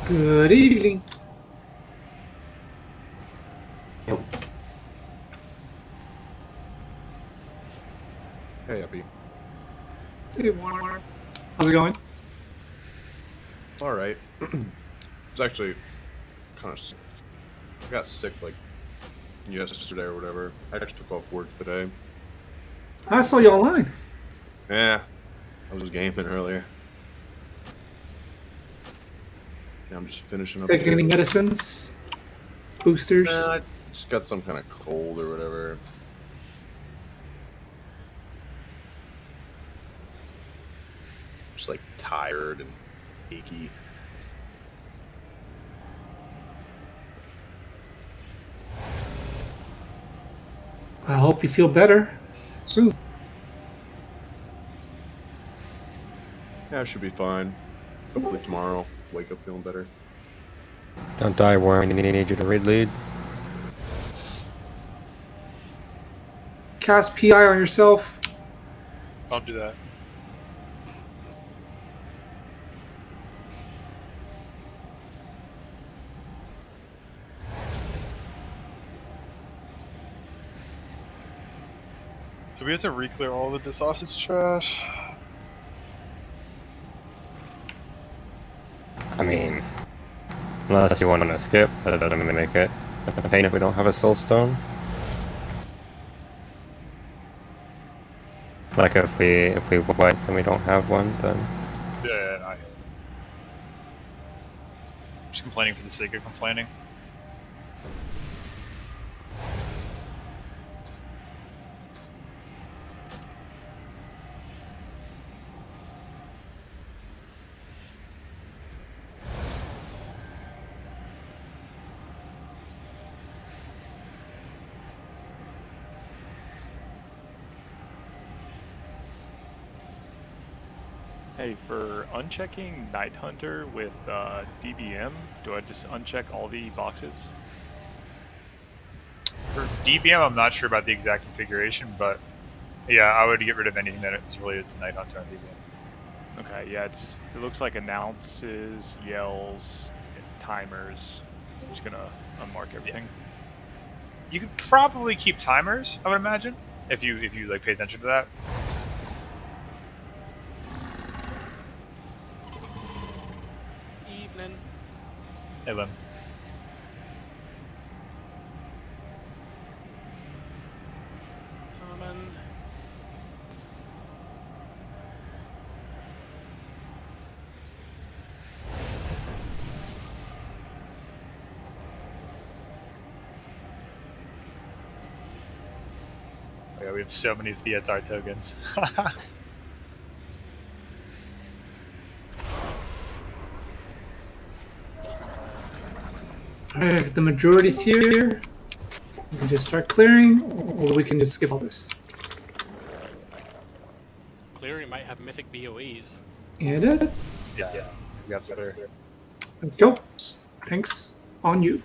Good evening. Yep. Hey, Uppy. Hey, Warner. How's it going? All right. It's actually kind of. I got sick like yesterday or whatever. I just took off work today. I saw you online. Yeah, I was gaming earlier. Yeah, I'm just finishing up. Taking any medicines? Boosters? I just got some kind of cold or whatever. Just like tired and achy. I hope you feel better soon. Yeah, I should be fine. Hopefully tomorrow, wake up feeling better. Don't die, Warren. I need you to read lead. Cast PI on yourself. I'll do that. So we have to re-clear all of the sausage trash. I mean, unless you want to skip, that doesn't really make it a pain if we don't have a soul stone. Like if we wipe and we don't have one, then Yeah, I am just complaining for the sake of complaining. Hey, for unchecking Night Hunter with DBM, do I just uncheck all the boxes? For DBM, I'm not sure about the exact configuration, but yeah, I would get rid of anything that is related to Night Hunter on DBM. Okay, yeah, it looks like announces, yells, and timers. I'm just gonna unmark everything. You could probably keep timers, I would imagine, if you like pay attention to that. Evening. Hey, Lim. Coming. Oh, yeah, we have so many Theatar tokens. Alright, if the majority's here, we can just start clearing, or we can just skip all this. Clearing might have mythic BOEs. And yeah, we got clear. let's go. Thanks. On you.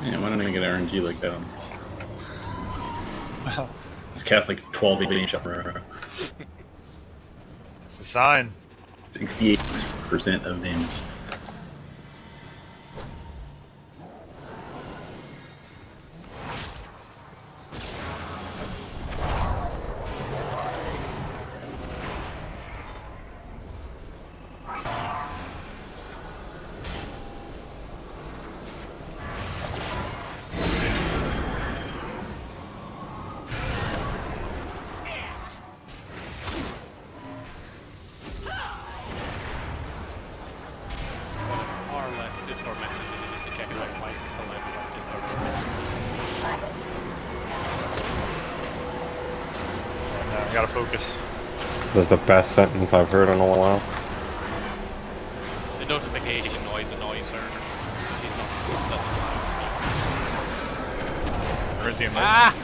Yeah, why don't I get RNG like that on? Just cast like 12 8 shots in a row. the sign. 68% of damage. Far less Discord messages just to check if I might like Discord. And I gotta focus. That's the best sentence I've heard in a while. The notification noise annoys her. She's not. Emergency alert. Ah!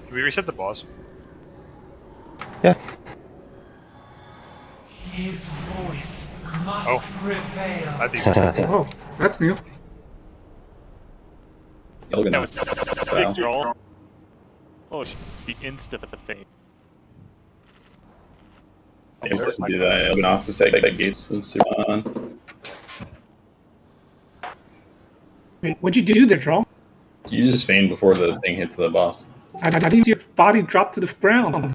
Can we reset the boss? Yeah. His voice must Oh. prevail. That's easy. Oh, that's new. Elgin, That was wow. sick roll. Oh, she insta thing. I used to do that. Elgin off to say that gates was super on. Wait, what'd you do there, Troll? You just feign before the thing hits the boss. I didn't see your body drop to the ground.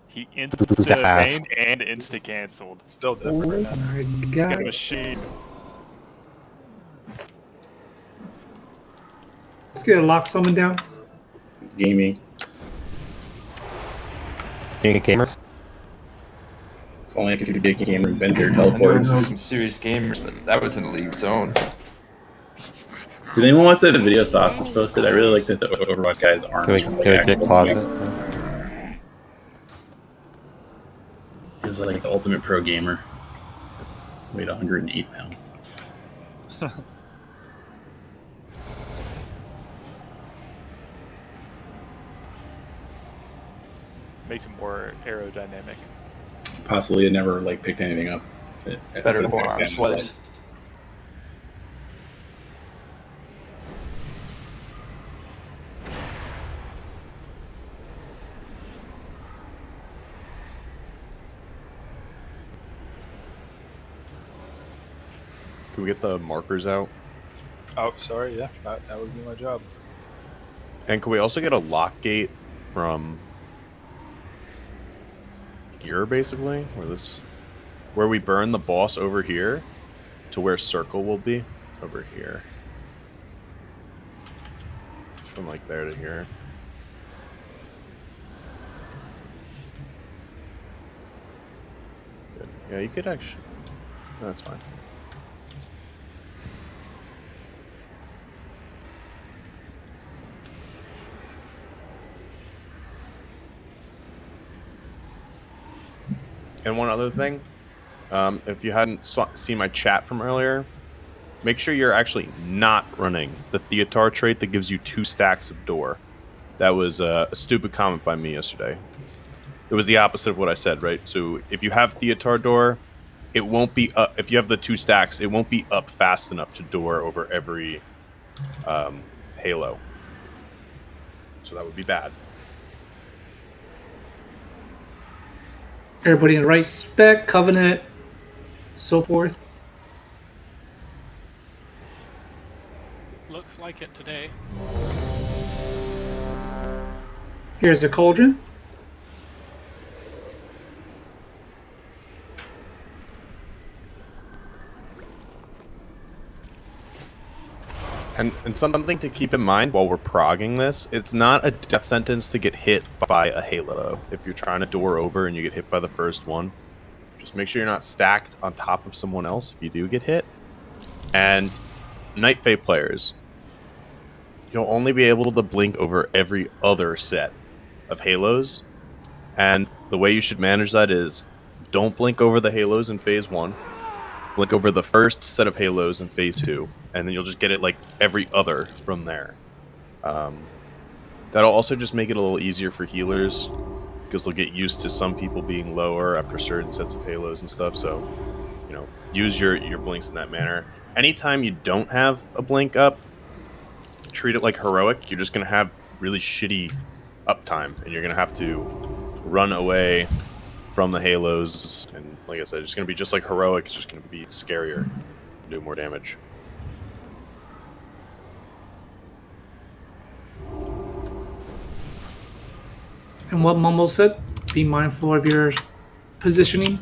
He insta Fast. and insta canceled. It's built different right now. My Got a God. machine. Let's get a lock someone down. Gaming. Being gamers. If only I could be a gamer inventor I know teleports. some serious gamers, but that was in a league zone. Did anyone watch that video Sauce is posted? I really like that the Overwatch guy's arms. Can we, were, can we get actual closet? hands. He was like the ultimate pro gamer. Weighed 108 pounds. Makes it more aerodynamic. Possibly had never like picked anything up. Better forearm swipes. Can we get the markers out? Oh, sorry. Yeah, that would be my job. And can we also get a lock gate from here, basically, where we burn the boss over here, to where circle will be over here. From like there to here. Good. Yeah, you could actually. No, that's fine. And one other thing, if you hadn't seen my chat from earlier, make sure you're actually not running the Theotar trait that gives you 2 stacks of door. That was a stupid comment by me yesterday. It was the opposite of what I said, right? So if you have Theotar door, it won't be up. If you have the 2 stacks, it won't be up fast enough to door over every halo. So that would be bad. Everybody in the right spec, covenant, so forth. Looks like it today. Here's the cauldron. And something to keep in mind while we're progging this, it's not a death sentence to get hit by a halo. If you're trying to door over and you get hit by the first one, just make sure you're not stacked on top of someone else if you do get hit. And Night Fae players, you'll only be able to blink over every other set of halos. And the way you should manage that is don't blink over the halos in phase 1. Blink over the first set of halos in phase 2, and then you'll just get it like every other from there. That'll also just make it a little easier for healers, because they'll get used to some people being lower after certain sets of halos and stuff. So, you know, use your blinks in that manner. Anytime you don't have a blink up, treat it like heroic. You're just going to have really shitty uptime, and you're going to have to run away from the halos, and like I said, it's going to be just like heroic. It's just going to be scarier, do more damage. And what Mumble said, be mindful of your positioning.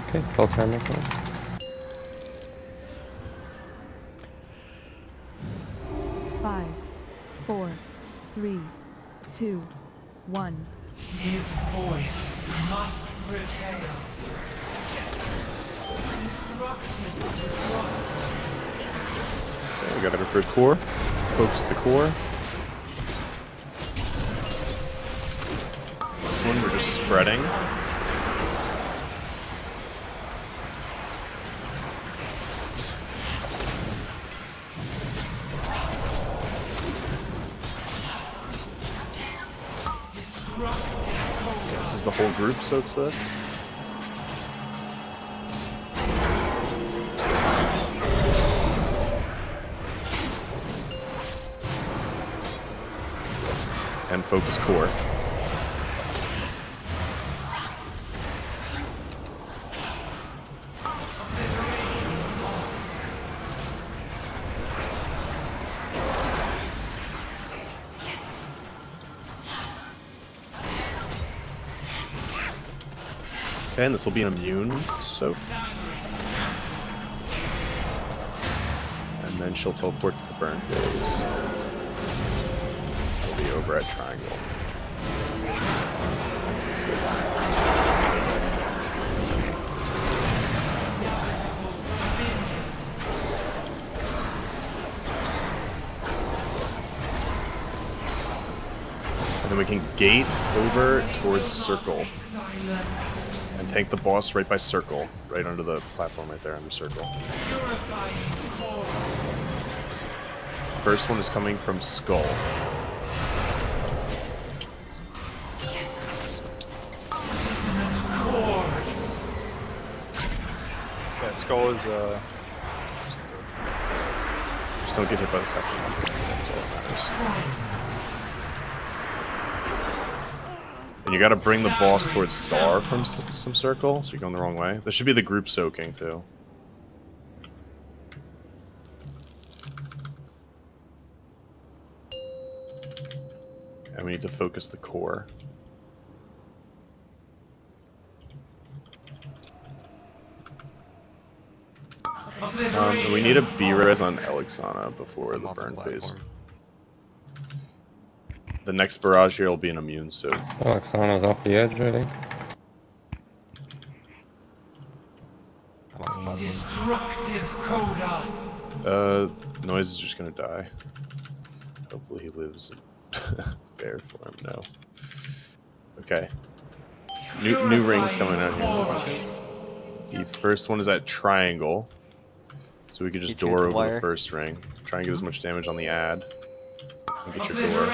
Okay, full time again. Five, 4, 3, 2, 1. His voice must prevail. Destruction Okay, we got it for core. Focus the core. This one we're just spreading. This is the whole group soaks this. And focus core. Okay, and this will be an immune soak. And then she'll teleport to the burn phase. It'll be over at triangle. And then we can gate over towards circle. And tank the boss right by circle. Right under the platform right there under circle. First one is coming from skull. Yeah, skull is Just don't get hit by the second one. That's all that matters. And you gotta bring the boss towards star from some circle, so you're going the wrong way. This should be the group soaking, too. And we need to focus the core. We need a B-res on Elexana before I'm the off the burn phase. platform. The next barrage here will be an immune, so Alexana's off the edge, I think. I'm off the platform. Destructive Coda. Noise is just gonna die. Hopefully he lives. Bear for him, no. Okay. New rings coming out here. The first one is at triangle. So we could just door over the first ring. Try and get as much damage on the ad. And get your door.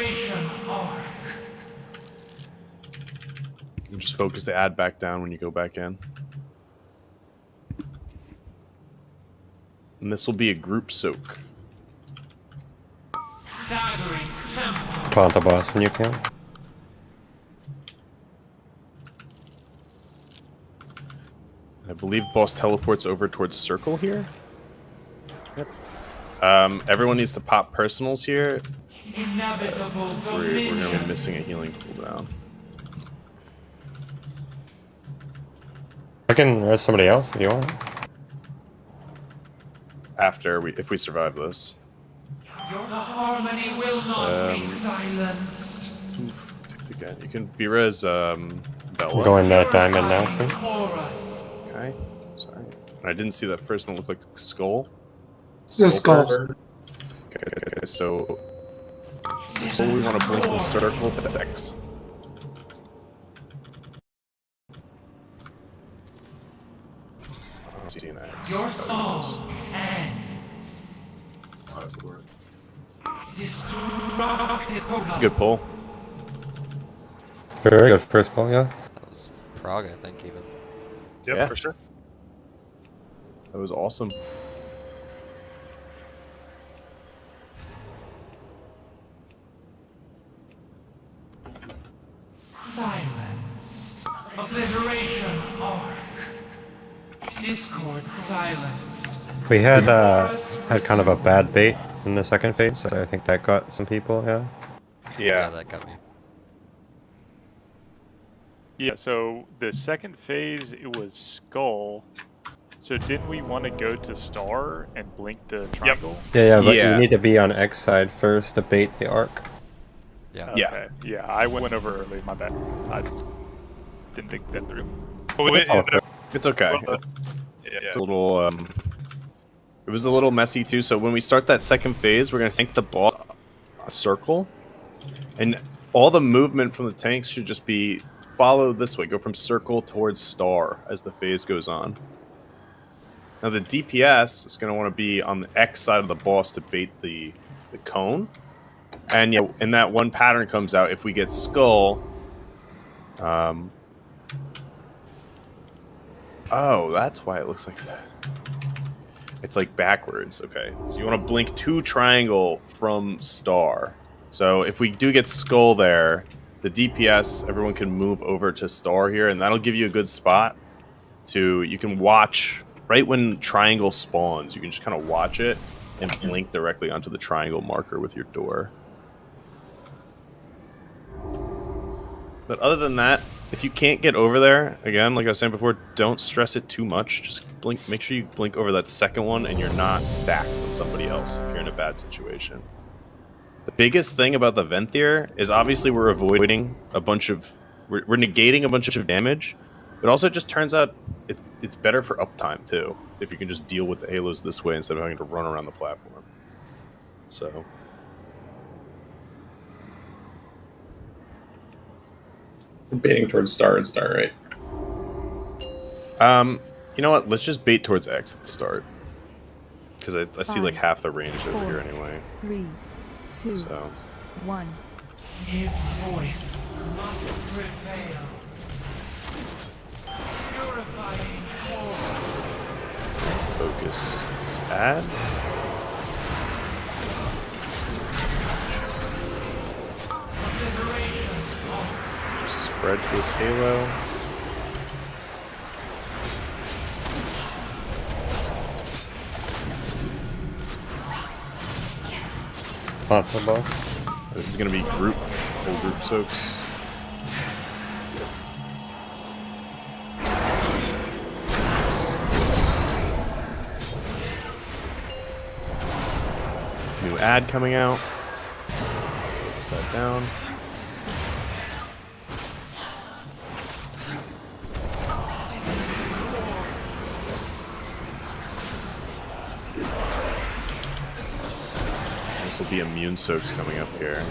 And just focus the ad back down when you go back in. And this will be a group soak. Staggering tempo. Taunt the boss when you can. I believe boss teleports over towards circle here. Yep. Everyone needs to pop personals here. Inevitable We're gonna be missing a healing cooldown. I can res somebody else if you want. If we survive this. The harmony will not be silenced. Again, you can be res Bella. I'm going diamond now, so. Okay. Sorry. I didn't see that first one look like skull. The skull. First. Okay, so we want to blink the circle to X. Your song ends. Destructive Coda. Good pull. Very good first pull, yeah. That was Prague, I think, even. Yep, Yeah. for sure. That was awesome. Silenced. Obliteration arc. Discord silenced. We had kind of a bad bait in the second phase, so I think that got some people, yeah. Yeah, that got me. Yeah, so the second phase, it was Skull. So didn't we want to go to Star and blink the triangle? Yeah, but Yeah. you need to be on X side first to bait the arc. Yeah. Okay. Yeah, I went over early, my bad. I didn't think that through. It's okay. It's a little it was a little messy too. So when we start that second phase, we're gonna think the boss a circle, and all the movement from the tanks should just be follow this way. Go from circle towards star as the phase goes on. Now the DPS is gonna want to be on the X side of the boss to bait the cone, and yeah, and that one pattern comes out if we get skull. Oh, that's why it looks like that. It's like backwards. Okay, so you want to blink 2 triangle from star. So if we do get skull there, the DPS, everyone can move over to star here, and that'll give you a good spot to, you can watch right when triangle spawns. You can just kind of watch it and blink directly onto the triangle marker with your door. But other than that, if you can't get over there, again, like I was saying before, don't stress it too much. Just blink. Make sure you blink over that second one and you're not stacked with somebody else if you're in a bad situation. The biggest thing about the Venthyr is obviously we're avoiding a bunch of... We're negating a bunch of damage. But also it just turns out it's better for uptime too, if you can just deal with the halos this way instead of having to run around the platform. So... Baiting towards star and star, right? You know what? Let's just bait towards X at the start. Because I see like half the range over here anyway. 3, 2, So 1. His voice must prevail. Purifying core. focus. Add. Just spread this halo. Pop the boss. This is gonna be full group soaks. ad coming out. Close that down. This will be immune soaks coming up here.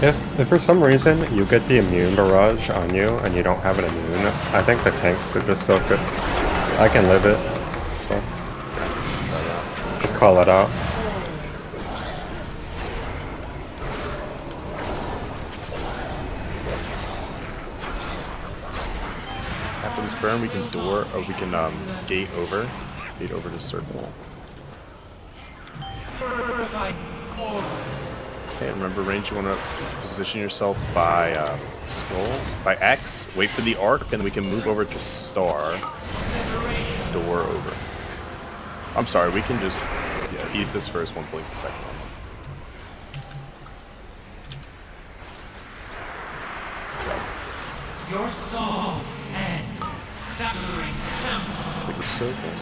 If for some reason you get the immune barrage on you and you don't have an immune, I think the tanks could just soak it. I can live it. So. Just call it out. After this burn, we can gate over to circle. Okay, remember range, you want to position yourself by skull, by X, wait for the arc, and we can move over to star, door over. I'm sorry, we can just eat this first one, blink the second one. Your song ends. Staggering tempest. Stick with circle.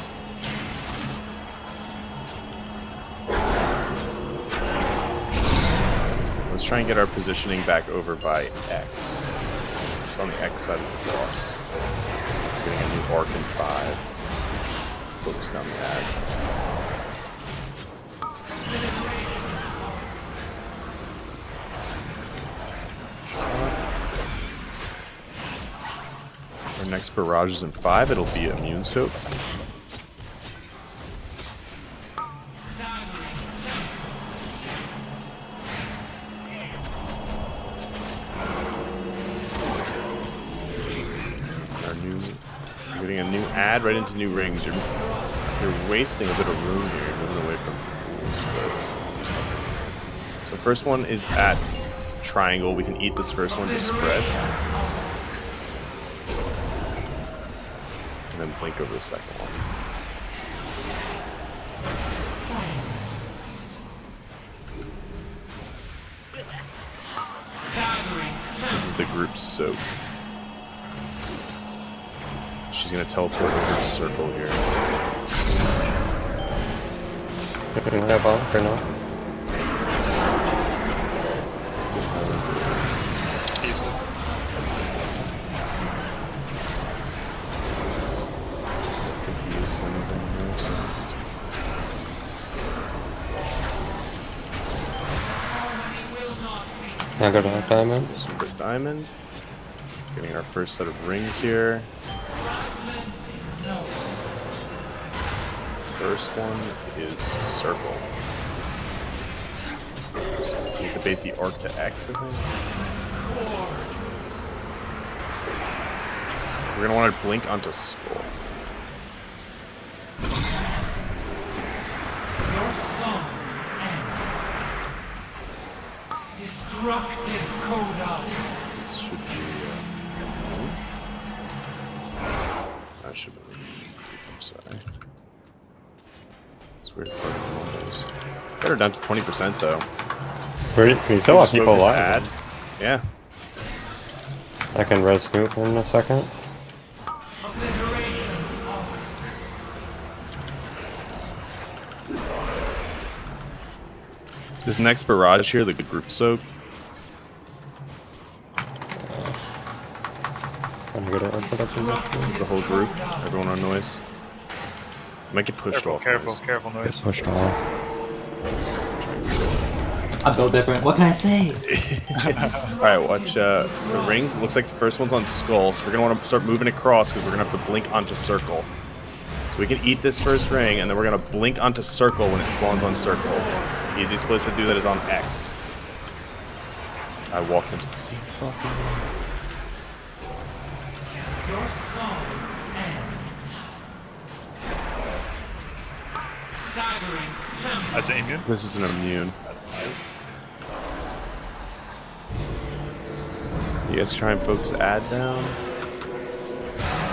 Let's try and get our positioning back over by X. Just on the X side of the cross. Getting a new arc in 5. Focus down the ad. Our next barrage is in 5. It'll be immune soak. Getting a new ad right into new rings. You're wasting a bit of room here. You're moving away from pools. So first one is at triangle. We can eat this first one to spread. And then blink over the second one. This is the group soak. She's gonna teleport over to circle here. Can I have off or no? I think he uses anything here, so. I got a diamond. Some good diamond. Getting our first set of rings here. First one is circle. So you debate the arc to X, I think. We're gonna want to blink onto skull. Your song ends. Destructive coda. This should be. That should be. I'm sorry. It's weird. Got her down to 20% though. Can you still have people alive? Ad. Yeah. I can res scoop in a second. This next barrage here, the group soak. This is the whole group. Everyone on noise. Might get pushed off. Careful noise. Get pushed off. I'm built different. What can I say? Alright, watch the rings. It looks like the first one's on skull, so we're gonna want to start moving across because we're gonna have to blink onto circle. So we can eat this first ring, and then we're gonna blink onto circle when it spawns on circle. The easiest place to do that is on X. I walked into the same fucking room. Your song ends. Staggering tempest. That's an immune? This is an immune. You guys try and focus ad down.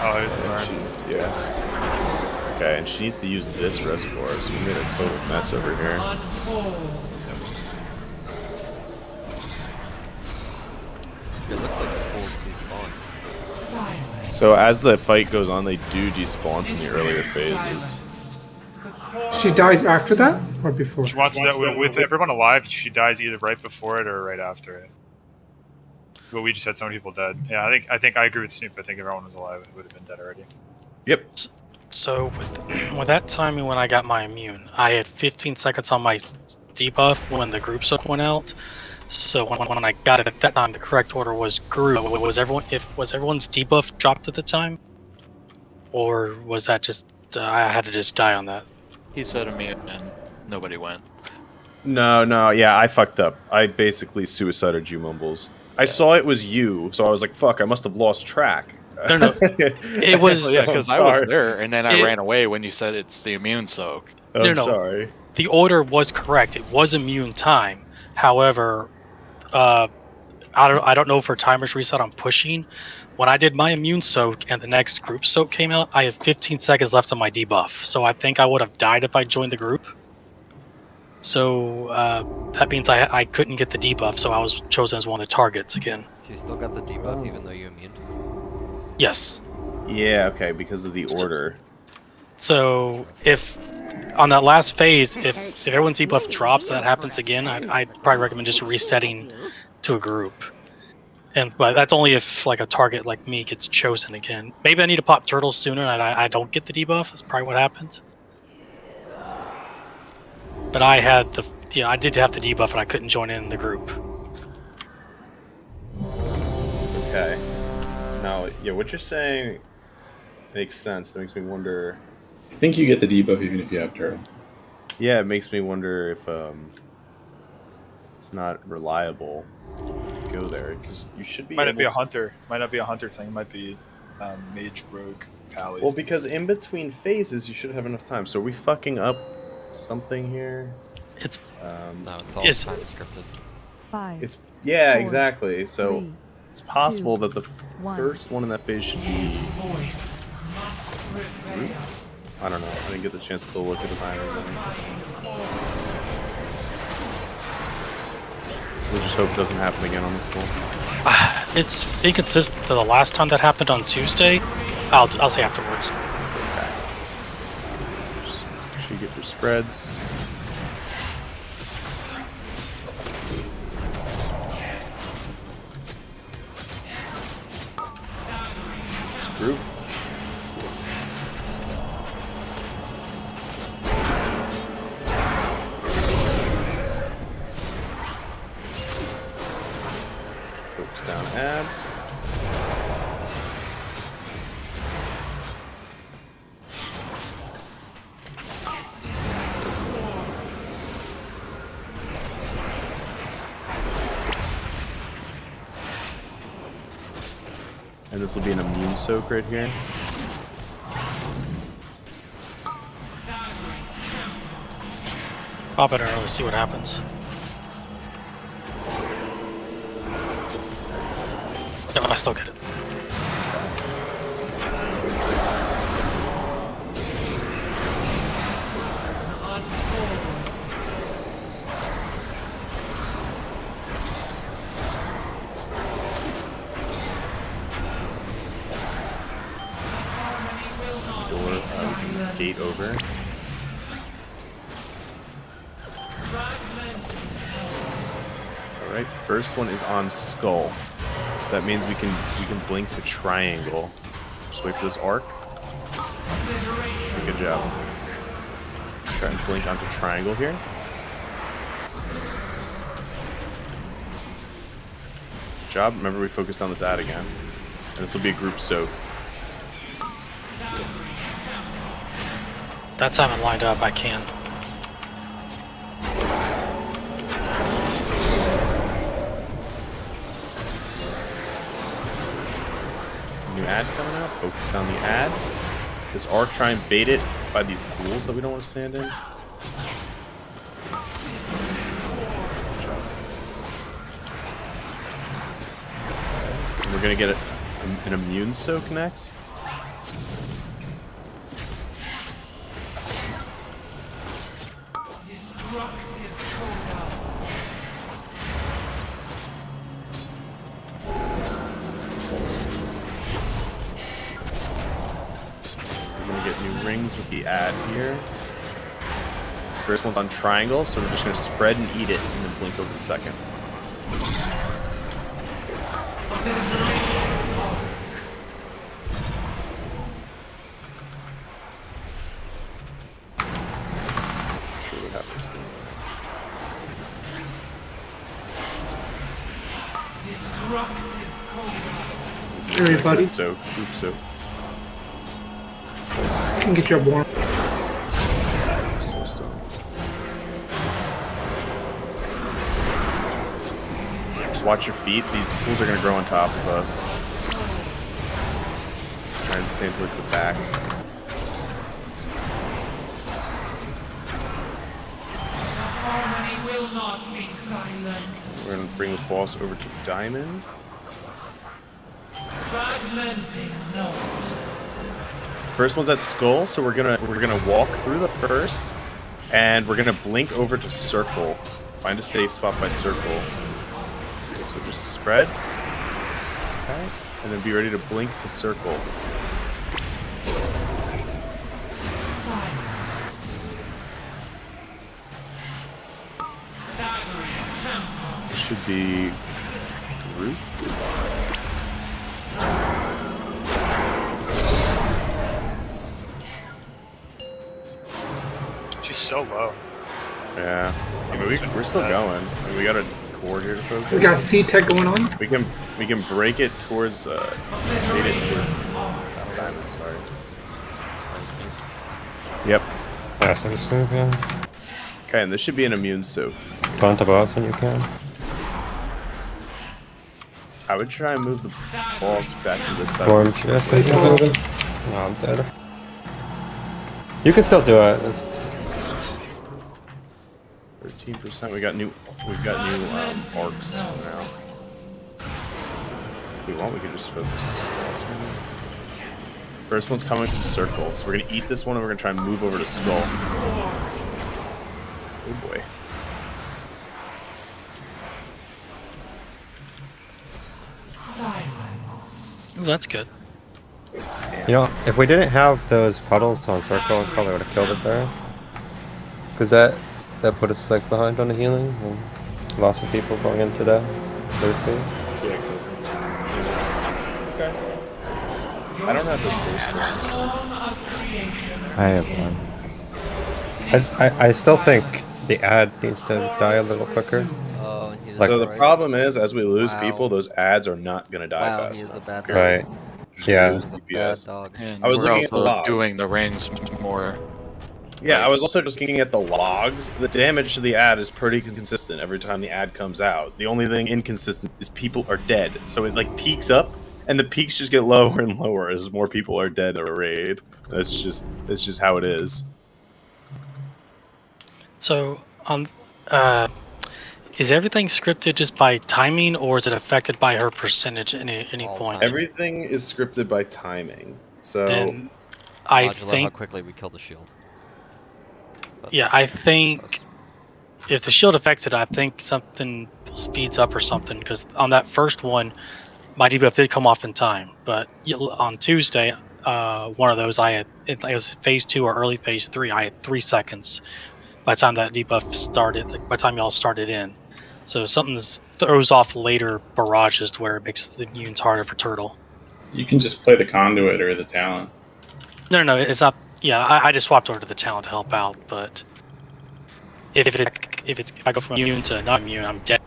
Oh, here's the burn. Yeah. Okay, and she needs to use this reservoir, so we made a total mess over here. It looks like despawn. So as the fight goes on, they do despawn from the earlier phases. She dies after that or before? She wants that with everyone alive. She dies either right before it or right after it. But we just had so many people dead. Yeah, I think I agree with Snoop. I think if everyone was alive, it would have been dead already. Yep. So with that timing when I got my immune, I had 15 seconds on my debuff when the group soak went out. So when I got it at that time, the correct order was group. Was everyone's debuff dropped at the time, or was that just I had to just die on that? He said immune and nobody went. No, yeah, I fucked up. I basically suicided you, Mumbles. I saw it was you, so I was like, fuck, I must have lost track. No. It was... Well, yeah, because I was there, and then I It- ran away when you said it's the immune soak. I'm No. sorry. The order was correct. It was immune time. However, I don't know if her timer's reset on pushing. When I did my immune soak and the next group soak came out, I had 15 seconds left on my debuff. So I think I would have died if I joined the group. So that means I couldn't get the debuff, so I was chosen as one of the targets again. So you still got the debuff even though you immune? Yes. Yeah, okay, because of the order. So if on that last phase, if everyone's debuff drops, that happens again, I'd probably recommend just resetting to a group. But that's only if like a target like me gets chosen again. Maybe I need to pop turtles sooner and I don't get the debuff. That's probably what happened. But I had I did have the debuff and I couldn't join in the group. Okay. Now, yeah, what you're saying makes sense. It makes me wonder. I think you get the debuff even if you have turtle. Yeah, it makes me wonder if it's not reliable to go there because you should be. Might not able be a to- hunter. Might not be a hunter thing. It might be mage, rogue, pally. Well, because in between phases, you should have enough time. So are we fucking up something here? It's No, it's all Yes. time scripted. 5. It's yeah, 4, exactly. So 3, it's possible that the 1. first one in that phase should be. Voice must prevail. I don't know. I didn't get the chance to look at the timer. We'll just hope it doesn't happen again on this pool. It's inconsistent. The last time that happened on Tuesday, I'll say afterwards. Okay. Just make sure you get your spreads. Screw. Focus down ab. And this will be an immune soak right here. Pop it early, see what happens. No, I still get it. Door gate over. Alright, first one is on skull. So that means we can blink to triangle. Just wait for this arc. Good job. Try and blink onto triangle here. Good job. Remember we focused on this ad again. And this will be a group soak. That time I'm lined up, I can. New ad coming out. Focused on the ad. This arc, try and bait it by these pools that we don't want to stand in. And we're gonna get an immune soak next. Destructive coda. We're gonna get new rings with the add here. First one's on triangle, so we're just gonna spread and eat it, and then blink over the second. Sure what happened. Destructive cold. Everybody. So, oops, so. I can get you up warm. Just watch your feet. These pools are going to grow on top of us. Just trying to stay towards the back. Harmony will not be silenced. We're going to bring the boss over to Diamond. Fragmenting note. First one's at Skull, so we're gonna walk through the first, and we're gonna blink over to Circle. Find a safe spot by Circle. So just spread. Okay. And then be ready to blink to Circle. Silence. Staggering tempo. This should be group. She's so low. Yeah. I mean, we're still going. I mean, we got a core here to focus. We got C-Tech going on. We can break it towards made it towards Diamond, sorry. Yep. Last instant, yeah. Okay, and this should be an immune soak. Taunt the boss when you can. I would try and move the boss back to this side. Forms, yes, I can move it. No, I'm dead. You can still do it. It's 13%. We've got new arcs now. If we want, we can just focus. First one's coming from Circle, so we're gonna eat this one and we're gonna try and move over to Skull. Oh boy. Ooh, that's good. You know, if we didn't have those puddles on Circle, we probably would have killed it there. Because that put us like behind on the healing, and lots of people going into that third phase. Yeah, okay. I don't have the soul stone. I have one. I still think the ad needs to die a little quicker. Oh, Like, so the problem is, as we lose people, those ads are not gonna die Wow, fast he's a enough. bad right. Just Yeah. lose DPS. dog. And I was we're looking at the also logs. doing the rings more. Yeah, I was also just looking at the logs. The damage to the ad is pretty consistent every time the ad comes out. The only thing inconsistent is people are dead. So it like peaks up, and the peaks just get lower and lower as more people are dead in a raid. That's just how it is. So, is everything scripted just by timing, or is it affected by her percentage at any All point? time. Everything is scripted by timing. So Then I Modular how think, quickly we kill the shield. But yeah, I think if the shield affects it, I think something speeds up or something. Because on that first one, my debuff did come off in time, but on Tuesday, one of those I had, it was phase 2 or early phase 3. I had 3 seconds by the time that debuff started. Like by the time y'all started in, so something throws off later barrages to where it makes the immunes harder for Turtle. You can just play the conduit or the talent. No, it's not. Yeah, I just swapped over to the talent to help out, but if I go from immune to not immune, I'm dead.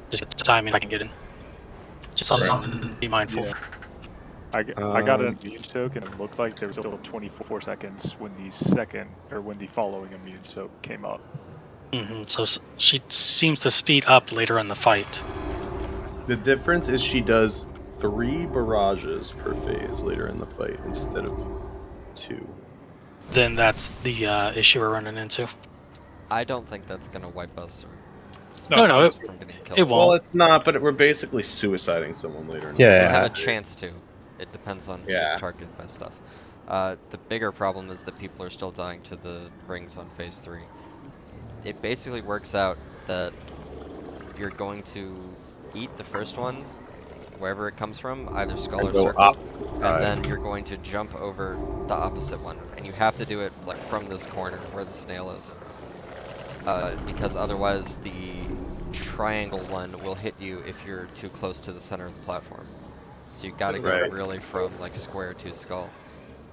Just timing I can get in. Just something to be mindful. Yeah. I got an immune soak, and it looked like there was still 24 seconds when the following immune soak came up. So she seems to speed up later in the fight. the difference is she does 3 barrages per phase later in the fight instead of 2. Then that's the issue we're running into. I don't think that's gonna wipe us. No, it won't. Well, it's not, but we're basically suiciding someone later. We have a chance to. It depends on who Yeah. gets targeted by stuff. The bigger problem is that people are still dying to the rings on phase 3. It basically works out that you're going to eat the first one, wherever it comes from, either skull And or go circle, opposite and side. then you're going to jump over the opposite one, and you have to do it like from this corner where the snail is, because otherwise the triangle one will hit you if you're too close to the center of the platform. So you got to go Right. really from like square to skull,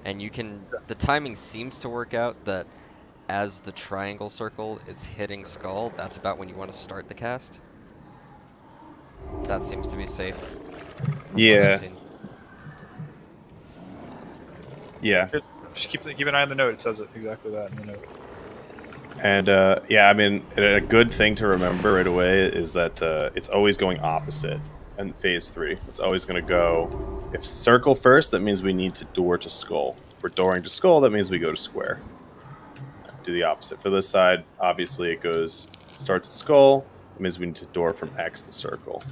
and you can. The timing seems to work out that as the triangle circle is hitting skull, that's about when you want to start the cast. That seems to be safe. from what I've Yeah. seen. Yeah. Just keep an eye on the note. It says it exactly that in the note. And yeah, I mean, a good thing to remember right away is that it's always going opposite in phase 3. It's always going to go, if circle first, that means we need to door to skull. If we're dooring to skull, that means we go to square. Do the opposite. For this side, obviously it goes, starts at skull, that means we need to door from X to circle.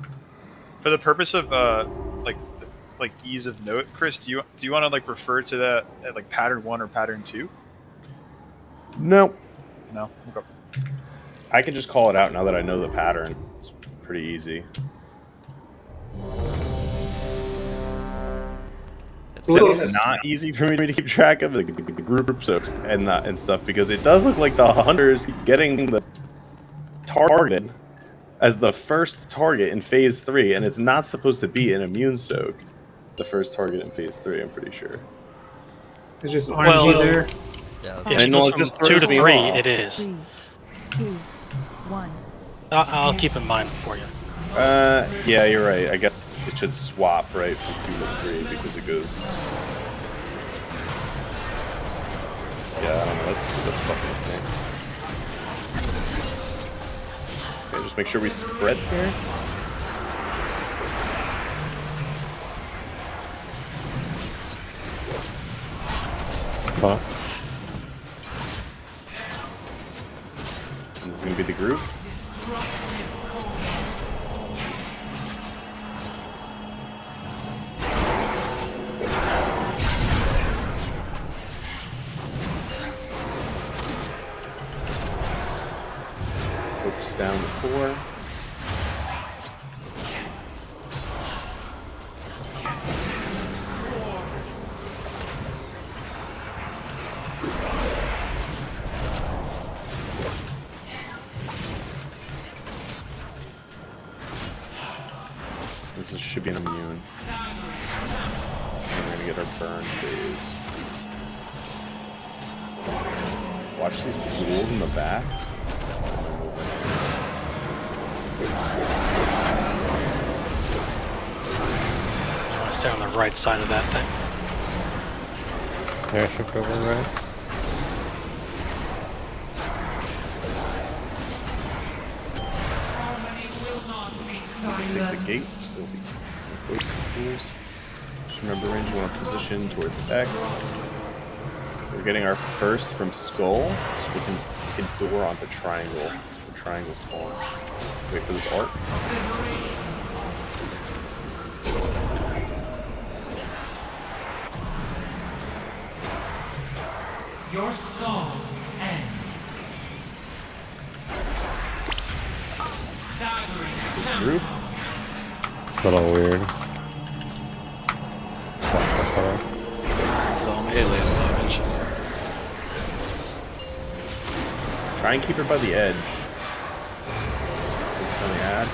For the purpose of like ease of note, Chris, do you want to like refer to that at like pattern 1 or pattern 2? No. No. Okay. I can just call it out now that I know the pattern. It's pretty easy. It's not easy for me to keep track of the groups and stuff because it does look like the hunters getting the target as the first target in phase 3, and it's not supposed to be an immune soak. The first target in phase 3, I'm pretty sure. It's just RNG there. Yeah. If I she know, goes it from just 2 to throws me 3, off. it is. 3, 2, 1. I'll keep in mind for you. Yeah, you're right. I guess it should swap, right, from 2 to 3 because it goes... Yeah, I don't know. That's fucking okay. Okay, just make sure we spread there. Huh? And this is gonna be the group. Focus down to 4. This should be an immune. And we're gonna get our burn phase. Watch these pools in the back. I want to stay on the right side of that thing. Yeah, shift over right. Harmony will not be Take the silenced. gate. It'll be close to the pools. Just remember, range you want to position towards X. We're getting our first from skull, so we can hit door onto triangle. The triangle spawns. Wait for this arc. Your song ends. Staggering This is tempo. group. It's a little weird. Low melee damage. Try and keep her by the edge. Focus on the ad.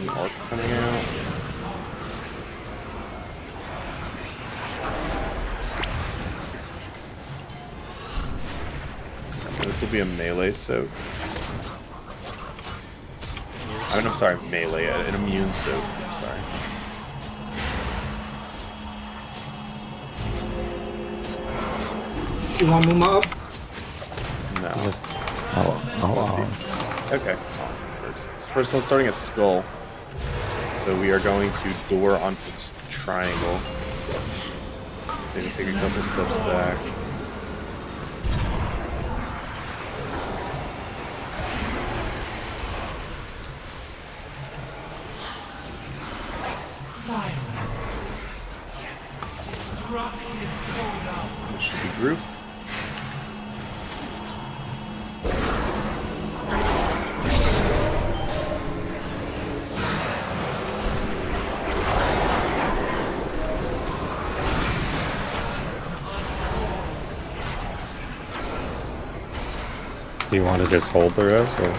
The arc coming out. This will be a melee soak. I mean, I'm sorry, melee, an immune soak. I'm sorry. You want Muma up? No. Oh. Okay. First one starting at skull. So we are going to door onto triangle. Maybe take a couple steps back. Silence. Destructive cooldown. This should be group. Do you want to just hold the res? Or?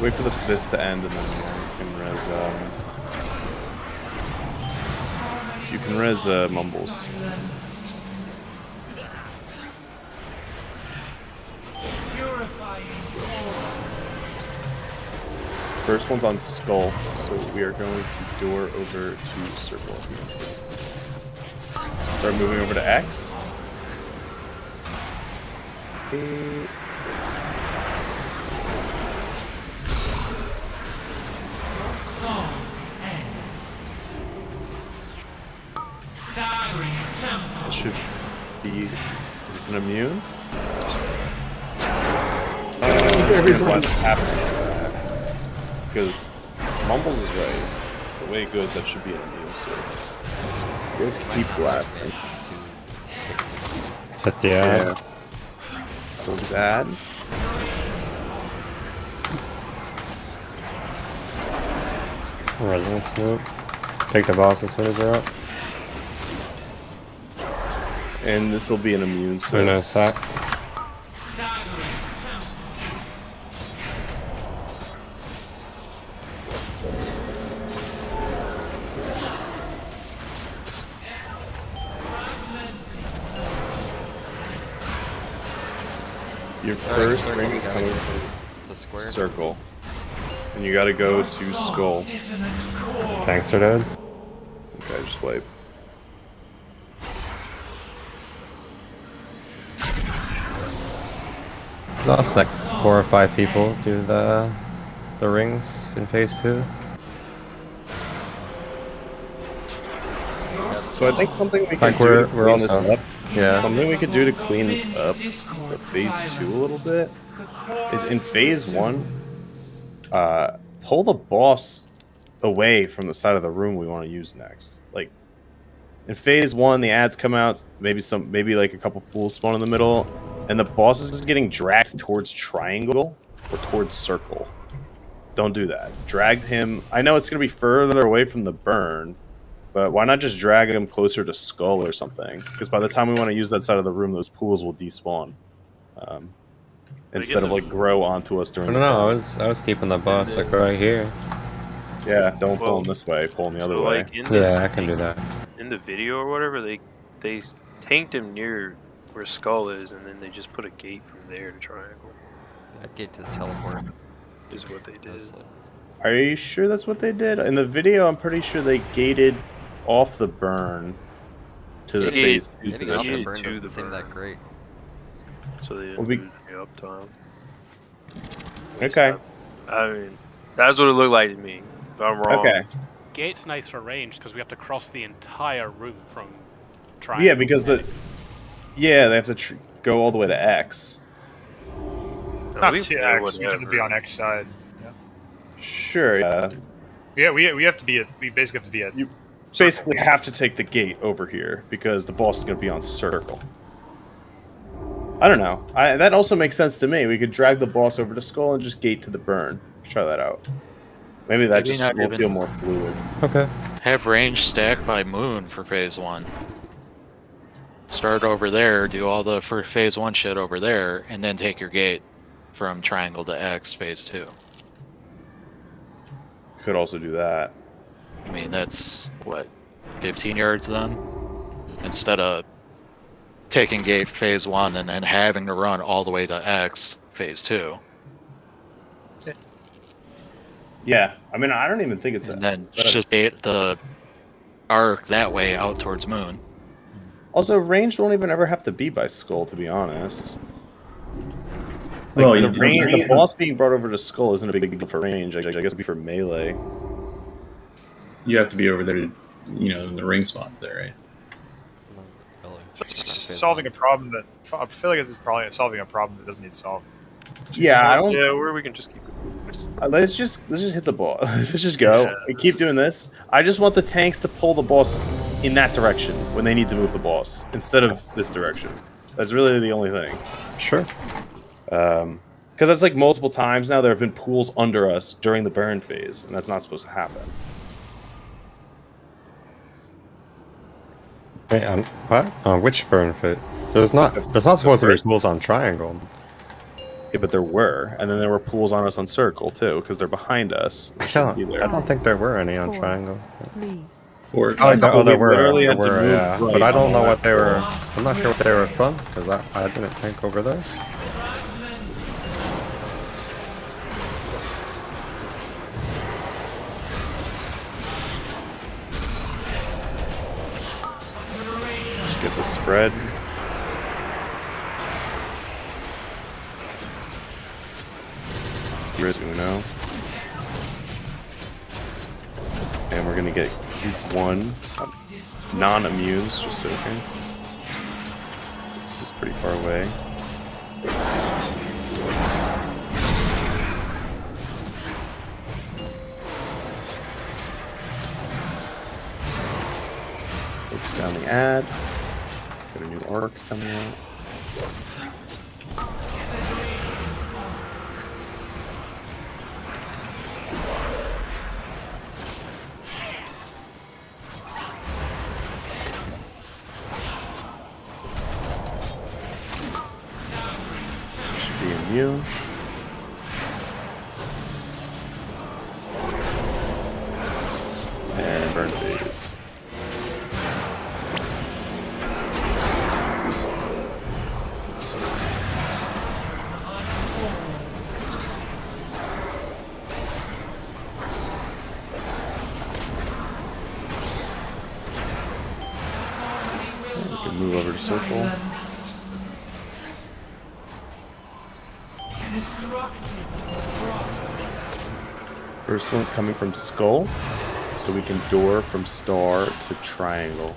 Wait for this to end and then you can res Mumbles. First one's on Skull, so we are going to door over to Circle. Start moving over to X. Song ends. Staggering tempo. That should be. Is this an immune? What's happening? Because Mumbles is right. The way it goes, that should be an immune. So you guys can keep blasting. Hit the ad. Focus ad. Resonance snoop. Take the boss as soon as they're up. And this will be an immune. So no sack. Your first ring is coming from Circle. And you gotta go to Skull. Tanks are dead. Okay, just wipe. Lost like 4 or 5 people to the rings in phase 2. So I think something we Like can do to we're clean this also up. yeah. Something we could do to clean up the phase 2 a little bit is in phase 1, pull the boss away from the side of the room we want to use next. Like in phase 1, the ads come out, maybe like a couple pools spawn in the middle, and the boss is getting dragged towards triangle or towards circle. Don't do that. Drag him. I know it's gonna be further away from the burn, but why not just drag him closer to Skull or something? Because by the time we want to use that side of the room, those pools will despawn. Instead of like grow onto us during. No, I was keeping the boss like right here. Yeah, don't pull him this way. Pull him the other way. Like in this, Yeah, I can do that. In the video or whatever, they tanked him near where Skull is, and then they just put a gate from there to triangle. That gate to the teleport is what they did. Are you sure that's what they did? In the video, I'm pretty sure they gated off the burn to the phase 2 Getting off the position. burn doesn't seem that great. So they didn't Well, we- lose any uptime. Okay. I mean, that's what it looked like to me. If I'm wrong. Okay. Gate's nice for range because we have to cross the entire room from triangle. Yeah, because they have to go all the way to X. Not to X. We have to be on X side. Yeah. Sure. Yeah. Yeah, we have to be at. We basically have to be at. You basically have to take the gate over here because the boss is going to be on circle. I don't know. That also makes sense to me. We could drag the boss over to Skull and just gate to the burn. Try that out. Maybe that just will feel more fluid. Okay. Have range stacked by Moon for phase 1. Start over there, do all the for phase 1 shit over there, and then take your gate from triangle to X phase 2. Could also do that. I mean, that's what, 15 yards then? Instead of taking gate phase 1 and then having to run all the way to X phase 2. Yeah, I mean, I don't even think it's and that. then just gate the arc that way out towards Moon. Also, range won't even ever have to be by Skull, to be honest. Like, Well, the boss being brought over to Skull isn't a big deal for range. I guess it'd be for melee. You have to be over there, in the ring spots there, right? Solving a problem that I feel like this is probably solving a problem that doesn't need solving. Yeah, I don't. Yeah, where we can just keep. Let's just hit the ball. Let's just go. Yeah. And keep doing this. I just want the tanks to pull the boss in that direction when they need to move the boss instead of this direction. That's really the only thing. Sure. Because that's like multiple times now there have been pools under us during the burn phase, and that's not supposed to happen. Wait, what? Which burn fit? There's not supposed to be pools on triangle. Yeah, but there were, and then there were pools on us on circle too, because they're behind us. They shouldn't be there. I don't think there were any on triangle. Or Oh, there we literally were. had to move Yeah. right But I on don't the know what left. they were. I'm not sure what they were from because I didn't tank over there. Just get the spread. Here's Uno. And we're gonna get one non-immunes, just okay. This is pretty far away. Focus down the ad. Got a new arc coming out. Should be immune. And burn phase. We can move over to circle. First one's coming from skull, so we can door from star to triangle.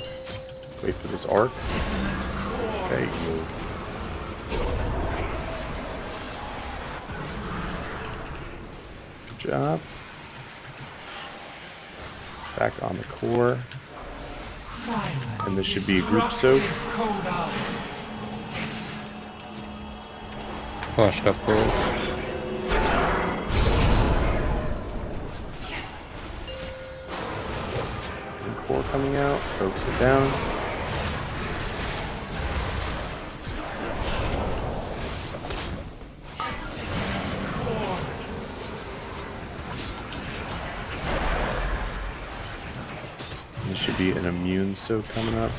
Wait for this arc. Okay, move. Good job. Back on the core. And this should be a group soak. Washed up roll. And core coming out. Focus it down. This should be an immune soak coming up.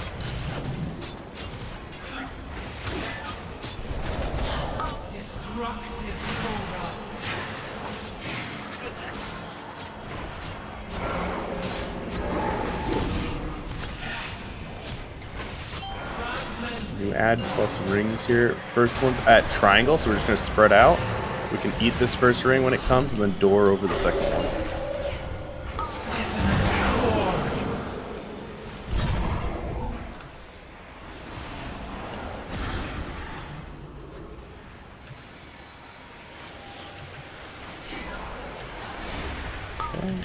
New add plus rings here. First one's at triangle, so we're just going to spread out. We can eat this first ring when it comes, and then door over the second one. Okay.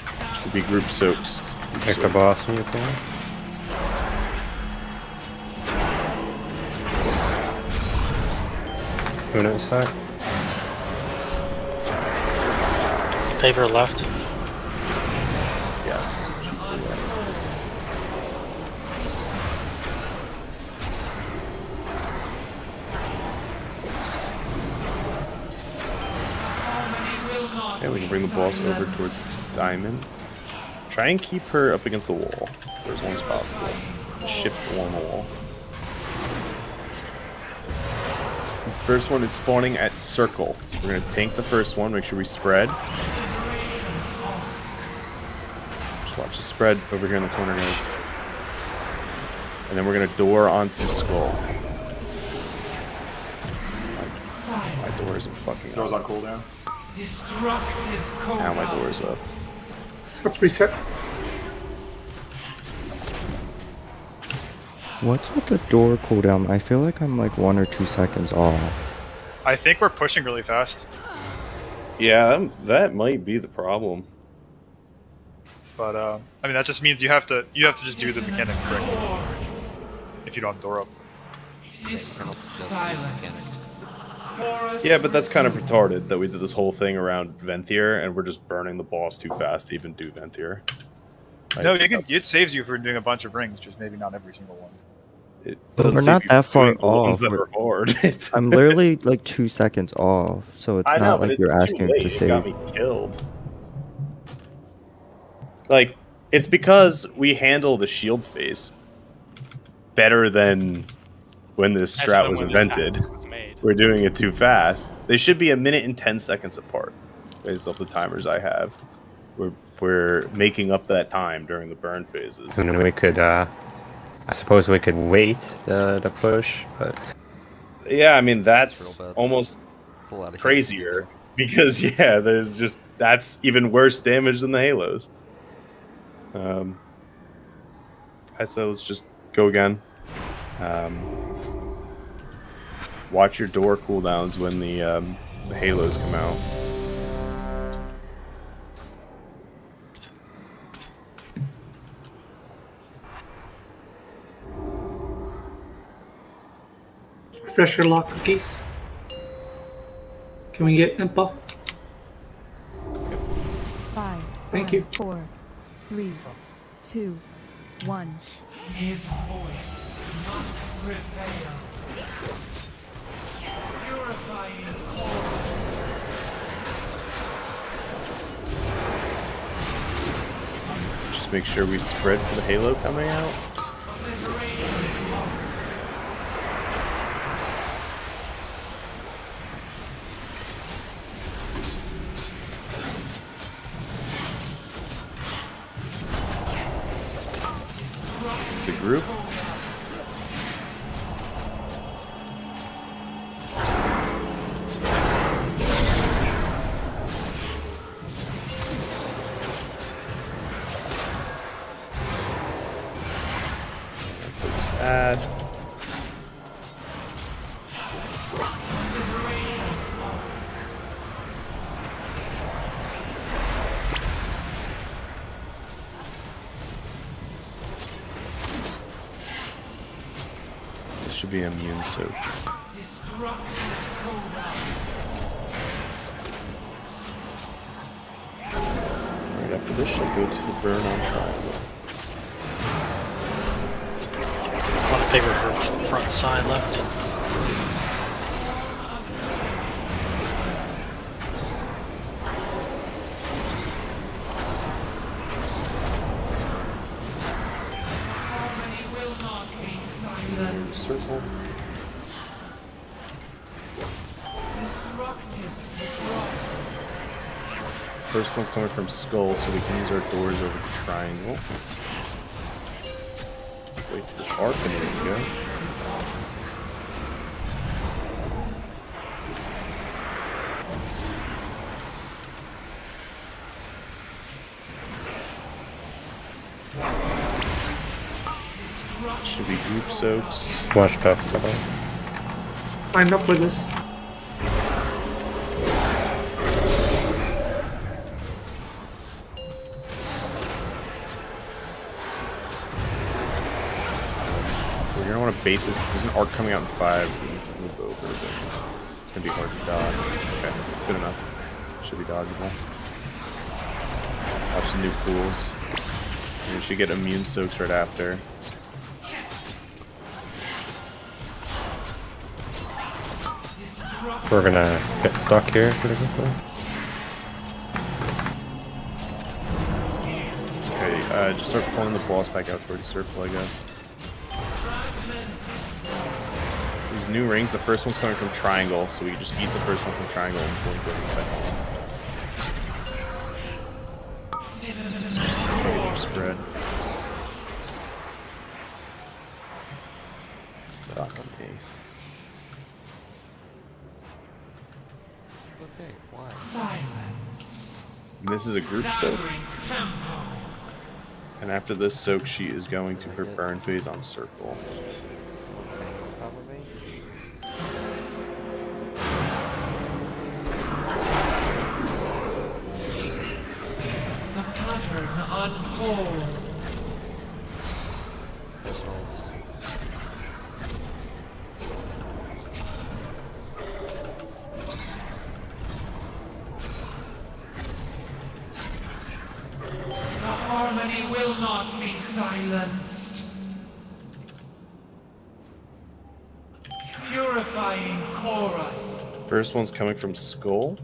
Could be group soaks. Pick a boss when you can. Uno sec. Favor left. Yes. Okay, we can bring the boss over towards Diamond. Try and keep her up against the wall for as long as possible. Shift along the wall. The first one is spawning at circle. So we're going to tank the first one, make sure we spread. Just watch the spread over here in the corner, guys. And then we're going to door onto skull. My door isn't fucking Door's up. on cooldown. Destructive Now my door's up. Let's reset. What's with the door cooldown? I feel like I'm like 1 or 2 seconds off. I think we're pushing really fast, Yeah, that might be the problem. but I mean that just means you have to just do the mechanic correctly. If you don't have door up. Yeah, but that's kind of retarded that we did this whole thing around Venthyr and we're just burning the boss too fast to even do Venthyr. No, it saves you for doing a bunch of rings, just maybe not every single one. It But doesn't we're seem not to be that far doing the ones off. that are hard. I'm literally like 2 seconds off, so it's I know, not but like it's you're too asking late. to It save. got me killed. Like, it's because we handle the shield phase better than when this That's strat when was the invented. tactic was made. We're doing it too fast. They should be 1 minute and 10 seconds apart, based off the timers I have. We're making up that time during the burn phases. And we could, I suppose we could wait the push, but Yeah, I mean, that's real bad. almost It's a lot of crazier because, yeah, that's even worse damage than the Halos. I say let's just go again. Watch your door cooldowns when the Halos come out. Refresher lock cookies. Can we get info? 5, Thank you. 4, 3, 2, 1. His voice must prevail. Purifying core. Just make sure we spread for the Halo coming out. This is the group. Just add. This should be immune soaked. Right after this, she'll go to the burn on triangle. I want to favor her front side left. Circle. First one's coming from Skull, so we can use our doors over the triangle. Wait for this arc, and there we go. Should be group soaks. watch tough. Lined up with us. We're gonna want to bait this. There's an arc coming out in 5. We need to move over, but it's gonna be hard to dodge. Okay, that's good enough. Should be dodgeable. Watch the new pools. We should get immune soaks right after. We're gonna get stuck here pretty quickly. Okay, just start pulling the boss back out towards circle, I guess. These new rings, the first one's coming from triangle, so we can just eat the first one from triangle and blink over the second one. Get your spread. Dock on me. Okay, why? And this is a group soak. And after this soak, she is going to her burn phase on circle. Someone's standing on top of me. The pattern unfolds. Pistols. The harmony will not be silenced. Terrifying chorus. First one's coming from Skull.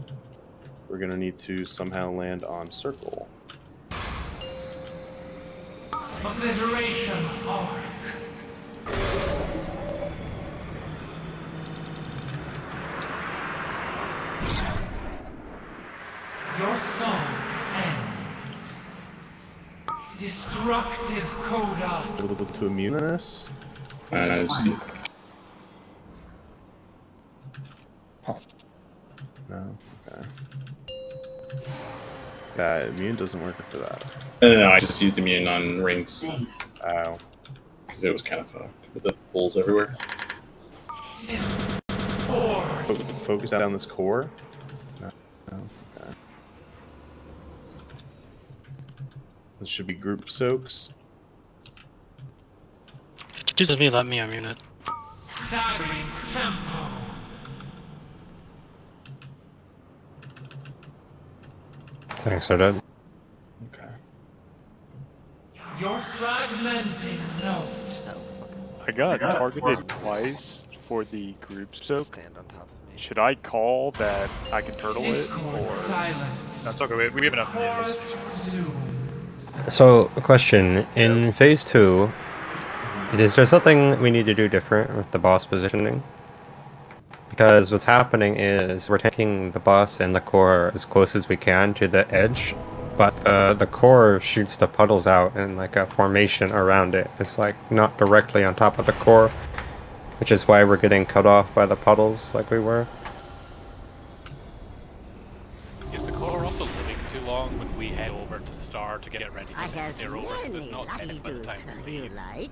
We're gonna need to somehow land on Circle. Obliteration arc. Your song ends. Destructive coda. Able to immune this? No. Okay. Yeah, immune doesn't work for that. No, I just used immune on rings. Ow. Because it was kind of fucked with the holes everywhere. Focus down this core. No. Okay. This should be group soaks. Just me, let me immune it. Staggering tempo. Thanks, I did. Okay. Your fragmenting note. I got targeted twice for the group soak. Stand on top of me. Should I call that I can turtle it, Discord or silence. That's okay. We have enough Chorus minions. zoom. So, question. In phase 2, is there something we need to do different with the boss positioning? Because what's happening is we're taking the boss and the core as close as we can to the edge, but the core shoots the puddles out in like a formation around it. It's like not directly on top of the core, which is why we're getting cut off by the puddles like we were. Is the core also living too long when we head over to Star to get ready I to have steer over? 'Cause it's not many finished by the time we leave. like.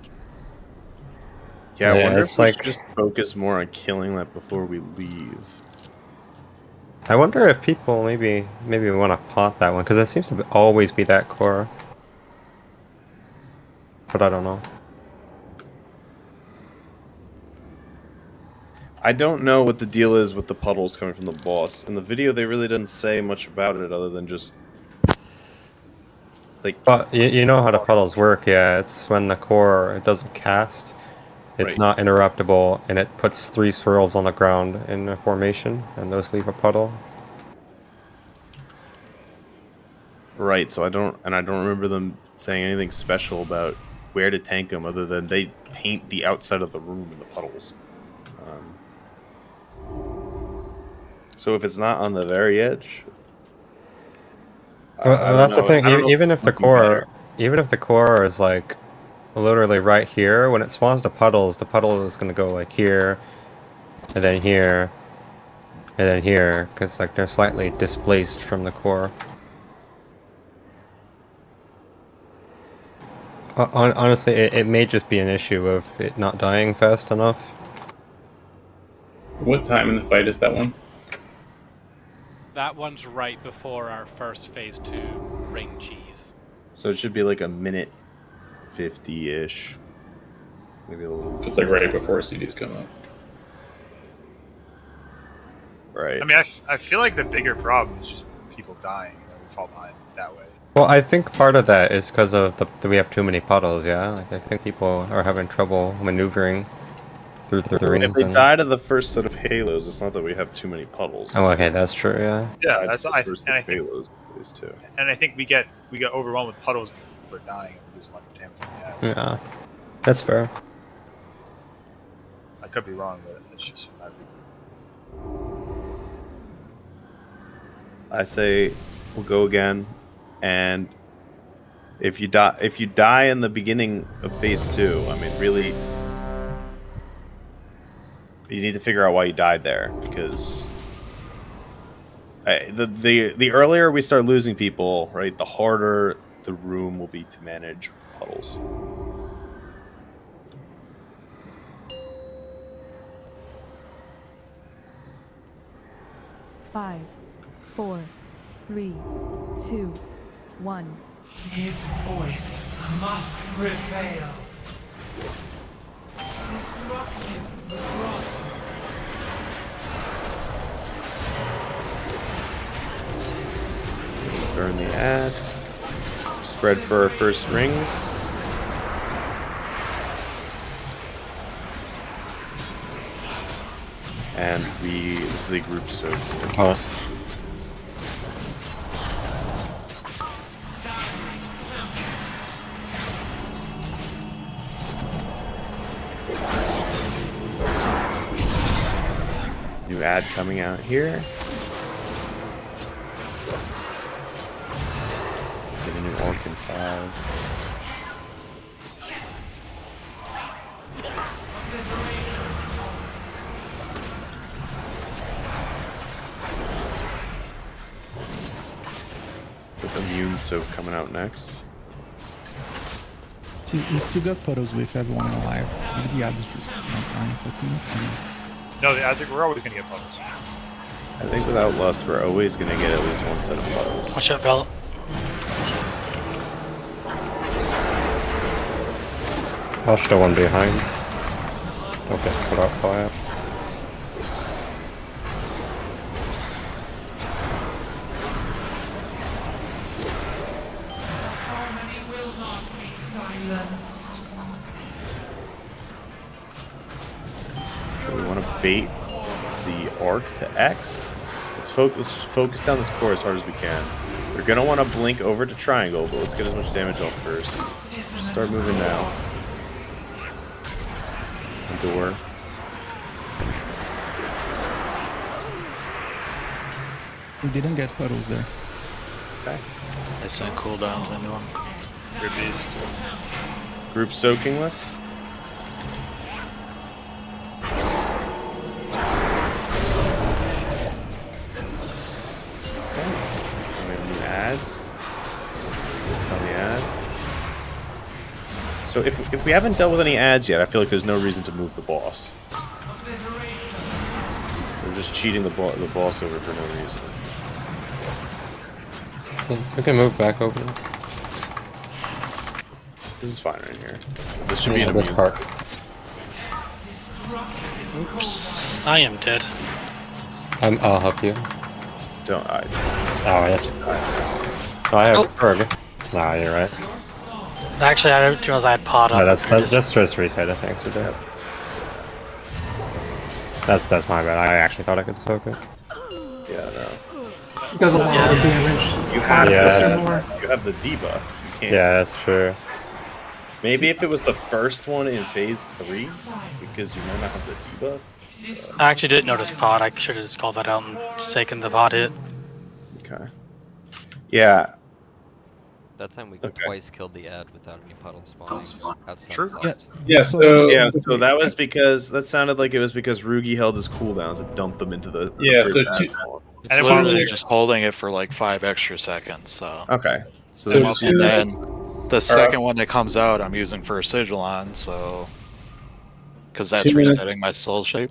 Yeah, I Yeah, wonder it's if we like- should just focus more on killing that before we leave. I wonder if people maybe want to pot that one, because it seems to always be that core. But I don't know. I don't know what the deal is with the puddles coming from the boss. In the video, they really didn't say much about it other than just... like... But you know how the puddles work, yeah. It's when the core it doesn't cast. It's Right. not interruptible, and it puts 3 swirls on the ground in a formation, and those leave a puddle. Right, so I don't remember them saying anything special about where to tank them other than they paint the outside of the room in the puddles. So if it's not on the very edge... I Well, don't that's the know. thing. I don't know Even if the it would be better. core is like literally right here, when it spawns the puddle is gonna go like here, and then here, and then here, because like they're slightly displaced from the core. Honestly, it may just be an issue of it not dying fast enough. What time in the fight is that one? That one's right before our first phase 2 ring cheese. So it should be like a minute 50-ish. Maybe a little... It's like right before CDs come up. Right. I mean, I feel like the bigger problem is just people dying. We fall behind that way. Well, I think part of that is because of we have too many puddles, yeah? Like, I think people are having trouble maneuvering through the rings. If they die to the first set of halos, it's not that we have too many puddles. Oh, okay, that's true, yeah. Yeah, that's the I first and I of think halos is too. and I think we get overwhelmed with puddles. We're dying. We lose one damage. Yeah, that's fair. I could be wrong, but it's just my view. I say we'll go again, and if you die in the beginning of phase 2, I mean, really, you need to figure out why you died there, because the earlier we start losing people, right, the harder the room will be to manage puddles. Five, 4, 3, 2, 1. His voice must prevail. Destructive vibrato. Burn the ad. Spread for our first rings. And this is a group soak. Oh. New ad coming out here. Get a new orc in 5. With immune soak coming out next. So you still got puddles with everyone alive. Maybe the ad is just not dying fast enough. No, the ads we're always gonna get puddles. I think without Lust, we're always going to get at least one set of puddles. Watch out, Bella. Watch the one behind. Don't get put out by it. Harmony will not be silenced. So we want to bait the arc to X. Let's just focus down this core as hard as we can. We're going to want to blink over to triangle, but let's get as much damage off first. Just start moving now. Door. We didn't get puddles there. Okay. I sent cooldowns into them. Good beast. Group soaking list. Ads. It's on the ad. So if we haven't dealt with any ads yet, I feel like there's no reason to move the boss. We're just cheating the boss over for no reason. We can move back over. This is fine right here. This should be in this part. Oops. I am dead. I'll help you. Don't I? Oh, yes. Oh, I have Berg. Nah, you're right. Actually, I didn't realize I had pot up. No, that's just reset it. Thanks for that. That's my bad. I actually thought I could soak it. Yeah, no. It does a lot of damage. You have, 5% more. you have the debuff. You can't. Yeah, that's true. Maybe if it was the first one in phase 3, because you might not have the debuff. I actually didn't notice pot. I should have just called that out and taken the pot hit. Okay. Yeah. That time we twice killed the ad without any puddles spawning outside. True. Yeah. So that was because that sounded like it was because Rugi held his cooldowns and dumped them into the It's literally just holding it for like 5 extra seconds. So okay. So then the second one that comes out, I'm using for a Sigilon, so because that's 2 minutes. resetting my soul shape.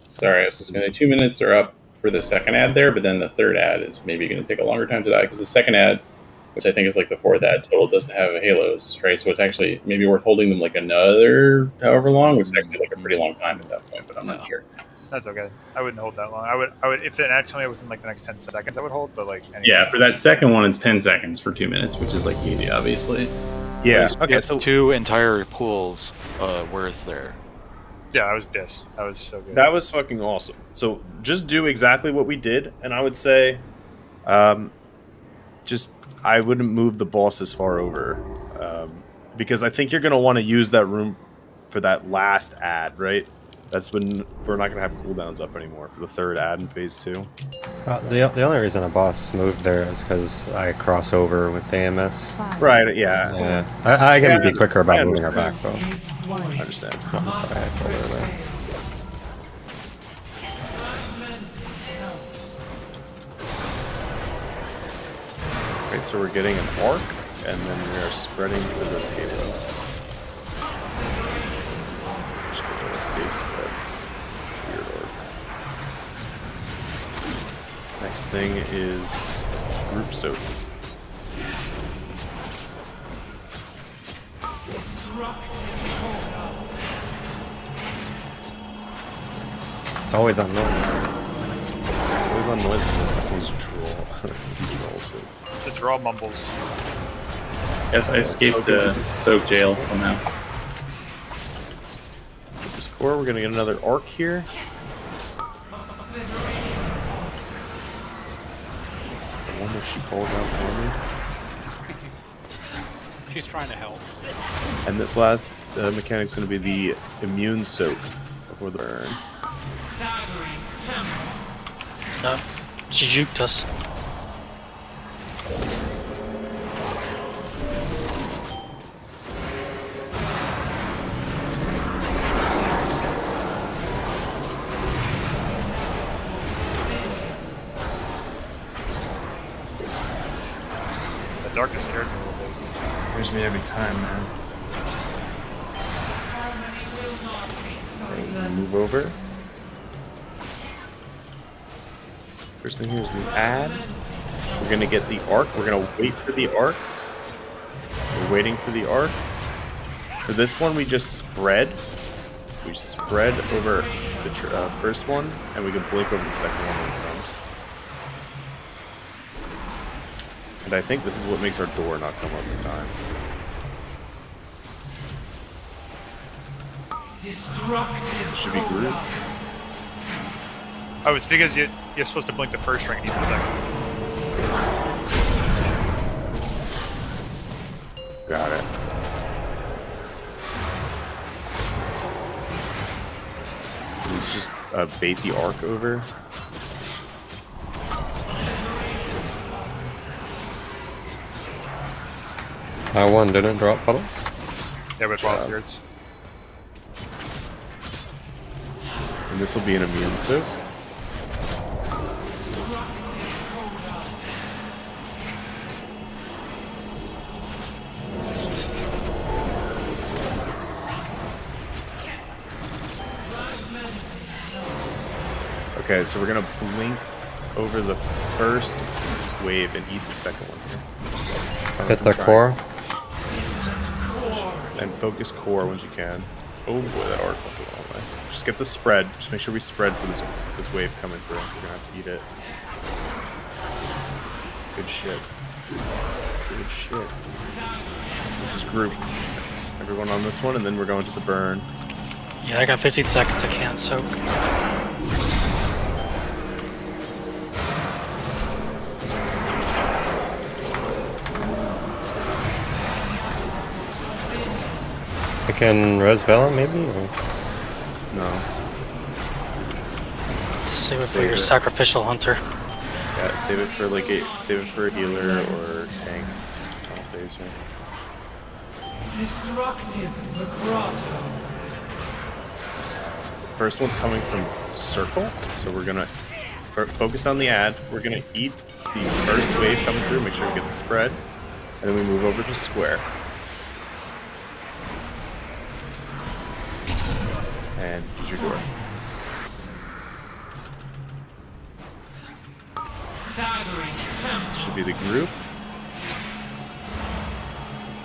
Sorry, I was just going to say 2 minutes are up for the second ad there, but then the third ad is maybe going to take a longer time to die because the second ad, which I think is like the 4th ad total, doesn't have halos, right? So it's actually maybe worth holding them like another however long, which is actually like a pretty long time at that point, but I'm not sure. That's okay. I wouldn't hold that long. I would if the ad told me it was in like the next 10 seconds, I would hold. But like anyway. Yeah, for that second one, it's 10 seconds for 2 minutes, which is like easy, obviously. Yeah. Okay. So 2 entire pools worth there. Yeah, I was pissed. That was so good. That was fucking awesome. So just do exactly what we did, and I would say, just I wouldn't move the boss as far over, because I think you're gonna want to use that room for that last ad, right? That's when we're not gonna have cooldowns up anymore for the 3rd ad in phase 2. The only reason a boss moved there is because I cross over with the AMS. Right, yeah. Yeah. I can be quicker about moving her back, though. I understand. I'm sorry, I told her that. Right, so we're getting an arc, and then we are spreading to this halo. Just get a safe spread. Weird orc. Next thing is group soak. It's always on noise. It's always on noise because this one's troll. It's the draw mumbles. Yes, I escaped soak jail somehow. This core, we're gonna get another arc here. She calls out for me. She's trying to help. And this last mechanic's going to be the immune soak before the burn. No, she juked us. The darkness scared me a little bit. Scares me every time, man. And move over. First thing here is the add. We're gonna get the arc. We're gonna wait for the arc. We're waiting for the arc. For this one, we just spread. We spread over the first one, and we can blink over the second one when it comes. And I think this is what makes our door not come up in time. Destructive. Should be grouped. Oh, it's because you're supposed to blink the first ring and eat the second. Got it. Let's just bait the arc over. One didn't drop puddles. Yeah, with wild spirits. And this will be an immune soak. Okay, so we're gonna blink over the first wave and eat the second one here. Hit the core. And focus core once you can. Oh boy, that arc went the wrong way. Just get the spread. Just make sure we spread for this wave coming through. We're gonna have to eat it. Good shit. Good shit. This is group. Everyone on this one, and then we're going to the burn. Yeah, I got 15 seconds. I can't soak. I can res Velen maybe? Or? No. Save it for your sacrificial hunter. Yeah, save it for a healer or tank. Tunnel phaser. Destructive vibrato. First one's coming from circle, so we're gonna focus on the add. We're gonna eat the first wave coming through, make sure we get the spread, and then we move over to square. And use your door. This should be the group.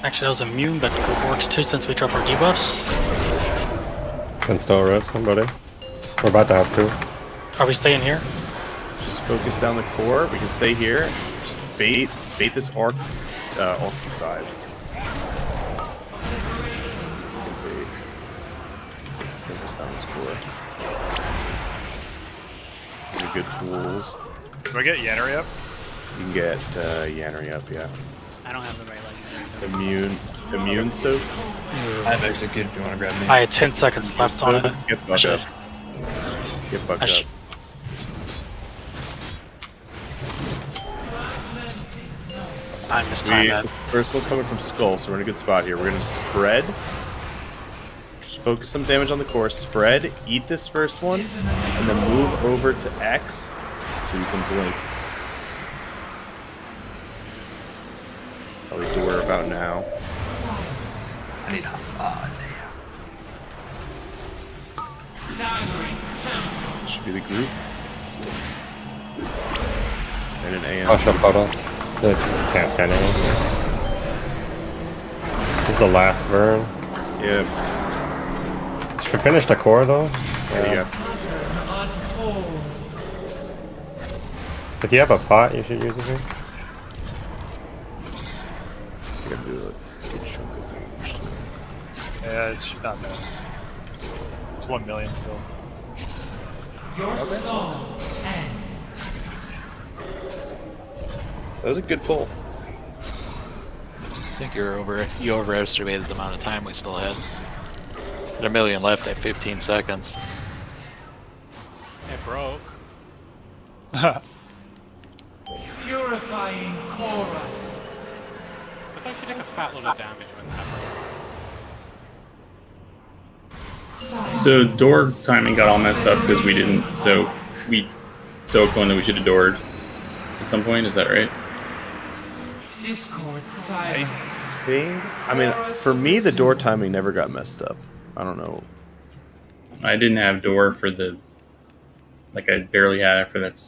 Actually, that was immune, but group works too since we dropped our debuffs. Can still res somebody. We're about to have two. Are we staying here? Just focus down the core. We can stay here. Just bait this arc off the side. Let's get bait. Focus down this core. These are good tools. Do I get Yannery up? You can get Yannery up, yeah. I don't have the right like Immune soak. I have execute if you want to grab me. I had 10 seconds left on it. Get buck up. Get buck up. I mistimed that. First one's coming from skull, so we're in a good spot here. We're gonna spread. Just focus some damage on the core. Spread, eat this first one, and then move over to X so you can blink. Probably door about now. I need help. Ah, damn. Should be the group. Stand in AM. Push up puddle. Can't stand anything. This is the last burn. Yep. Should we finish the core though? There you go. If you have a pot, you should use it here. You gotta do a good chunk of damage. Yeah, she's not bad. It's 1 million still. Your soul ends. That was a good pull. I think you overestimated the amount of time we still had. Had a million left at 15 seconds. It broke. Purifying chorus. But don't you take a fat load of damage when that broke? So door timing got all messed up because we didn't soak. We soaked one that we should have doored at some point. Is that right? Discord silence. I mean, for me, the door timing never got messed up. I don't know. I didn't have door for the. Like I barely had it for that.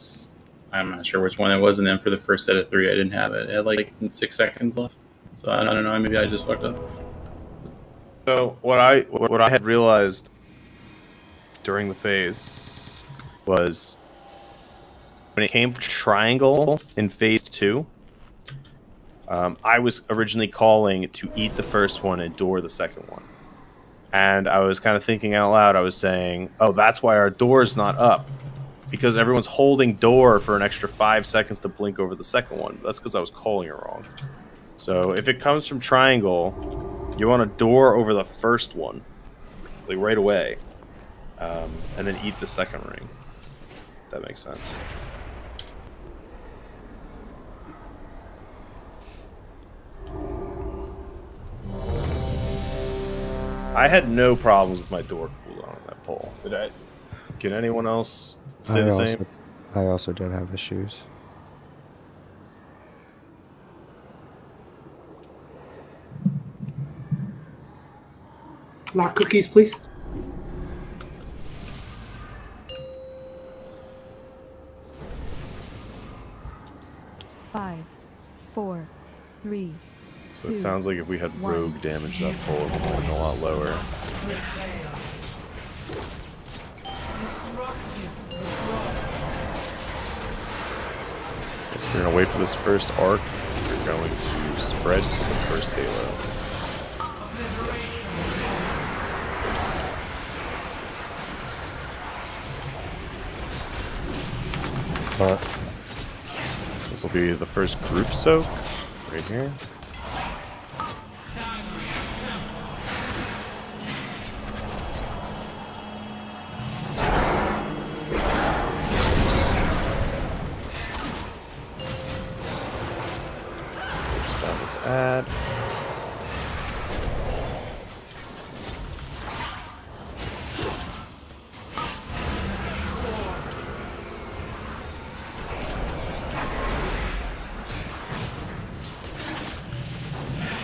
I'm not sure which one it was, and then for the first set of 3, I didn't have it. It had like 6 seconds left. So I don't know. Maybe I just fucked up. So what I had realized during the phase was when it came to triangle in phase 2, I was originally calling to eat the first one and door the second one. And I was kind of thinking out loud, I was saying, oh, that's why our door's not up. Because everyone's holding door for an extra 5 seconds to blink over the second one. That's because I was calling it wrong. So if it comes from triangle, you want to door over the first one, like right away, and then eat the second ring. If that makes sense. I had no problems with my door cooldown on that pole. Can anyone else say the same? I also did have issues. Lock cookies, please. Five, 4, 3, So it sounds like if we had rogue damage, that pole would have been a lot lower. So we're going to wait for this first arc. We're going to spread for the first halo. This will be the first group soak right here. Stop this ad.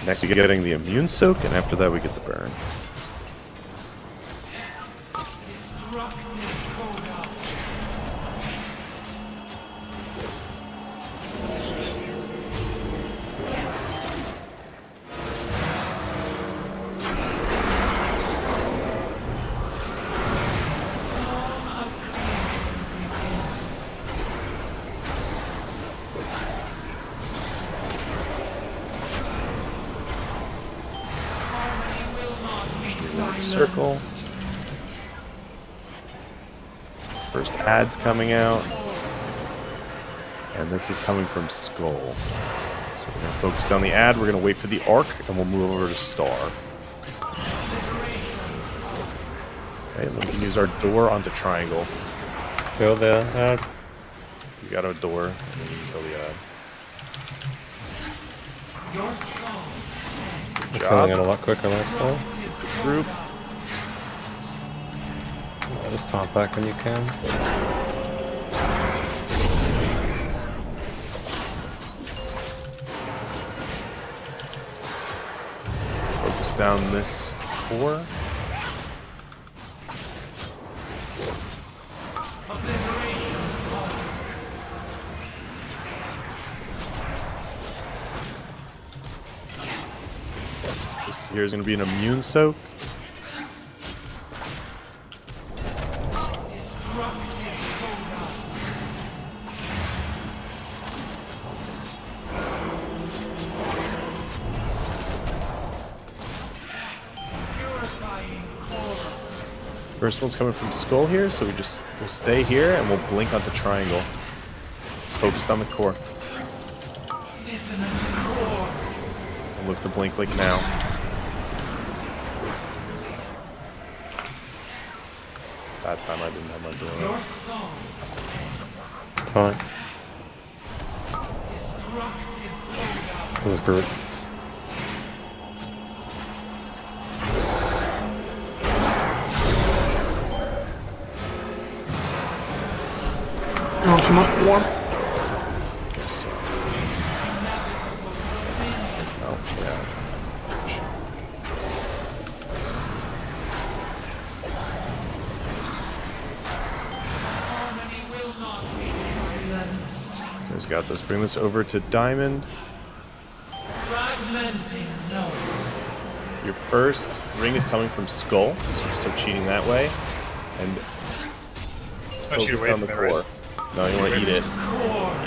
Next, we get getting the immune soak, and after that, we get the burn. Circle. First ad's coming out. And this is coming from Skull. So we're going to focus down the ad, we're going to wait for the arc, and we'll move over to Star. Okay, and then we can use our door onto Triangle. Kill the ad. You got a door, and then you can kill the ad. Good job. Killing it a lot quicker last time. This is the group. Just taunt back when you can. Focus down this core. This here is going to be an immune soak. First one's coming from Skull here, so we'll stay here and we'll blink onto Triangle. Focused on the core. And look to blink like now. That time I didn't have my door. Fine. This is good. Launch him up, warm. Guess so. Oh, yeah. You guys got this. Bring this over to Diamond. Your first ring is coming from Skull, so you start cheating that way. And focus on the core. No, you want to eat it.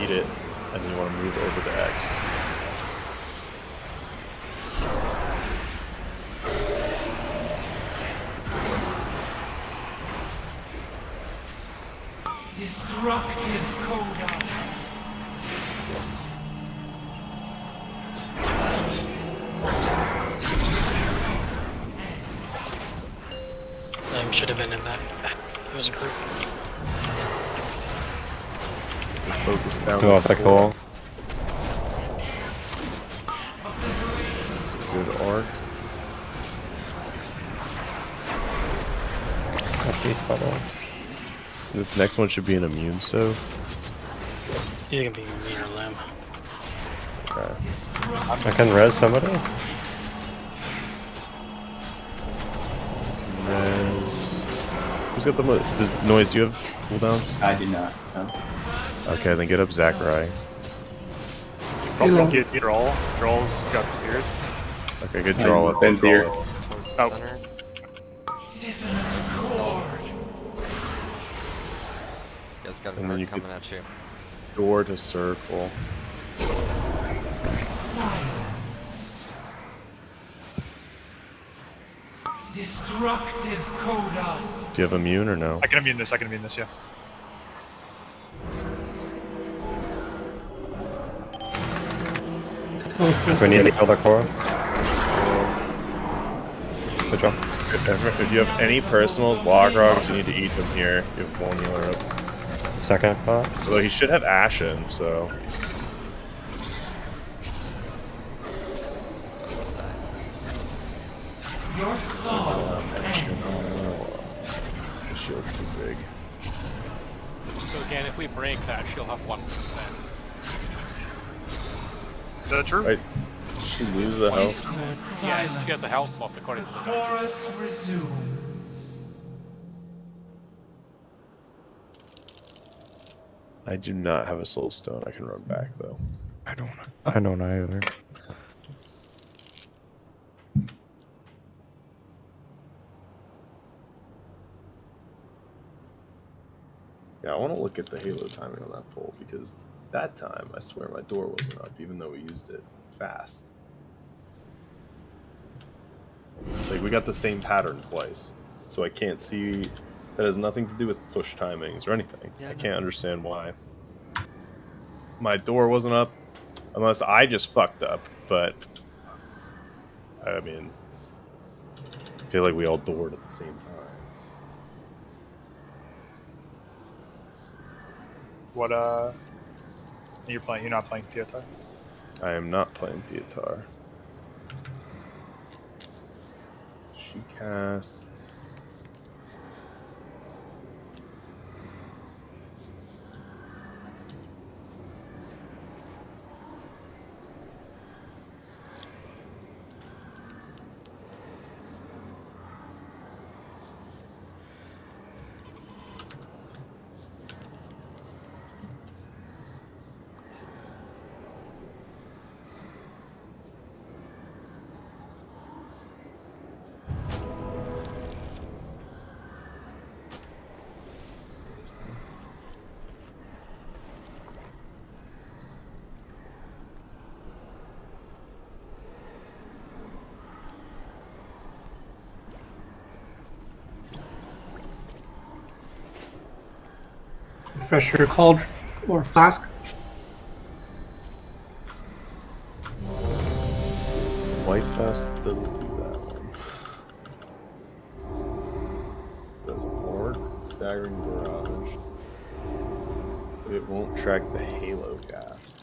Eat it. And then you want to move over to X. Destructive Coda. Should have been in that. It was a group. Focus down. Still off the core. That's a good arc. This next one should be an immune stove. You can be me or Lim. Okay. I can res somebody. Res. Who's got the most? Does Noise, do you have cooldowns? I do not. No. Okay, then get up Zachary. Probably get draw. Draw's got spirits. Okay, good draw up. Then deer. Oh. You guys got a And then you card coming at you. Door to circle. Destructive Coda. Do you have immune or no? I can immune this, yeah. So we need to kill the core. Good job. If you have any personals, log rogs, you need to eat them here. You have one healer up. Second pot. Although he should have Ashen, so. Your soul. The shield's too big. So again, if we break that, she'll have 1%. Is that true? Wait, did she lose the health? Yeah, she got the health buff according to the Chorus resumes. I do not have a soul stone. I can run back though. I don't either. Yeah, I want to look at the Halo timing on that pole because that time I swear my door wasn't up, even though we used it fast. Like we got the same pattern twice, so I can't see. That has nothing to do with push timings or anything. Yeah, I can't understand why my door wasn't up, unless I just fucked up. But I mean, I feel like we all doored at the same time. What you're playing? You're not playing Theater? I am not playing Theatar. She casts. Refresh your cauldron or flask. Gas doesn't do that one. Does arc, staggering barrage. But it won't track the halo gas.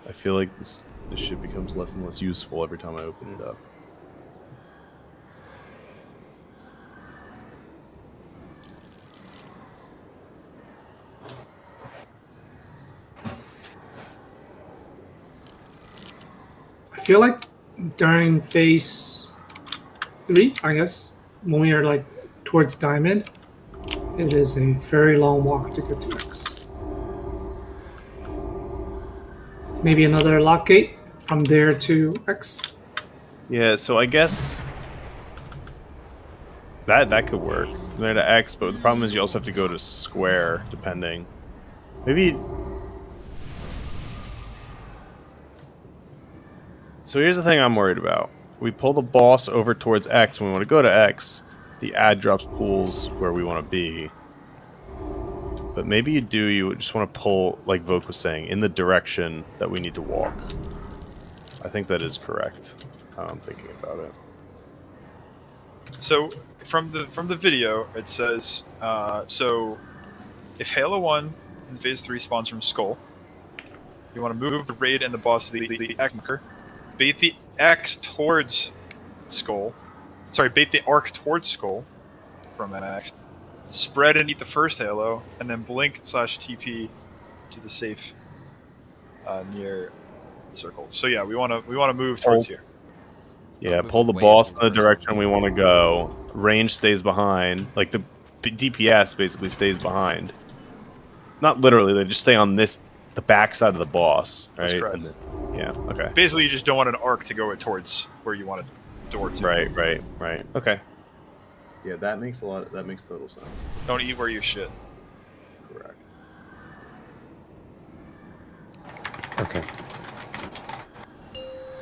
I feel like this shit becomes less and less useful every time I open it up. I feel like during phase 3, I guess, when we are like towards diamond, it is a very long walk to get to X. Maybe another lock gate from there to X. Yeah, so I guess that could work. From there to X, but the problem is you also have to go to square, depending. Maybe. So here's the thing I'm worried about. We pull the boss over towards X. When we want to go to X, the ad drops pools where we want to be. But maybe you just want to pull, like Voke was saying, in the direction that we need to walk. I think that is correct. I'm thinking about it. So from the video, it says so if Halo 1 in Phase 3 spawns from Skull, you want to move the raid and the boss to the X marker, bait the X towards Skull. Sorry, bait the arc towards Skull from an X. Spread and eat the first Halo, and then blink/TP to the safe near the circle. So yeah, we want to move towards here. Yeah, pull the boss in the direction we want to go. Range stays behind. Like the DPS basically stays behind. Not literally, they just stay on the back side of the boss, right? That's correct. Yeah, okay. Basically, you just don't want an arc to go towards where you want it towards. Right. Okay. Yeah, that makes total sense. Don't eat where you shit. Correct. Okay.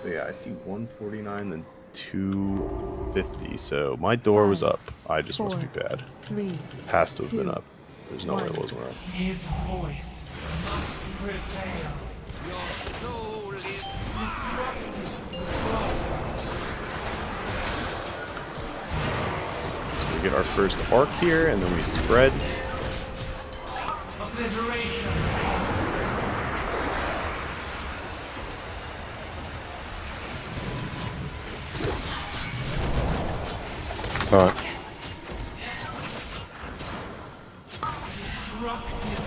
So yeah, I see 149 then 250. So my door was up. I just must be bad. 3, Has to have been up. There's no way it wasn't up. His voice must prevail. Your soul is disrupted. So we get our first arc here, and then we spread. Obliteration.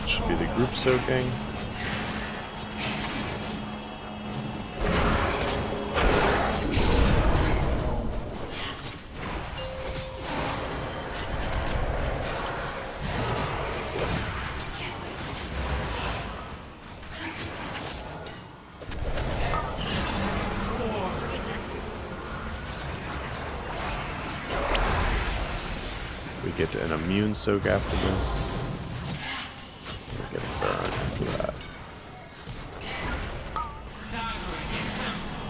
Should be the group soaking. We get an immune soak after this. We get a burn after that.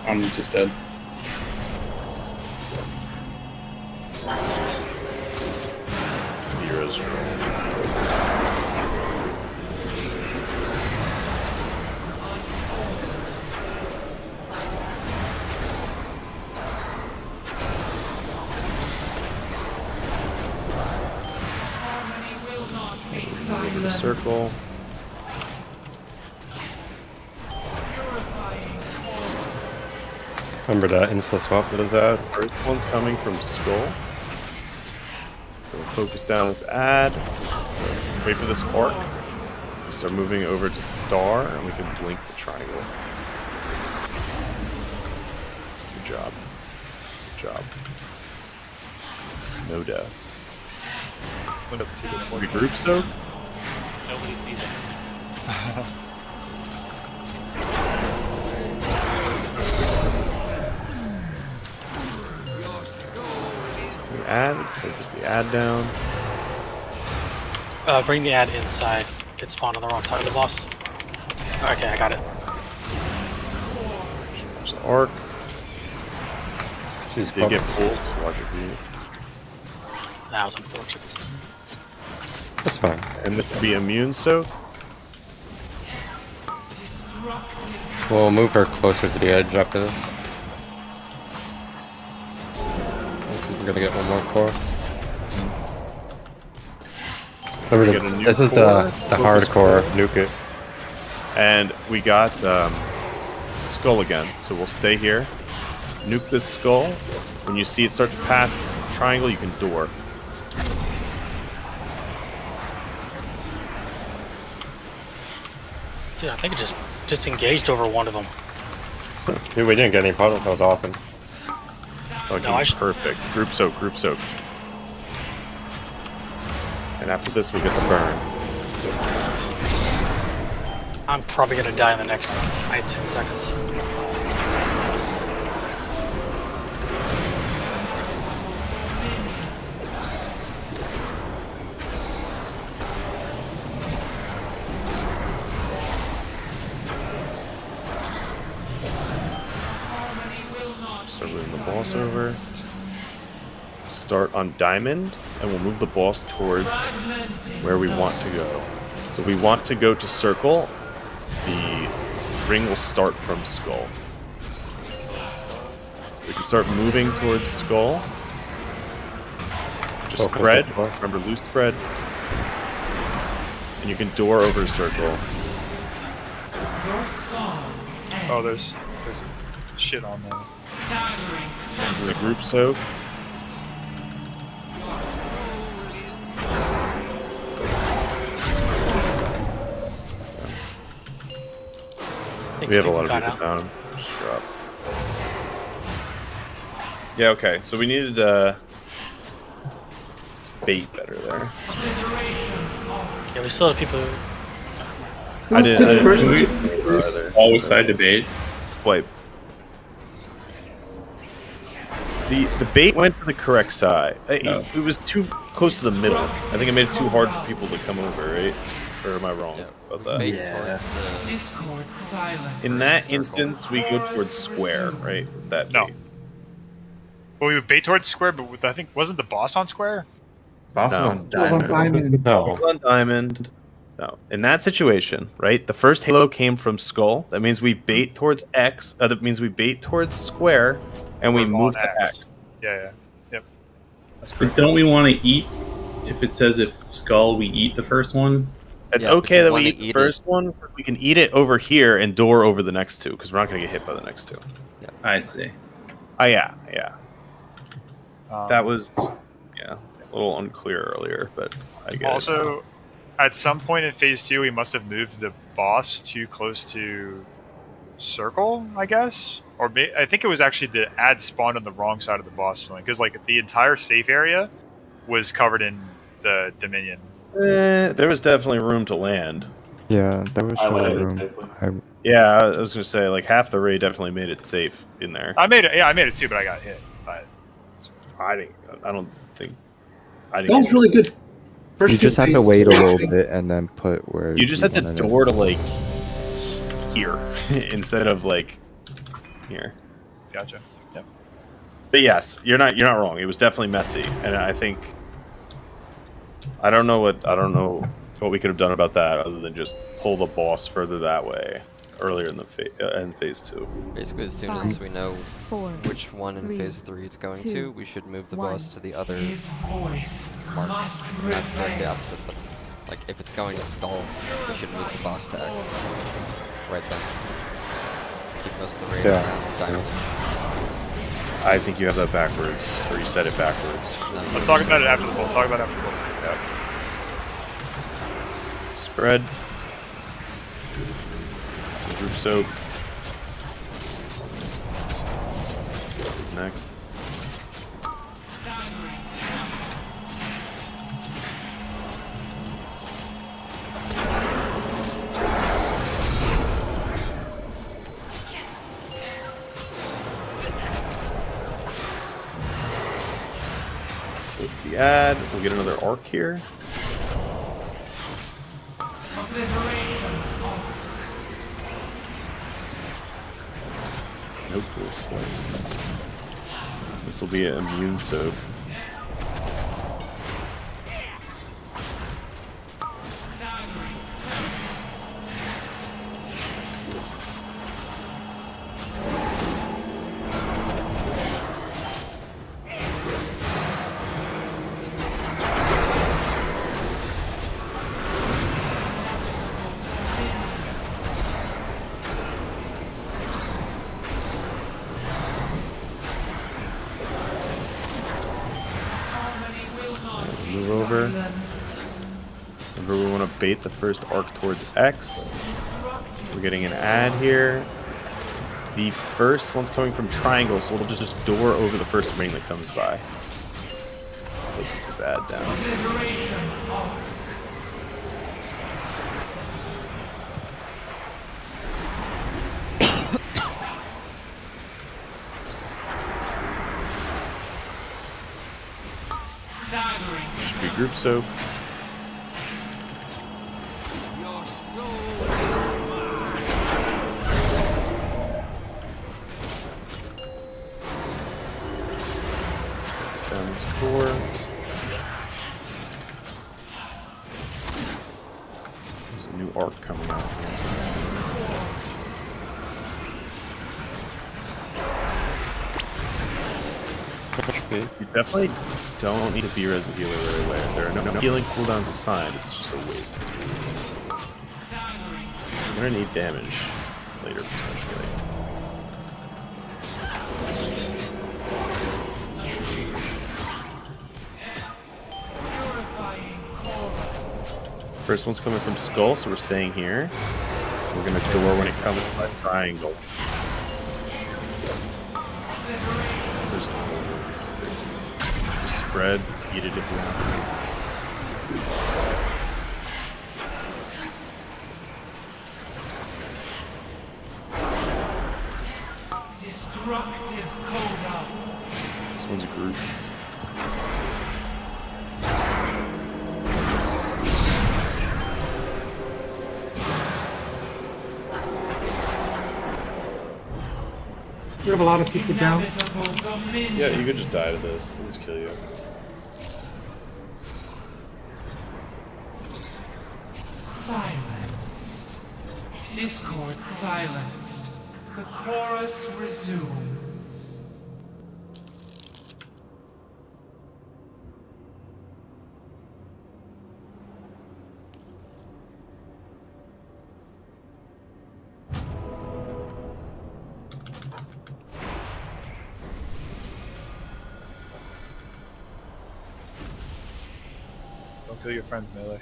I'm just dead. Heroes the circle. Remember that insta swap that is that? First one's coming from Skull. So we'll focus down this ad. Wait for this arc. We start moving over to Star, and we can blink the triangle. Good job. Good job. No deaths. Let's see this The group soak? Nobody sees it. The ad, focus the ad down. Bring the ad inside. It spawned on the wrong side of the boss. Okay, I got it. There's an arc. She's Did get pulled. Watch your feet. That was unfortunate. That's fine. And this would be immune soak. We'll move her closer to the edge after this. We're gonna get one more core. This is the hardcore nuke it. And we got skull again, so we'll stay here. Nuke this skull. When you see it start to pass triangle, you can door. Dude, I think it just disengaged over one of them. Dude, we didn't get any puddle. That was awesome. Fucking perfect. Group soak, group soak. And after this, we get the burn. I'm probably gonna die in the next 10 seconds. Start moving the boss over. Start on diamond, and we'll move the boss towards where we want to go. So we want to go to circle. The ring will start from skull. So we can start moving towards skull. Just spread. Remember, loose spread. And you can door over circle. Oh, there's shit on there. This is a group soak. We have a lot of people down. Just drop. Yeah, okay. So we needed to bait better there. Yeah, we still have people. I didn't always side debate. Wait. The bait went to the correct side. It was too close to the middle. I think it made it too hard for people to come over, right? Or am I wrong about that? In that instance, we go towards square, right? That no. Well, we would bait towards square, but I think wasn't the boss on square? Boss no. is on diamond. No. It was on diamond. No. In that situation, right? The first halo came from skull. That means we bait towards X. That means we bait towards square, and we move to X. Yeah. Yep. That's but don't we want to eat? If it says if skull, we eat the first one. It's okay that we eat the first one. We can eat it over here and door over the next two because we're not going to get hit by the next two. Yeah, I see. Yeah. That was a little unclear earlier, but I get also, at some point in phase 2, we must have moved the boss too close to circle, I guess, or I think it was actually the ad spawned on the wrong side of the boss filling because like the entire safe area was covered in the Dominion. There was definitely room to land. Yeah, there was still room. Yeah, I was gonna say like half the raid definitely made it safe in there. I made it. Yeah, I made it too, but I got hit. But I don't think. That was really good. First you just have to wait a little bit and then put where you just had to door to like here instead of like here. Gotcha. Yep. But yes, you're not wrong. It was definitely messy, and I think I don't know what we could have done about that other than just pull the boss further that way earlier in the phase 2. Basically, as soon as we know which one in phase 3 it's going to, we should move the boss to the other mark. Not the opposite, but like if it's going to skull, we should move the boss to X. Right then. Keep most of the raid around diamond. I think you have that backwards, or you said it backwards. Let's talk about it after the poll. Talk about it after the poll. Yeah. Spread. Group soak. Who's next? It's the ad. We'll get another arc here. No cool stuff. This will be an immune soak. Move over. Remember, we want to bait the first arc towards X. We're getting an ad here. The first one's coming from triangle, so we'll just door over the first ring that comes by. Focus this ad down. Should be group soak. Focus down this core. There's a new arc coming out here. You definitely don't need to B-res a healer right away. If there are no healing cooldowns assigned, it's just a waste. You're gonna need damage later, potentially. First one's coming from Skull, so we're staying here. We're gonna door when it comes by triangle. There's just spread, eat it if you want to. Destructive coda. This one's a group. We have a lot of people down. Yeah, you could just die to this. This just kill you. Silenced. Discord silenced. The chorus resumes. Don't kill your friends, Melee.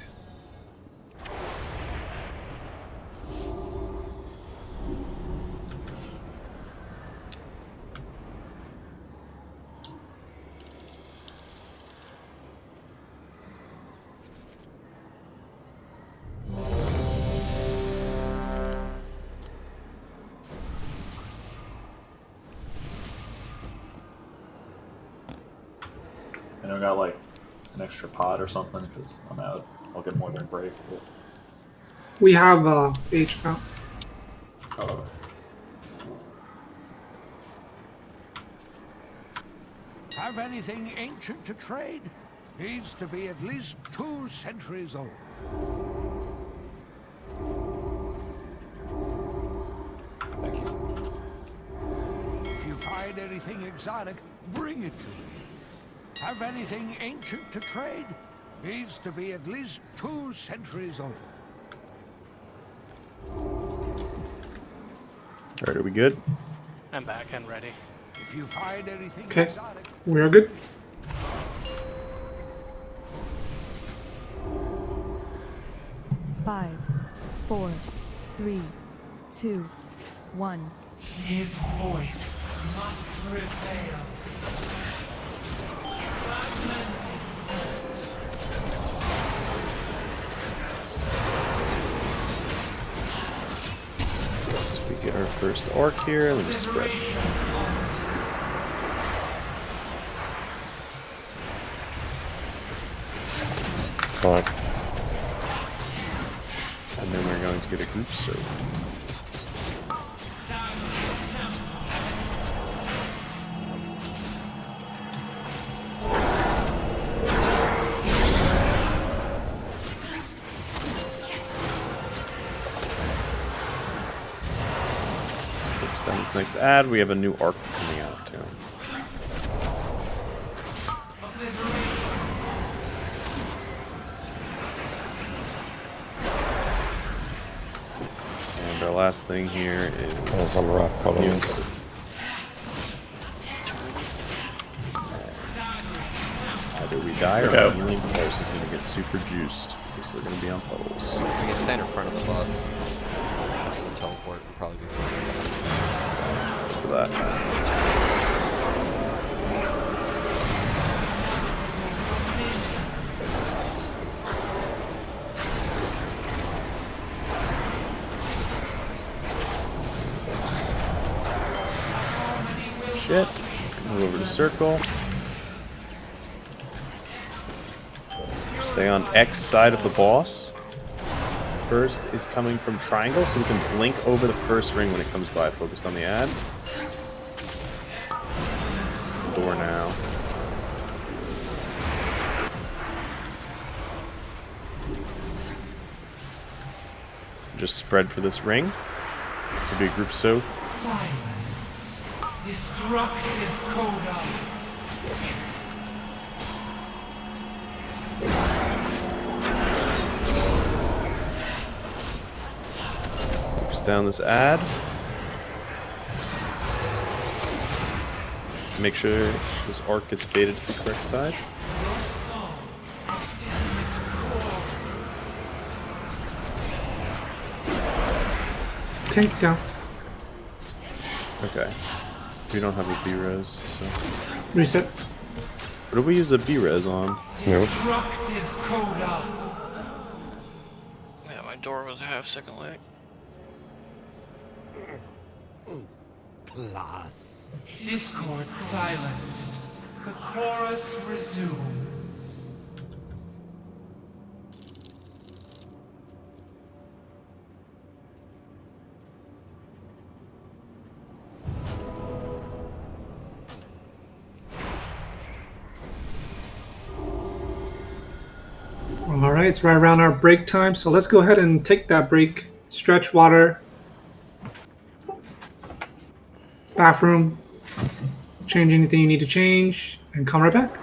I know I got like an extra pot or something because I'm out. I'll get more than a break. But... We have H count. Oh. Have anything ancient to trade? Needs to be at least 2 centuries old. Thank you. If you find anything exotic, bring it to me. Have anything ancient to trade? Needs to be at least 2 centuries old. Alright, are we good? I'm back and ready. If you find anything Okay, exotic, we are good. Five, 4, 3, 2, 1. His voice must prevail. So we get our first orc here, and we just spread. Collect. And then we're going to get a group soak. Focus down this next ad. We have a new arc coming out too. And our last thing here is on the rock color. Either we die or Okay. our healing pulse is going to get super juiced because we're going to be on puddles. We can stand in front of the boss. The teleport would probably be fine. For that. Shit. Move over to circle. Stay on X side of the boss. First is coming from triangle, so we can blink over the first ring when it comes by. Focused on the ad. Door now. Just spread for this ring. This will be a group soak. Silence. Destructive coda. Focus down this ad. Make sure this arc gets baited to the correct side. Tank down. Okay. We don't have a B-res, so... Reset. What do we use a B-res on? Snoop. Destructive coda. Yeah, my door was a half-second late. Plus. Discord silenced. The chorus resumes. All right, it's right around our break time, so let's go ahead and take that break. Stretch water. Bathroom. Change anything you need to change, and come right back.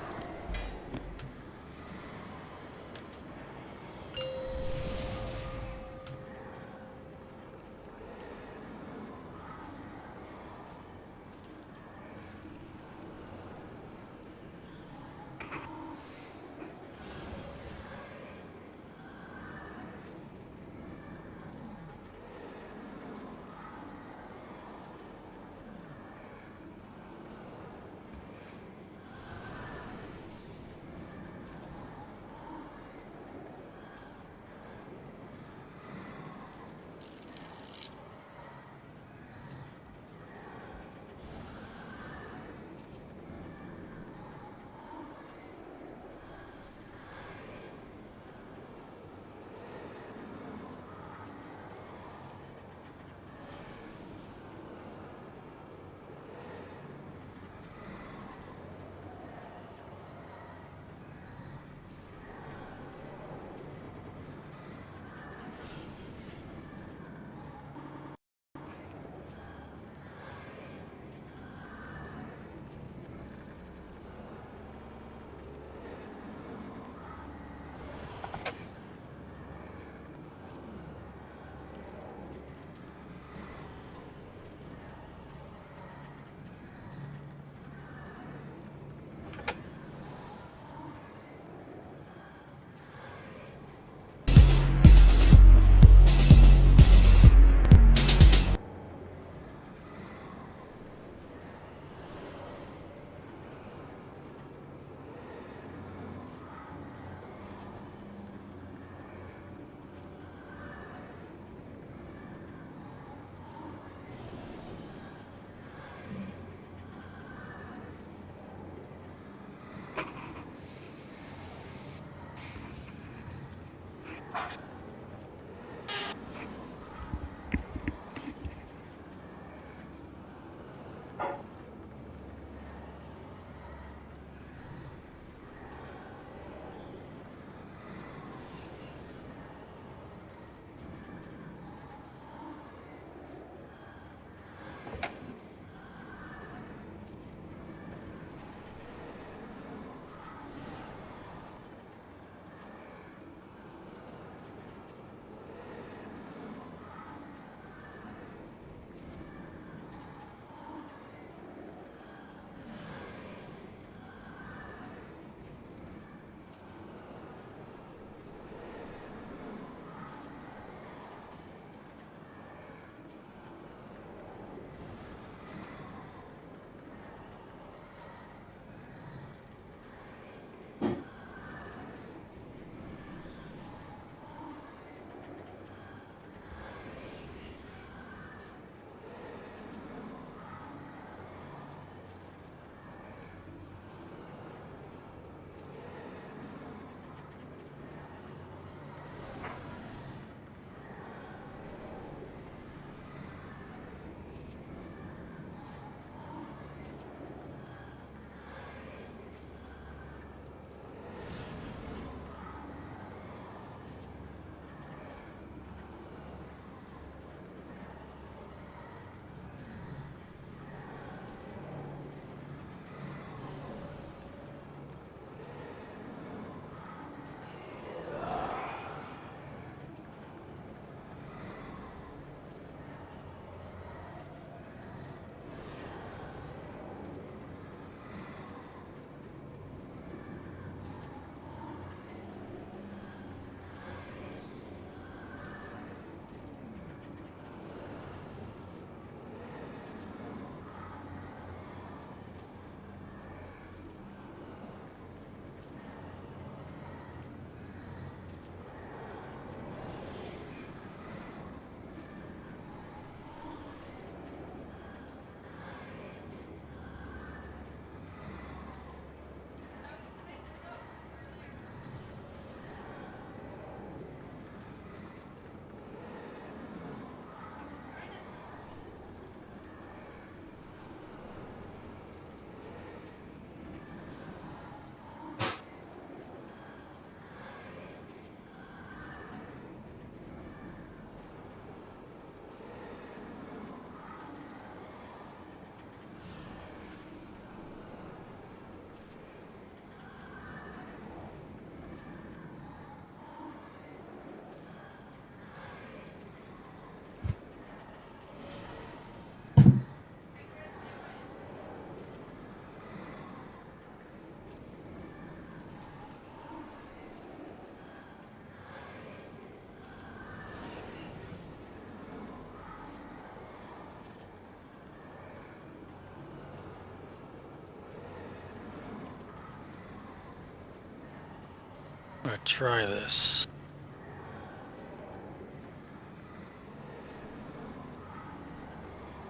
try this.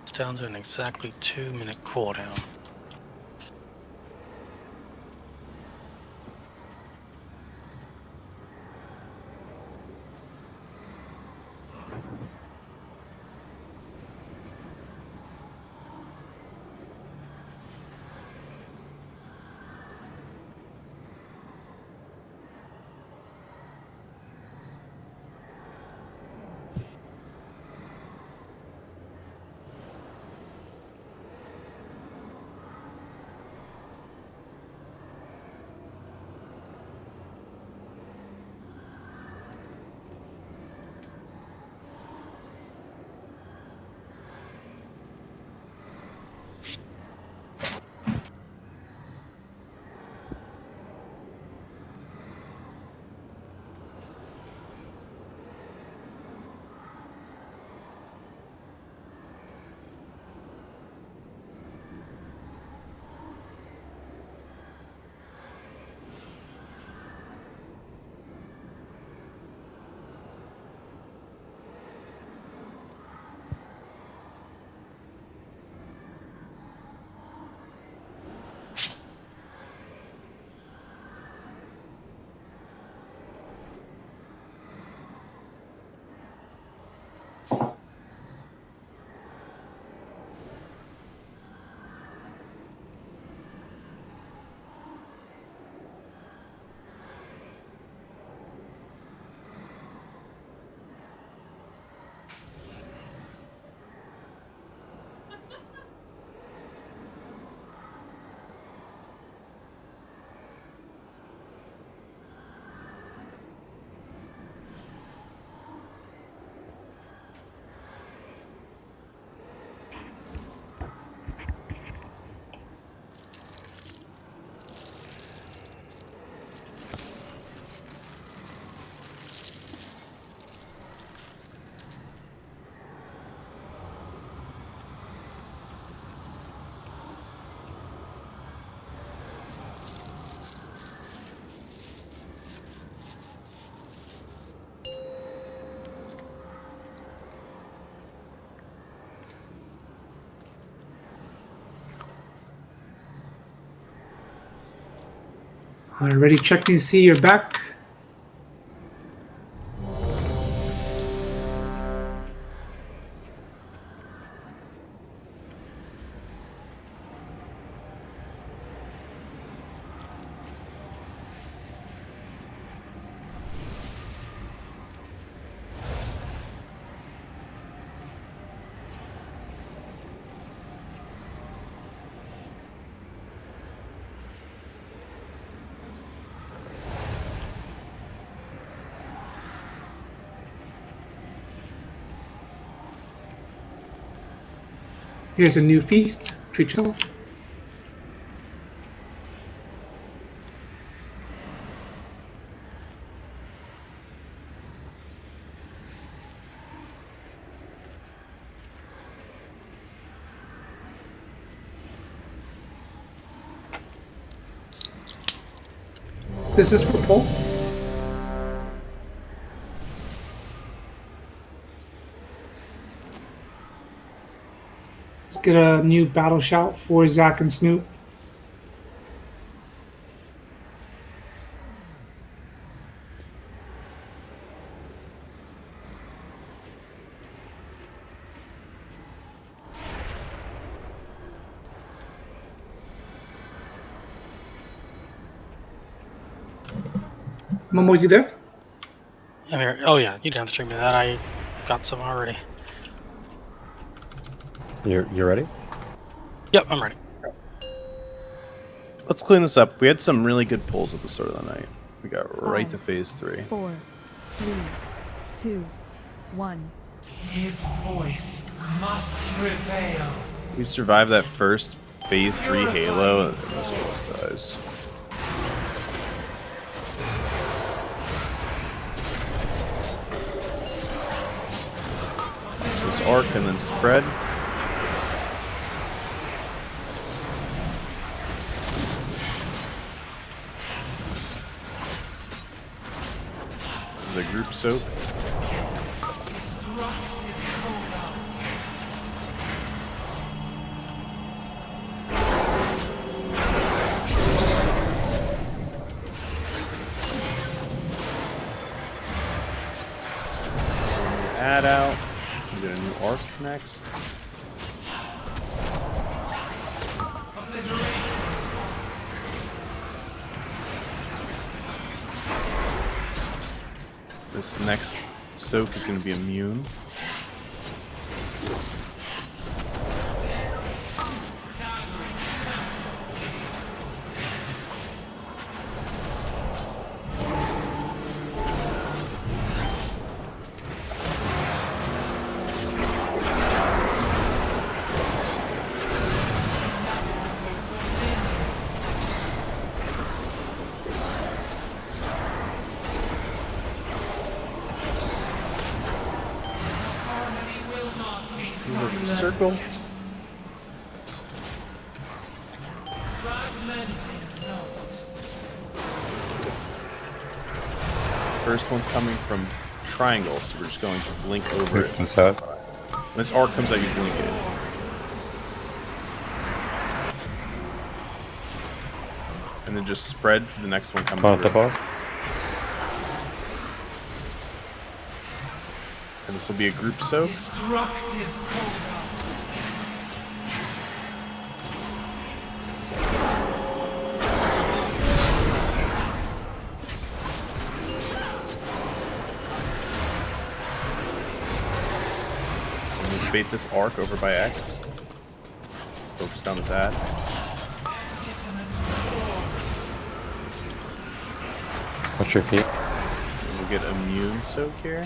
It's down to an exactly 2-minute cooldown. Already checking to see you're back. Here's a new feast. Treat yourself. This is for Paul. Let's get a new battle shout for Zach and Snoop. Momo, is you there? I'm here. Oh yeah, you didn't have to check me that. I got some already. You ready? Yep, I'm ready. Let's clean this up. We had some really good pulls at the start of the night. We got right to phase 3. 4, 3, 2, 1. His voice must prevail. We survived that first phase 3 Halo, and this boss dies. There's this arc and then spread. is a group soak. Add out. We get a new arc next. This next soak is going to be immune. Circle. First one's coming from triangle, so we're just going to blink over it. When this arc comes out, you blink it. And then just spread for the next one coming through. And this will be a group soak. Let's bait this arc over by X. Focus down this ad. What's your feet? And we'll get immune soak here.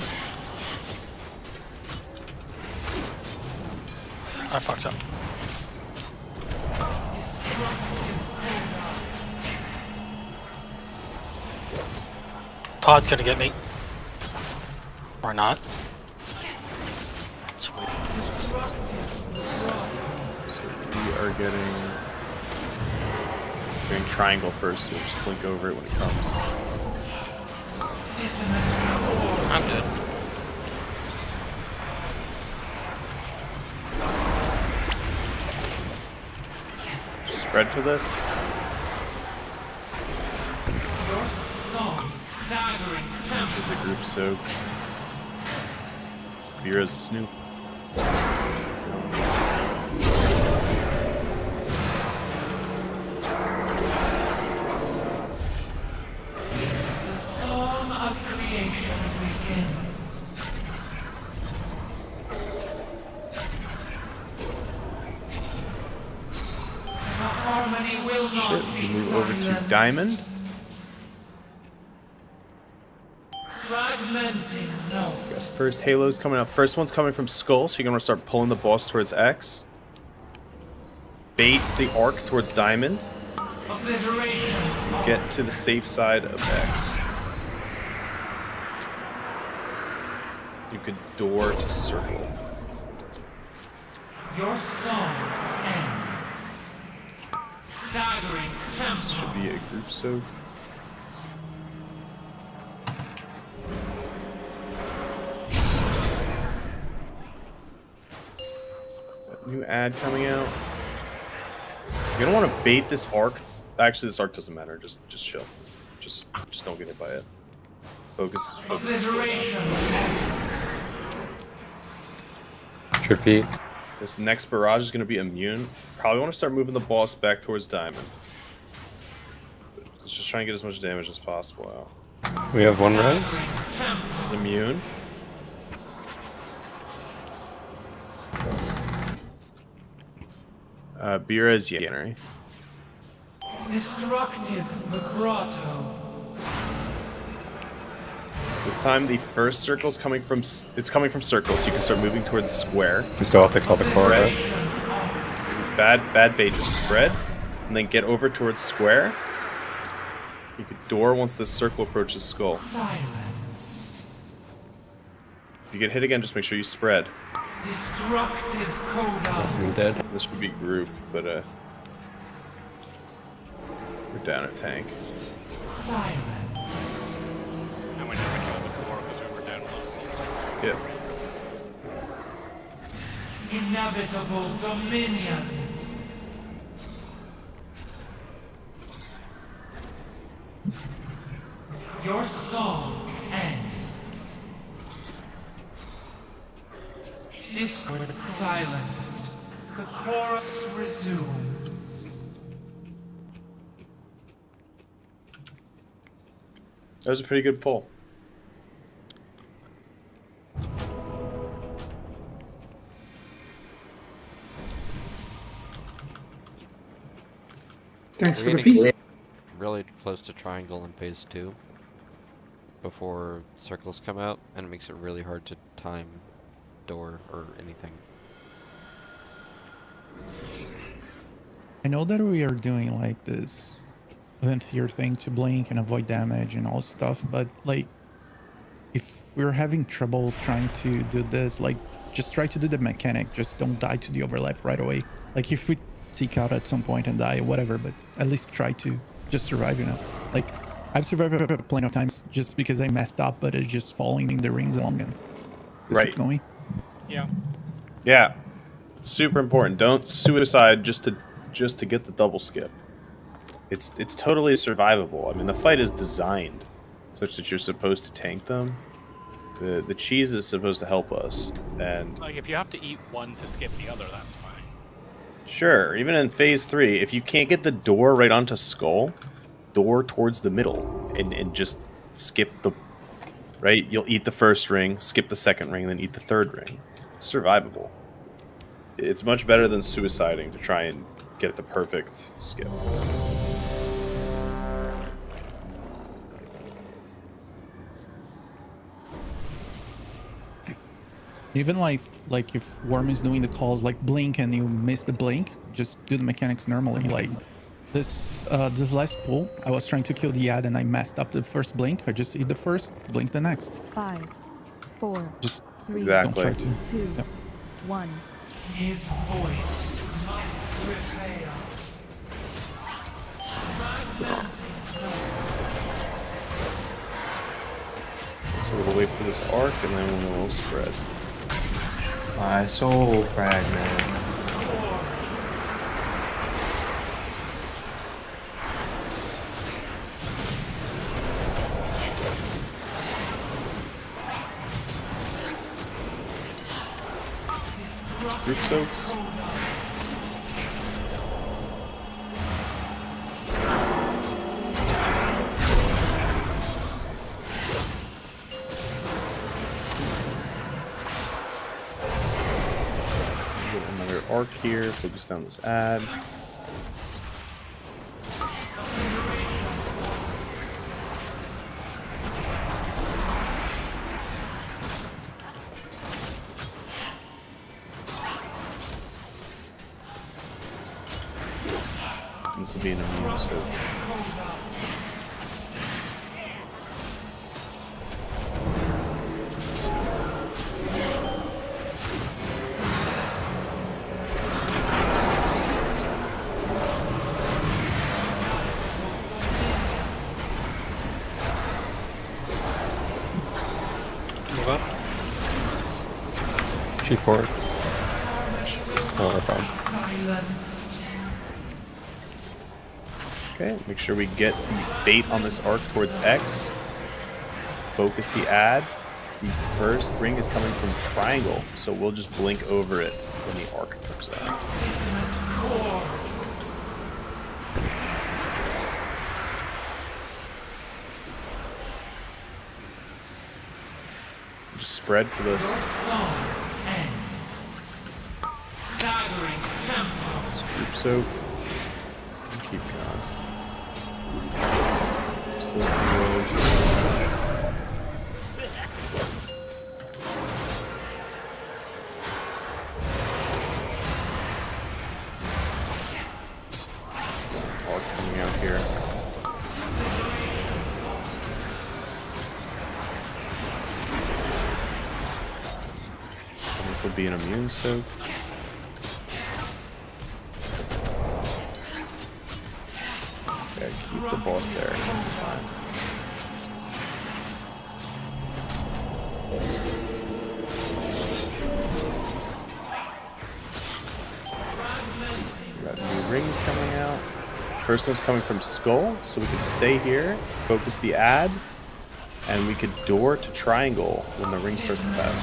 I fucked up. Pod's gonna get me. Or not. Sweet. So we are getting triangle first, so we'll just blink over it when it comes. I'm good. Spread for this. This is a group soak. Vera's Snoop. The song of creation begins. The harmony will not Shit, be we move over to silenced. diamond. Fragmenting note. First halo's coming up. First one's coming from skull, so you're gonna start pulling the boss towards X. Bait the arc towards diamond. Obliteration. Get to the safe side of X. You could door to circle. Your song ends. Staggering tempo. This should be a group soak. New ad coming out. You're gonna want to bait this arc. Actually, this arc doesn't matter. Just chill. Just don't get hit by it. Focus. Obliteration. Your feet. This next barrage is gonna be immune. Probably want to start moving the boss back towards diamond. Let's just try and get as much damage as possible out. We have one res. This is immune. Bira is Yannery. Destructive vibrato. This time the first circle's coming from coming from circle, so you can start moving towards square. We still have to call the corridor. Bad bait, just spread, and then get over towards square. You could door once this circle approaches skull. Silence. If you get hit again, just make sure you spread. Destructive coda. I'm dead. This should be group, but we're down a tank. Silence. And we're never before because we were down low. Yeah. Inevitable dominion. Your song ends. Discord silenced. The chorus resumes. That was a pretty good pull. Thanks for We're the getting feast. really close to triangle in phase 2 before circles come out, and it makes it really hard to time door or anything. I know that we are doing like this Venthyr thing to blink and avoid damage and all stuff, but like if we're having trouble trying to do this, like just try to do the mechanic, just don't die to the overlap right away. Like if we seek out at some point and die, whatever, but at least try to just survive, you know. Like I've survived plenty of times just because I messed up, but it's just following the rings along and just keep going. Yeah. Yeah. Super important. Don't suicide just to get the double skip. It's totally survivable. I mean, the fight is designed such that you're supposed to tank them. The cheese is supposed to help us, and Like if you have to eat one to skip the other, that's fine. sure, even in phase 3, if you can't get the door right onto skull, door towards the middle, and just skip the right. You'll eat the first ring, skip the second ring, then eat the third ring. It's survivable. It's much better than suiciding to try and get the perfect skip. Even like if Worm is doing the calls like blink and you miss the blink, just do the mechanics normally. Like this last pull, I was trying to kill the ad and I messed up the first blink. I just eat the first, blink the next. 5, 4, Just 3, exactly. don't try to. 2, Yeah. 1. His voice must prevail. So we'll wait for this arc, and then we'll spread. My soul fragment. Group soaks. Get another arc here. Focus down this ad. This will be an immune soak. Move up. She forward. Oh, we're fine. Silenced. Okay, make sure we get the bait on this arc towards X. Focus the ad. The first ring is coming from triangle, so we'll just blink over it when the arc comes out. Dissonant core. Just spread for this. Your song ends. Staggering tempo. Group soak. And keep going. Slow heals. Arc coming out here. And this will be an immune soak. Okay, keep the boss there. That's fine. We got new rings coming out. First one's coming from Skull, so we can stay here, focus the ad, and we could door to triangle when the ring starts to pass.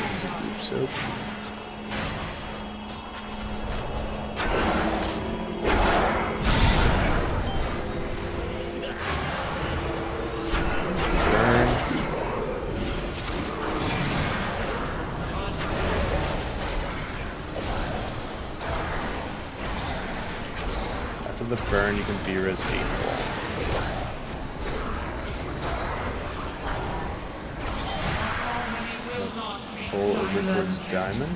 This is a group soap. After the burn, you can V-Res 8 ball. Pull over towards Diamond.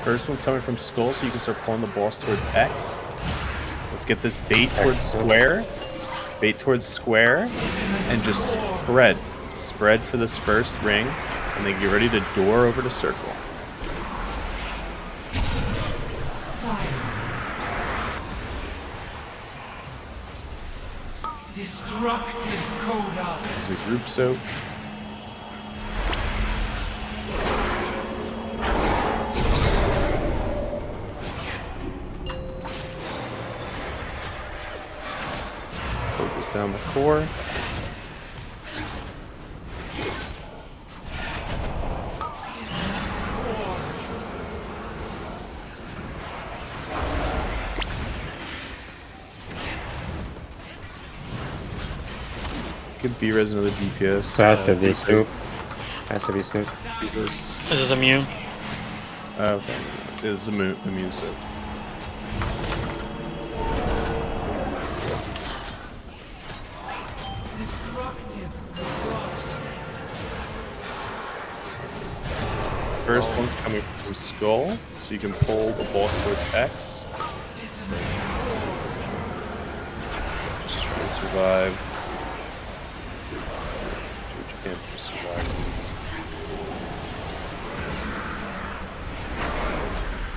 First one's coming from Skull, so you can start pulling the boss towards X. Let's get this bait towards square. Bait towards square. And just spread. Spread for this first ring. And then get ready to door over to circle. Destructive Coda. This is a group soap. Focus down the core. Could be res another DPS. So it has to be Snoop. Has to be Snoop. This is immune. Okay. This is immune soap. First one's coming from Skull, so you can pull the boss towards X. Just try to survive. Dude, you can't just survive these.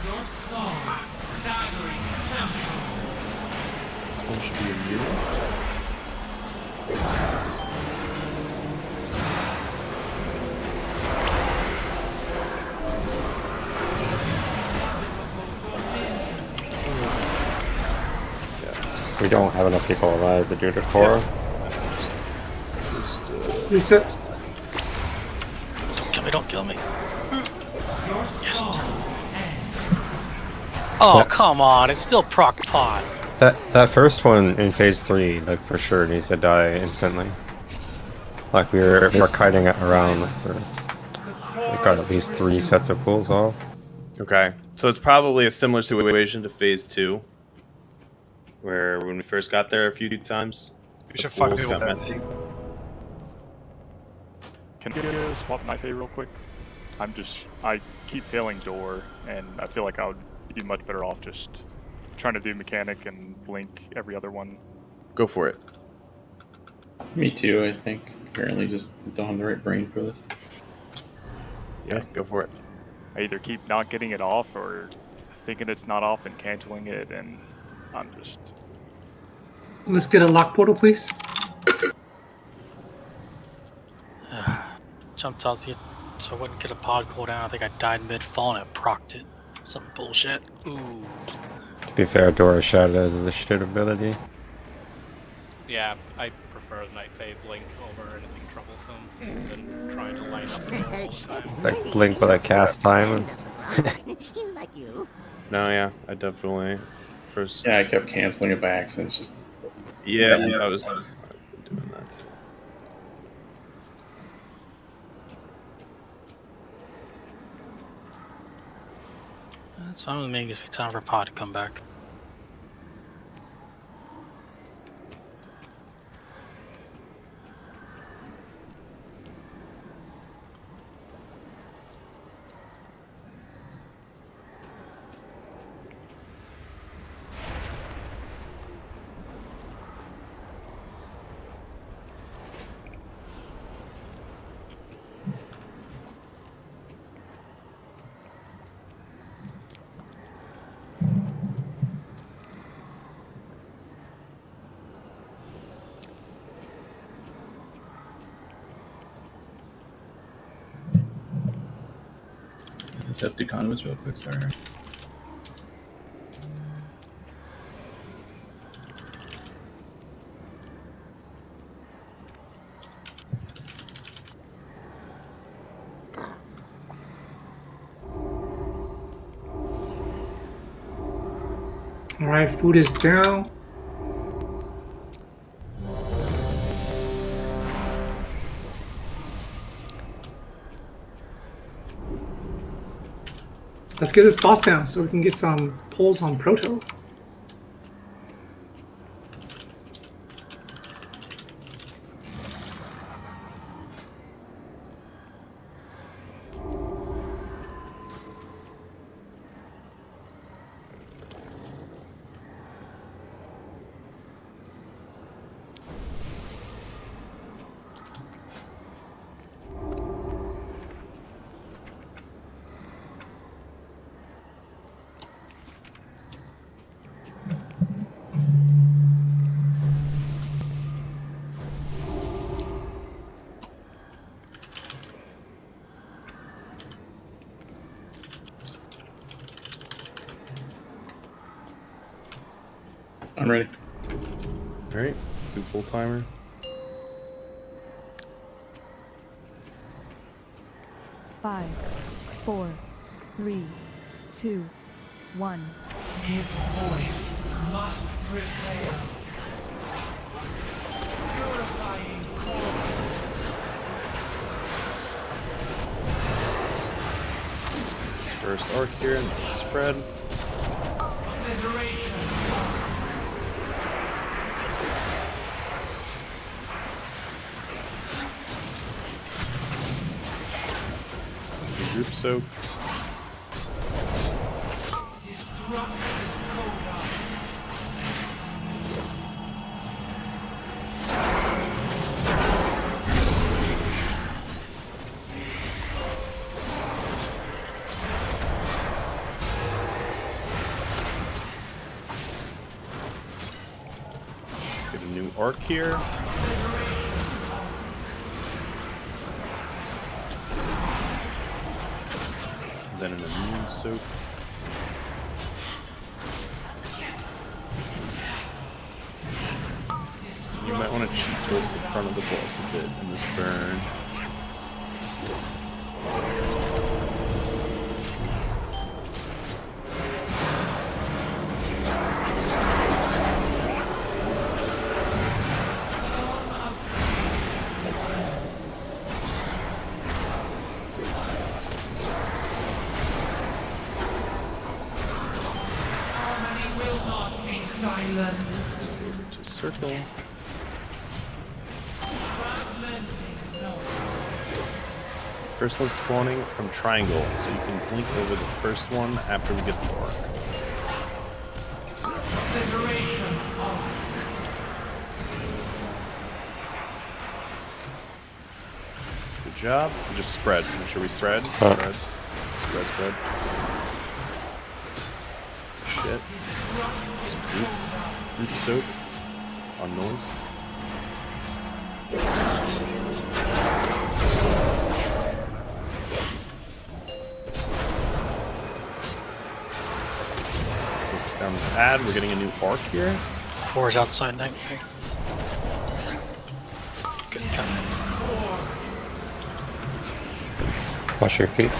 Your song, staggering tempo. This one should be immune. We don't have enough people alive to do the core. Reset. Don't kill me, don't kill me. Yes. Oh, come on, it's still proc pod. That first one in phase 3, like for sure needs to die instantly. Like we were kiting it around for we got at least 3 sets of pulls off. Okay, so it's probably a similar situation to phase 2. Where when we first got there a few times, we should fuck deal with that. Can I swap knife A real quick? I keep failing door, and I feel like I would be much better off just trying to do mechanic and blink every other one. Go for it. Me too, I think. Apparently just don't have the right brain for this. Yeah, go for it. I either keep not getting it off or thinking it's not off and canceling it, and I'm just... Let's get a lock portal, please. Jumped out the, so I wouldn't get a pod cooldown. I think I died mid-fall and I procced it. Some bullshit. Ooh. To be fair, Dora Shadow is a shit ability. Yeah, I prefer Night Fade Blink over anything troublesome than trying to line up the whole time. Like blink with a cast time. Like you. No, yeah, I definitely first. Yeah, I kept canceling it by accident. It's just. Yeah, I was doing that. That's fine with me. Gives me time for pod to come back. Decepticon real quick, sorry. All right, food is down. Let's get this boss down so we can get some pulls on Proto. I'm ready. Alright, do full timer. Five, 4, 3, 2, 1. His voice must prevail. Purifying This first arc here and then spread. obliteration. Let's do group soak. Get a new arc here. Then an immune soak. You might want to cheat towards the front of the boss a bit in this burn. Harmony will not be silenced. Just circle. Fragmenting notes. First one's spawning from triangle, so you can blink over the first one after we get the arc. Obliteration of Good job. And just spread. Make sure we spread. Spread. Spread, spread. Shit. Some group soak on noise. Focus down this ad. We're getting a new arc here. Four's outside night. Good job. Wash your feet.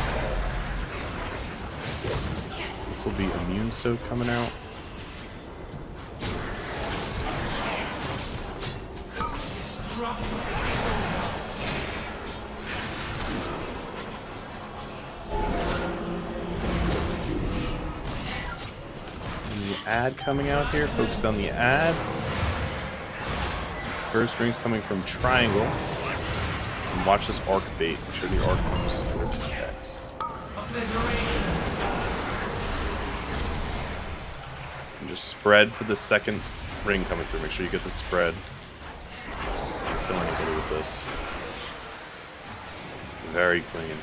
This will be immune soak coming out. And the ad coming out here. Focus on the ad. First ring's coming from triangle. And watch this arc bait. Make sure the arc comes towards X. And just spread for the second ring coming through. Make sure you get the spread. Don't kill anybody with this. Very clean.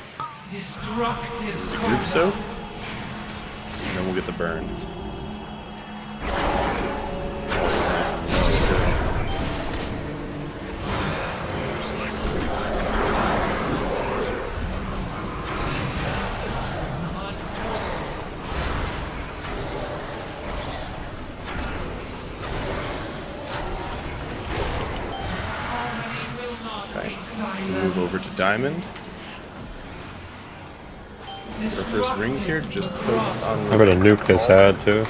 destructive. This is a group soak. And then we'll get the burn. Also nice and low. Move over to diamond. Our first rings here, just focus on... I'm gonna nuke this ad too.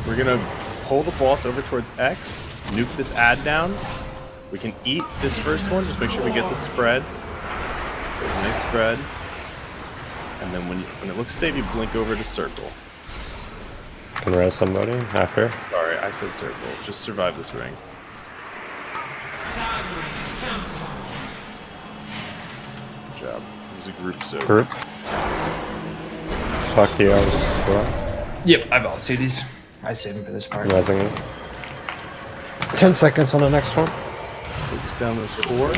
We're gonna pull the boss over towards X, nuke this ad down. We can eat this first one, just make sure we get the spread. Nice spread. And then when it looks safe, you blink over to circle. Can res somebody after. Sorry, I said circle. Just survive this ring. Good job. This is a group soak. Group. Fuck the other. Yep, I bought these. I saved them for this part. Resing it. 10 seconds on the next one. Focus down this core.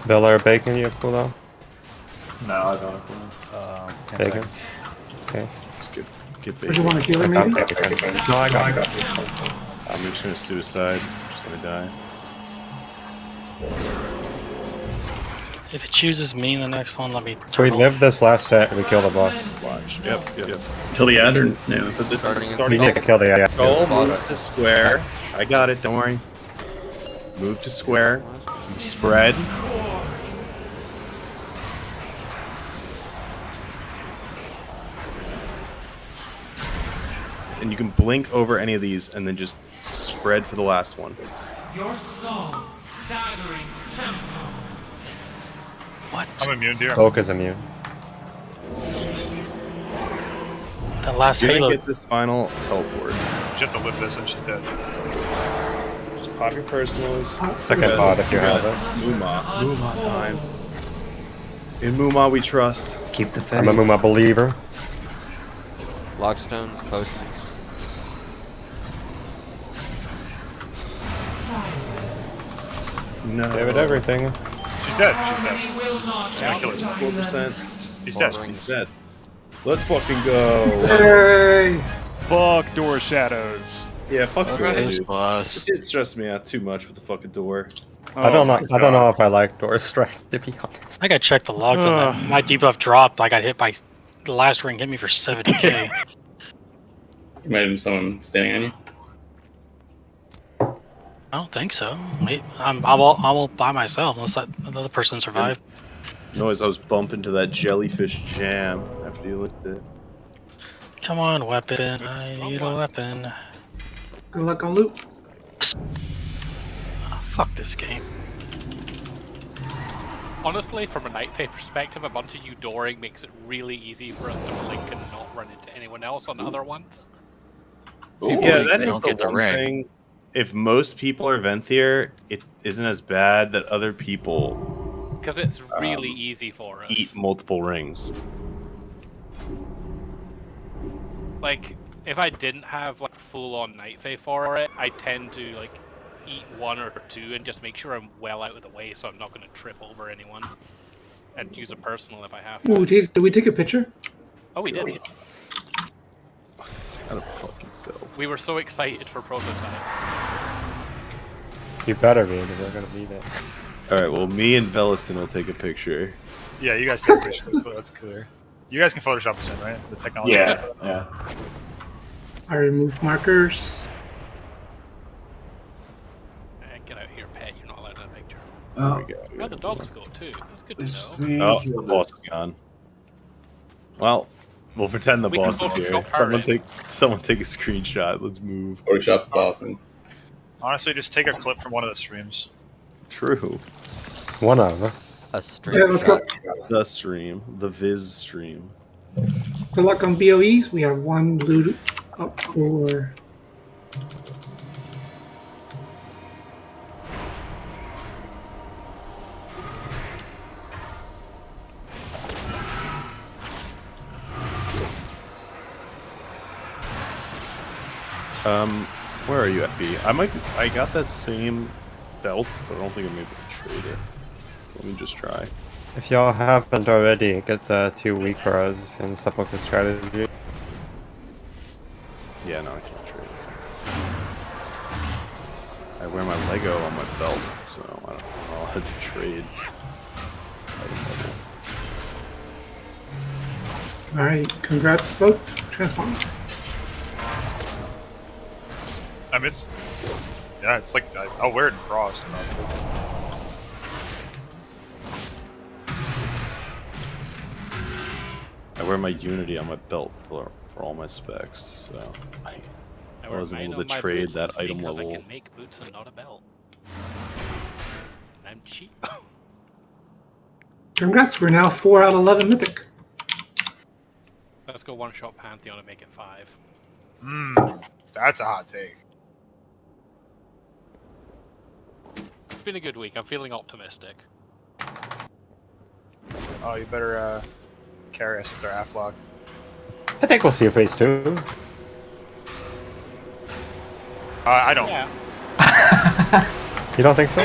Bel Air Bacon, you have cooldown? No, I don't have cooldown. Bacon. Okay. Get Would you want to heal him, maybe? No, I got it. I'm just gonna suicide. Just let me die. If it chooses me in the next one, let me. So we live this last set and we kill the boss. Watch. Yep. Kill the ad or no? But this is You starting need to kill the ad. Go, move to square. I got it, don't worry. Move to square. Spread. And you can blink over any of these and then just spread for the last one. Your soul staggering tempo. What? I'm immune, dear. Oak is immune. The last You're Halo. gonna get this final teleport. You have to live this and she's dead. Just pop your personals. Second pod if you have it. Muma time. In Muma we trust. Keep the I'm a Muma believer. Lockstones, potions. No. Gave it everything. She's dead. She's dead. Harmony will not She's gonna kill herself. 4%. He's dead. He's dead. Let's fucking go. Hey! Fuck door shadows. Yeah, fuck door. This Dude. boss. It stressed me out too much with the fucking door. I don't know if I like door strike, to be honest. I gotta check the logs on that. My debuff dropped. I got hit by the last ring. Hit me for 70k. You might have someone standing on you. I don't think so. Wait, I'm all by myself unless that another person survived. Noise, I was bumping to that jellyfish jam after you licked it. Come on, weapon. I need a weapon. Good luck on loot. Oh, fuck this game. Honestly, from a Night Fae perspective, a bunch of you dooring makes it really easy for us to blink and not run into anyone else on other ones. Yeah, that They is don't the get the one ring. thing. If most people are Venthier, it isn't as bad that other people Because it's really easy for us. eat multiple rings. Like, if I didn't have like full-on Night Fae for it, I tend to like eat one or two and just make sure I'm well out of the way, so I'm not going to trip over anyone. And use a personal if I have to. Ooh, did we take a picture? Oh, we did. How the fucking go? We were so excited for prototype. You better be, because they're gonna need it. Alright, well, me and Veliston will take a picture. Yeah, you guys take a picture. That's clear. You guys can Photoshop this in, right? The technology. Yeah, yeah. I removed markers. Get out here, pet. You're not allowed in a picture. Oh, There we go. Oh, the dogs go too. That's good to this know. me. Oh, the boss is gone. Well, we'll pretend the We can boss is here. Photoshop her Someone take a screenshot. Let's move. Photoshop the boss and Honestly, just take a clip from one of the streams. True. One of. A stream Okay, let's go. shot. The stream. The Viz stream. Good luck on BOEs. We have one loot up for. Where are you at, B? I got that same belt, but I don't think I'm able to trade it. Let me just try. If y'all haven't already, get the 2 weak bras and step up the strategy. Yeah, no, I can't trade it. I wear my Lego on my belt, so I don't know how to trade. It's item level. All right, congrats, vote transform. I mean, it's like I'll wear it in Frost. I wear my Unity on my belt for all my specs, so I wasn't able to trade that item because level. I can make boots and not a belt. And I'm cheap. Congrats, we're now 4 out of 11 mythic. Let's go one-shot Pantheon and make it 5. That's a hot take. It's been a good week. I'm feeling optimistic. Oh, you better carry us with our Aflock. I think we'll see a phase 2. I don't. Yeah. You don't think so?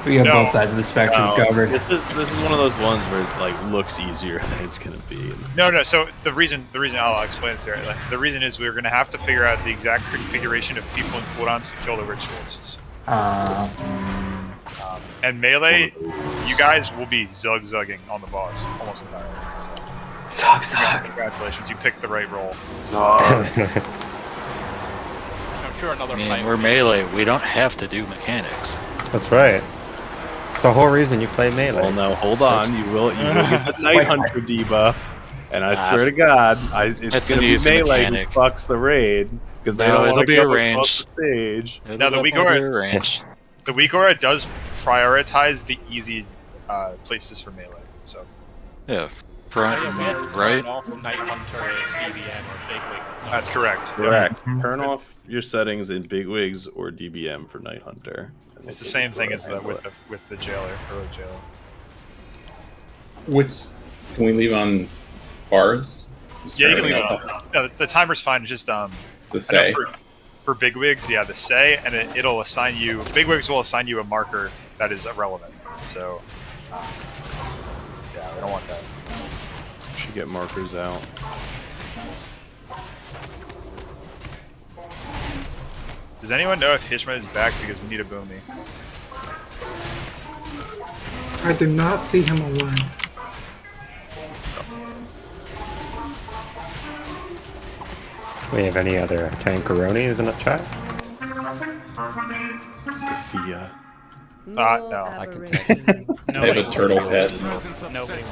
We have No. both sides of the spectrum covered. This is one of those ones where it like looks easier than it's gonna be. No. So the reason I'll explain it to you. Like, the reason is we're gonna have to figure out the exact configuration of people and cooldowns to kill the ritualists. And melee, you guys will be zug-zugging on the boss almost entirely. So. Zug. Congratulations, you picked the right role. I'm sure another I mean, fight. we're melee. We don't have to do mechanics. That's right. It's the whole reason you play melee. Well, now hold on. You will get the Night Hunter debuff, and I swear to God, it's gonna be melee who fucks the raid because they don't want to be go arranged. across the stage. Now the weak aura does prioritize the easy places for melee. So Yeah, We had to turn right? off Night Hunter and DBM or Bigwig. That's correct. Correct. Turn off your settings in Bigwigs or DBM for Night Hunter. It's the same thing as with the jailer, early jailer. Which can we leave on bars? Just Yeah, you can turn leave it everything on. else No, the timer's fine. It's just The I know say. for bigwigs, yeah, the say, and it'll assign you. Bigwigs will assign you a marker that is irrelevant. So, yeah, we don't want that. Should get markers out. Does anyone know if Hishma is back because we need a boomy? I did not see him online. We have any other tankaronis in the chat? Fia. No. I can I have a turtle pet. Nobody.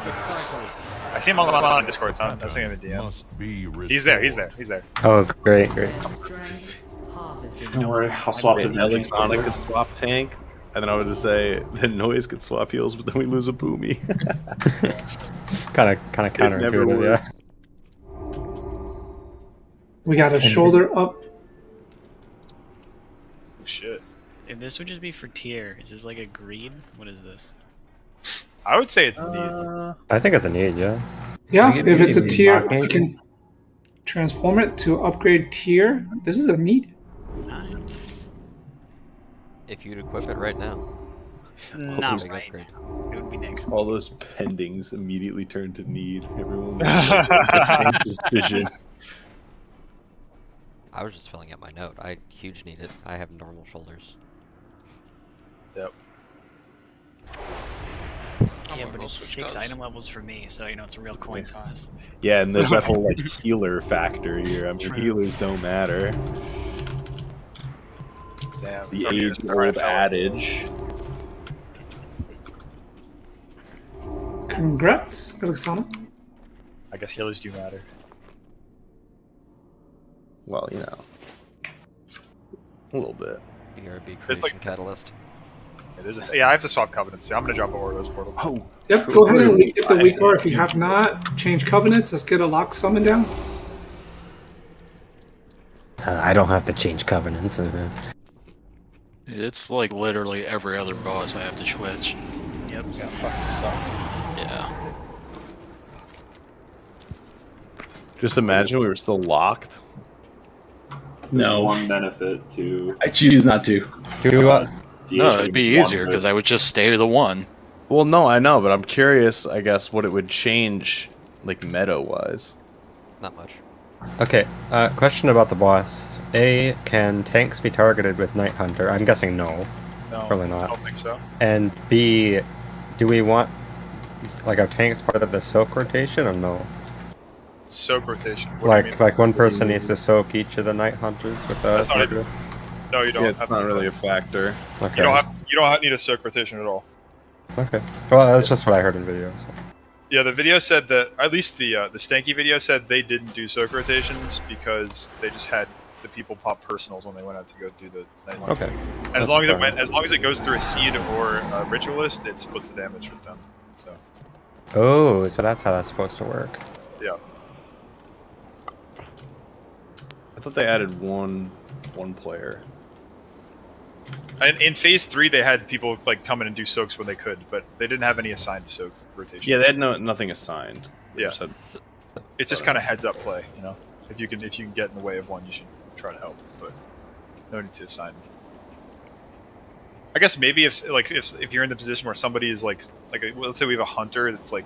I see him on Discord. It's on. I'm seeing him in DM. He's there. He's there. Oh, great. Don't worry, I'll swap to Elexana could swap tank, and then I would just say that Noise could swap heals, but then we lose a boomy. kind of counterintuitive, yeah. We got a shoulder up. Shit. And this would just be for tier. Is this like a greed? What is this? I would say it's a need. I think it's a need, yeah. Yeah, if it's a tier, we can transform it to upgrade tier. This is a need. If you'd equip it right now. Not Big right upgrade. now. It would be next. All those pendings immediately turn to need. Everyone makes the same decision. I was just filling out my note. I huge need it. I have normal shoulders. Yep. Yeah, but it's 6 item levels for me, so you know it's a real coin toss. Yeah, and there's that whole like healer factor here. I mean, healers don't matter. Damn. The age-old adage. Congrats, Elexana. I guess healers do matter. Well, you know, a little bit. BRB It's creation like- catalyst. It is. Yeah, I have to swap covenants. Yeah, I'm gonna drop a Ordos portal. Oh. Yep, go ahead and get the weak core if you have not. Change covenants. Let's get a lock summon down. I don't have to change covenants. It's like literally every other boss I have to switch. Yep. That fucking sucks. Yeah. Just imagine we were still locked. No. One benefit to. I choose not to. No, it'd be easier because I would just stay to the one. Well, no, I know, but I'm curious, I guess, what it would change, like, meta-wise. Not much. Okay, question about the boss. A, can tanks be targeted with Night Hunter? I'm guessing no. No, Probably I not. don't think so. And B, do we want, like, our tanks part of the soak rotation or no? Soak rotation. What do you mean? Like one person needs to soak each of the night hunters with the That's not Soaker? it. No, you don't. Yeah, it's have not to really a factor. Okay. You don't need a soak rotation at all. Okay. Well, that's just what I heard in videos. So. Yeah, the video said that, at least the Stanky video said they didn't do soak rotations because they just had the people pop personals when they went out to go do the night hunt. Okay. And as long as it goes through a seed or a ritualist, it splits the damage with them. So. Oh, so that's how that's supposed to work. Yeah. I thought they added one player. And in phase 3, they had people like come in and do soaks when they could, but they didn't have any assigned soak rotations. Yeah, they had nothing assigned. They Yeah. just had, It's just kind of heads up play, you know. If you can get in the way of one, you should try to help, but no need to assign. I guess maybe if you're in the position where somebody is like let's say we have a hunter that's like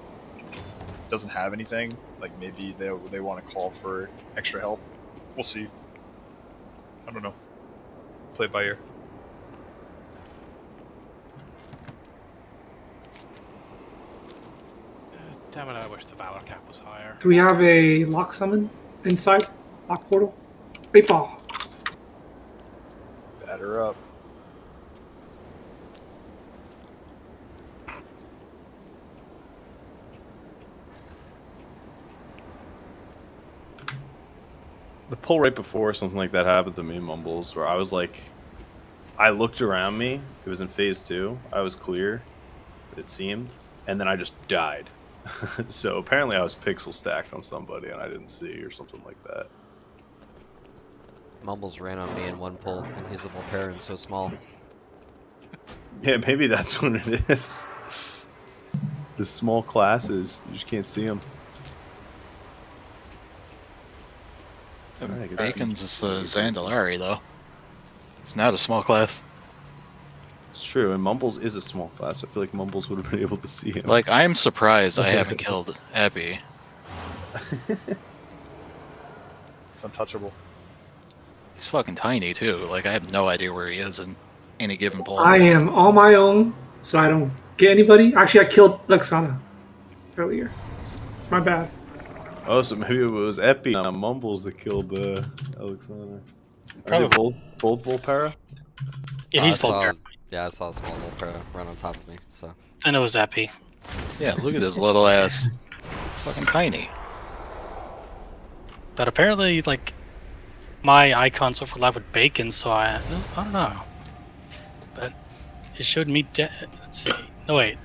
doesn't have anything, like maybe they want to call for extra help. We'll see. I don't know. Play it by ear. Damn it, I wish the Valor cap was higher. Do we have a lock summon inside? Lock portal? Bait ball. Batter up. the pull right before something like that happened to me in Mumbles, where I was like, I looked around me. It was in phase 2. I was clear, it seemed, and then I just died. So apparently I was pixel stacked on somebody and I didn't see, or something like that. Mumbles ran on me in one pull, and he's a Volparian so small. Yeah, maybe that's what it is. The small classes, you just can't see them. Bacon's is Zandalari, though. It's not a small class. It's true, and Mumbles is a small class. I feel like Mumbles would have been able to see him. Like, I'm surprised I haven't killed Epi. It's untouchable. He's fucking tiny, too. Like, I have no idea where he is in any given pull. I am on my own, so I don't get anybody. Actually, I killed Elexana earlier. It's my bad. Oh, so maybe it was Epi on Mumbles that killed Elexana. Probably. Are they both Volpara? Yeah, he's Volpara. Yeah, I saw a small Volpara run on top of me, so. Then it was Epi. Yeah, look at his little ass. Fucking tiny. But apparently, like, my icons overlap with Bacon, so I don't know. But it showed me let's see. No, wait.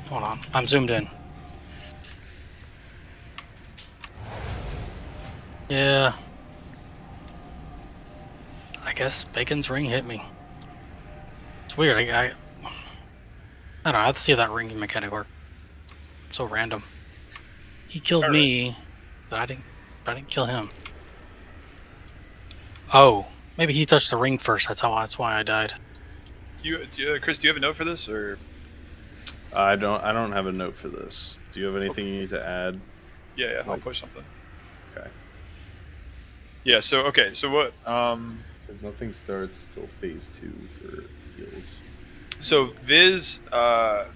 Hold on. I'm zoomed in. Yeah. I guess Bacon's ring hit me. It's weird. I don't know. I have to see how that ring mechanic work. So random. He killed me, but I didn't kill him. Oh, maybe he touched the ring first. That's why I died. Chris, do you have a note for this, or? I don't have a note for this. Do you have anything you need to add? Yeah, I'll push something. Okay. Yeah. So what? Because nothing starts till phase 2 for heals. So Viz, like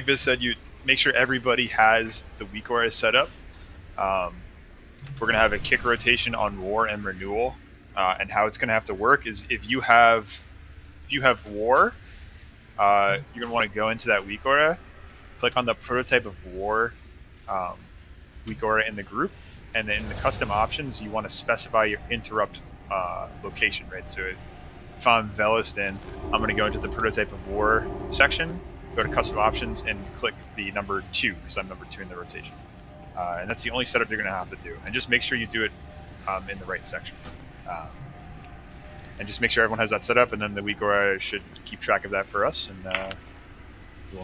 Viz said, you make sure everybody has the weak aura set up. We're gonna have a kick rotation on War and Renewal, and how it's gonna have to work is if you have War, you're gonna want to go into that weak aura, click on the prototype of War weak aura in the group, and then in the custom options, you want to specify your interrupt location, right? So if I'm Veliston, I'm going to go into the prototype of War section, go to custom options, and click the number 2, because I'm number 2 in the rotation. And that's the only setup you're going to have to do. And just make sure you do it in the right section. And just make sure everyone has that set up, and then the weak aura should keep track of that for us. And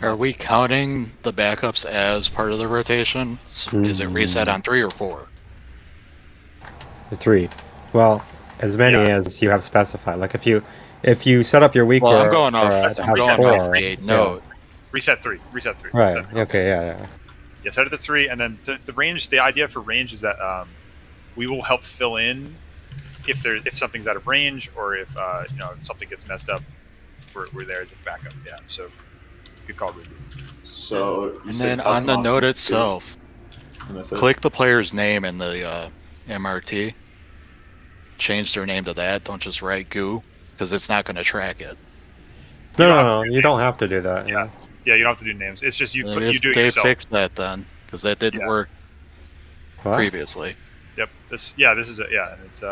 Are we counting the backups as part of the rotation? Is it reset on 3 or 4? 3. Well, as many as you have specified. Like if you set up your week Well, or, I'm going off. or I'm have going 4, off the note. Reset 3. Reset 3. Right. Reset. Okay. Yeah. Yeah. Set it to 3, and then the range. The idea for range is that we will help fill in if something's out of range, or if if something gets messed up. We're there as a backup. Yeah. So good call, Ruby. So and then on the note itself, And that's it. Click the player's name in the MRT. Change their name to that. Don't just write goo, because it's not going to track it. No, you don't have to do that. Yeah, yeah, you don't have to do names. It's just you do it They yourself. fixed that then, because that didn't work previously. Yep. This is it. Yeah, and it's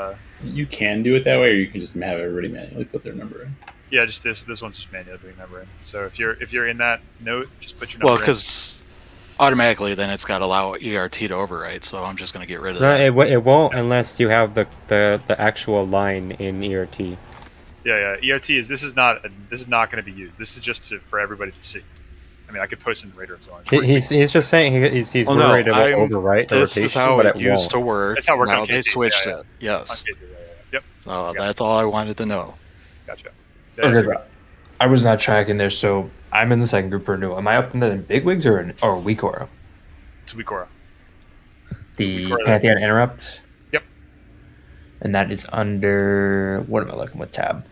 You can do it that way, or you can just have everybody manually put their number in. yeah, just this one's just manually putting number in. So if you're in that note, just put your number. Well, because automatically then it's got to allow ERT to overwrite, so I'm just going to get rid of No, that. it won't unless you have the actual line in ERT. Yeah, ERT is this is not going to be used. This is just for everybody to see. I mean, I could post in Raider if someone. He's just saying he's worried about overwrite the This rotation, is how but it it used won't. to work. That's how it worked now on they KT, switched yeah. it. Yes. On KT, Yep. So that's all I wanted to know. Gotcha. Because I was not tracking there, so I'm in the second group for renewal. Am I up in the big wigs or weak aura? It's weak aura. The Pantheon interrupt. Yep. And that is under what am I looking with tab?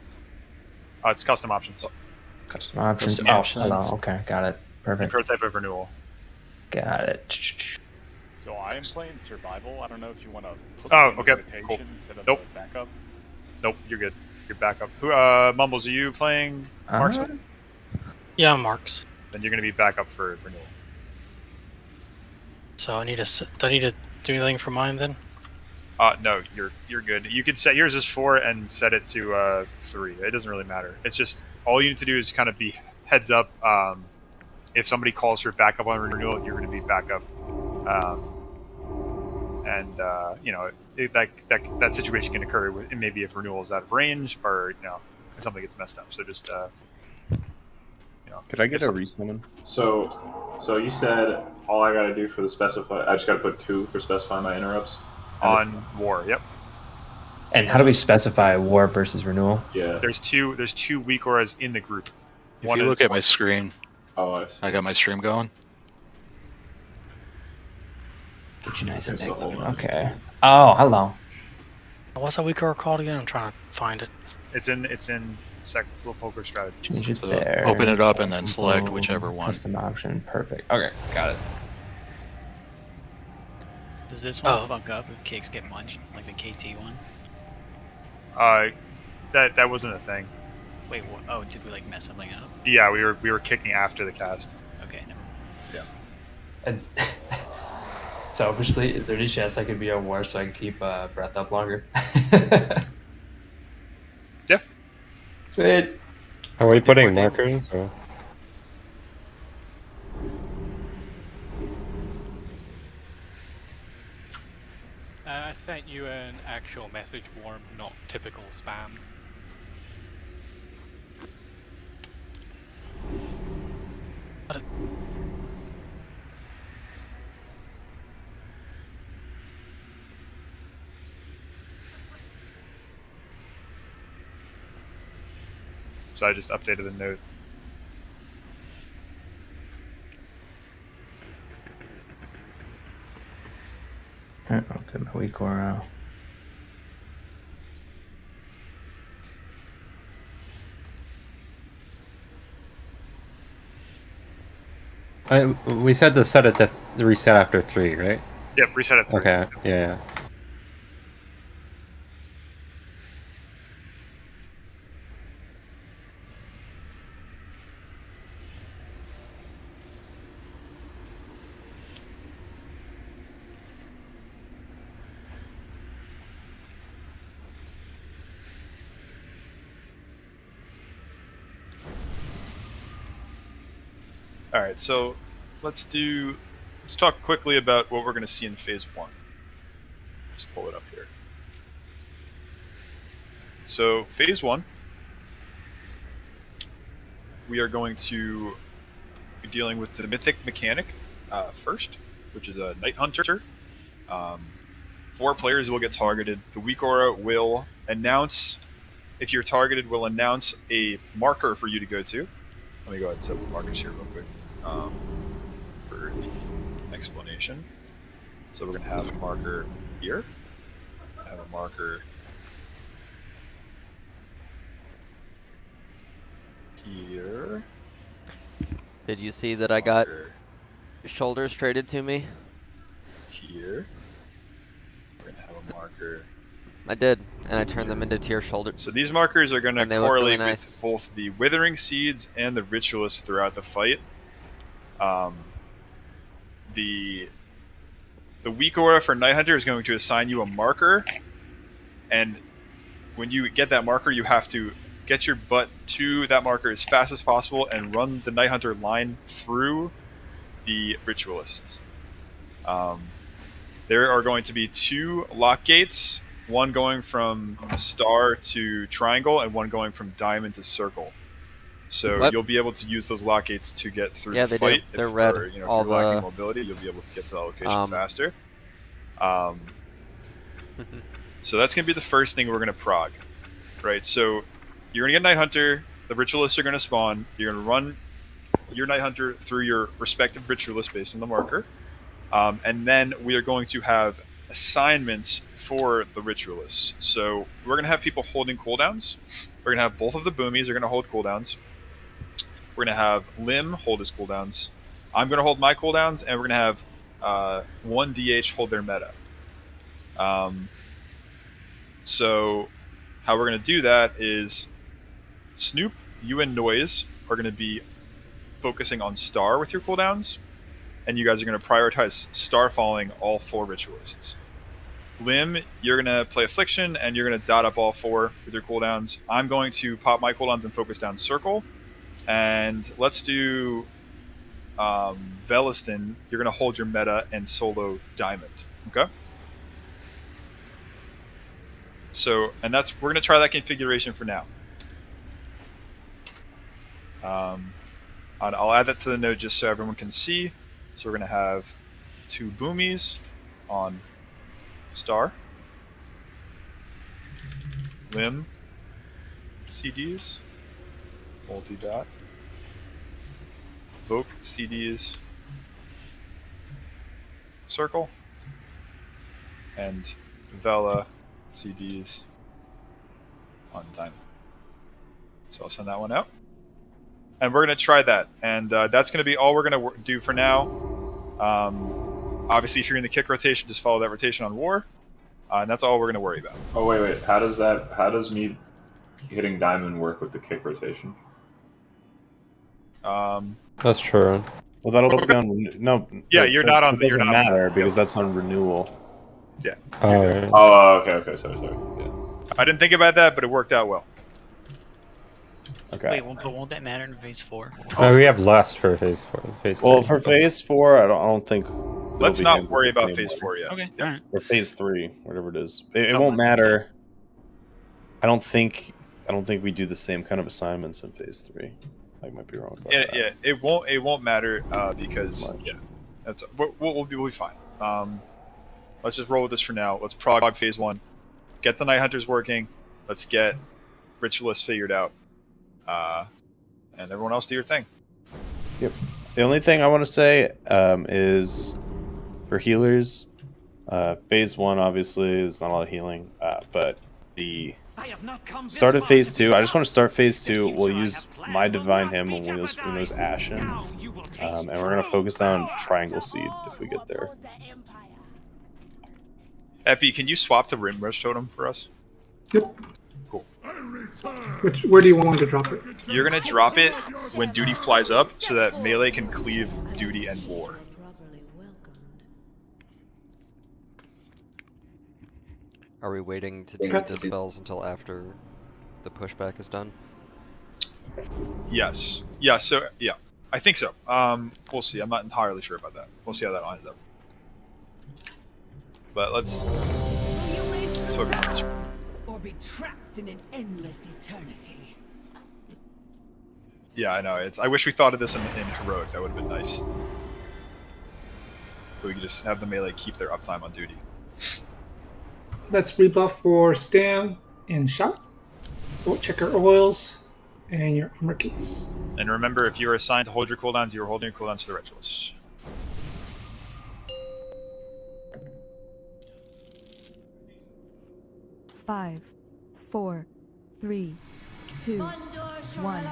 It's custom options. Custom options. Custom oh, options. hello. Okay, got it. Perfect. Prototype of renewal. Got it. So I am playing survival. I don't know if you want to put Oh, me in okay, rotation cool. instead of Nope. the backup. Nope, you're good. You're back up. Who Mumbles, are you playing Marksman? Yeah, Marks. Then you're gonna be back up for renewal. So I need to do I need to do anything for mine then? No, you're good. You could set yours as 4 and set it to 3. It doesn't really matter. It's just all you need to do is kind of be heads up. If somebody calls for backup on renewal, you're going to be backup. You know, that situation can occur. Maybe if renewal is out of range, or you know, if something gets messed up. So just you know. Could I get a resummon? So you said all I gotta do for the specify. I just gotta put 2 for specify my interrupts. On war, yep. And how do we specify war versus renewal? Yeah. There's two weak auras in the group. If you look at my screen, I got my stream going. Get you nice and big. Okay. Oh, hello. What's that weak aura called again? I'm trying to find it. It's in Sectional Poker Strategies. Change it So there. open it up and then select Boom. whichever one. Custom option. Perfect. Okay, got it. Does this one fuck up if cakes get munched, like the KT one? That wasn't a thing. Wait, what? Oh, did we like mess something up? Yeah, we were kicking after the cast. Okay, never mind. Yeah. And selfishly, is there any chance I could be on war so I can keep breath up longer? Yeah. Sweet. Are we putting markers? Or? I sent you an actual message form, not typical spam. So I just updated the note. Up to my weak aura. We said to set it to reset after 3, right? Yep, reset at 3. Okay, yeah. All right, so let's talk quickly about what we're going to see in phase 1. Just pull it up here. So phase 1, we are going to be dealing with the mythic mechanic first, which is a Night Hunter. 4 players will get targeted. The weak aura will announce, if you're targeted, will announce a marker for you to go to. Let me go ahead and set up the markers here real quick for the explanation. So we're going to have a marker here. Have a marker here. Did you see that I got shoulders traded to me? here. We're gonna have a marker. I did, and I turned them into tier shoulders. So these markers are gonna And they look really correlate nice. with both the Withering Seeds and the Ritualists throughout the fight. The weak aura for Night Hunter is going to assign you a marker, and when you get that marker, you have to get your butt to that marker as fast as possible and run the Night Hunter line through the Ritualists. There are going to be 2 lock gates, one going from star to triangle and one going from diamond to circle. So What? you'll be able to use those lock gates to get through Yeah, the they fight. do. They're if, red. Or, you know, All if you're lacking the- mobility, you'll be able to get to that location faster. Mhm. So that's going to be the first thing we're going to prog. Right, so you're going to get Night Hunter, the Ritualists are going to spawn, you're going to run your Night Hunter through your respective Ritualist based on the marker, and then we are going to have assignments for the Ritualists. So we're going to have people holding cooldowns. We're going to have both of the Boomies are going to hold cooldowns. We're going to have Lim hold his cooldowns. I'm going to hold my cooldowns, and we're going to have 1 DH hold their meta. So how we're going to do that is Snoop, you and Noise are going to be focusing on Star with your cooldowns, and you guys are going to prioritize Star falling all 4 Ritualists. Lim, you're going to play Affliction, and you're going to dot up all 4 with your cooldowns. I'm going to pop my cooldowns and focus down Circle, and let's do Veliston, you're going to hold your meta and solo Diamond, okay? So, and we're going to try that configuration for now. I'll add that to the node just so everyone can see. So we're going to have 2 Boomies on Star. Lim CDs. Multi-dot. Voke CDs. Circle. And Vela CDs on Diamond. So I'll send that one out. And we're going to try that. And that's going to be all we're going to do for now. Obviously, if you're in the kick rotation, just follow that rotation on War. And that's all we're going to worry about. Oh, wait. How does me hitting diamond work with the kick rotation? That's true. Well, that'll be on... No. Yeah, you're not on... It doesn't you're not matter because that's on renewal. Yeah. Alright. Oh, okay. Sorry. Yeah. I didn't think about that, but it worked out well. Okay. Wait, but won't that matter in phase 4? We have less for phase 4. Well, for phase 4, I don't think... Let's not worry about phase 4 yet. Okay, alright. Or phase 3, whatever it is. It won't matter. I don't think we do the same kind of assignments in phase 3. I might be wrong about that. Yeah, it won't matter because we'll be fine. Let's just roll with this for now. Let's prog phase 1. Get the Night Hunters working. Let's get Ritualists figured out. And everyone else do your thing. Yep. The only thing I want to say is for healers, phase 1 obviously is not a lot of healing, but the start of phase 2, I just want to start phase 2. We'll use my Divine Hymn when Windows Ashen, and we're going to focus down Triangle Seed if we get there. Epi, can you swap to Rim Rush Totem for us? Yep. Cool. Where do you want to drop it? You're going to drop it when Duty flies up so that Melee can cleave Duty and War. Are we waiting to do the dispels until after the pushback is done? Yes. Yeah, so, yeah. I think so. We'll see. I'm not entirely sure about that. We'll see how that lines up. But let's focus on this. Or be trapped in an endless eternity. Yeah, I know. I wish we thought of this in Heroic. That would have been nice. But we could just have the Melee keep their uptime on Duty. Let's rebuff for Stam and Shout. Check your oils and your armor kits. And remember, if you are assigned to hold your cooldowns, you are holding your cooldowns to the Ritualists. Five, 4, 3, 2, 1.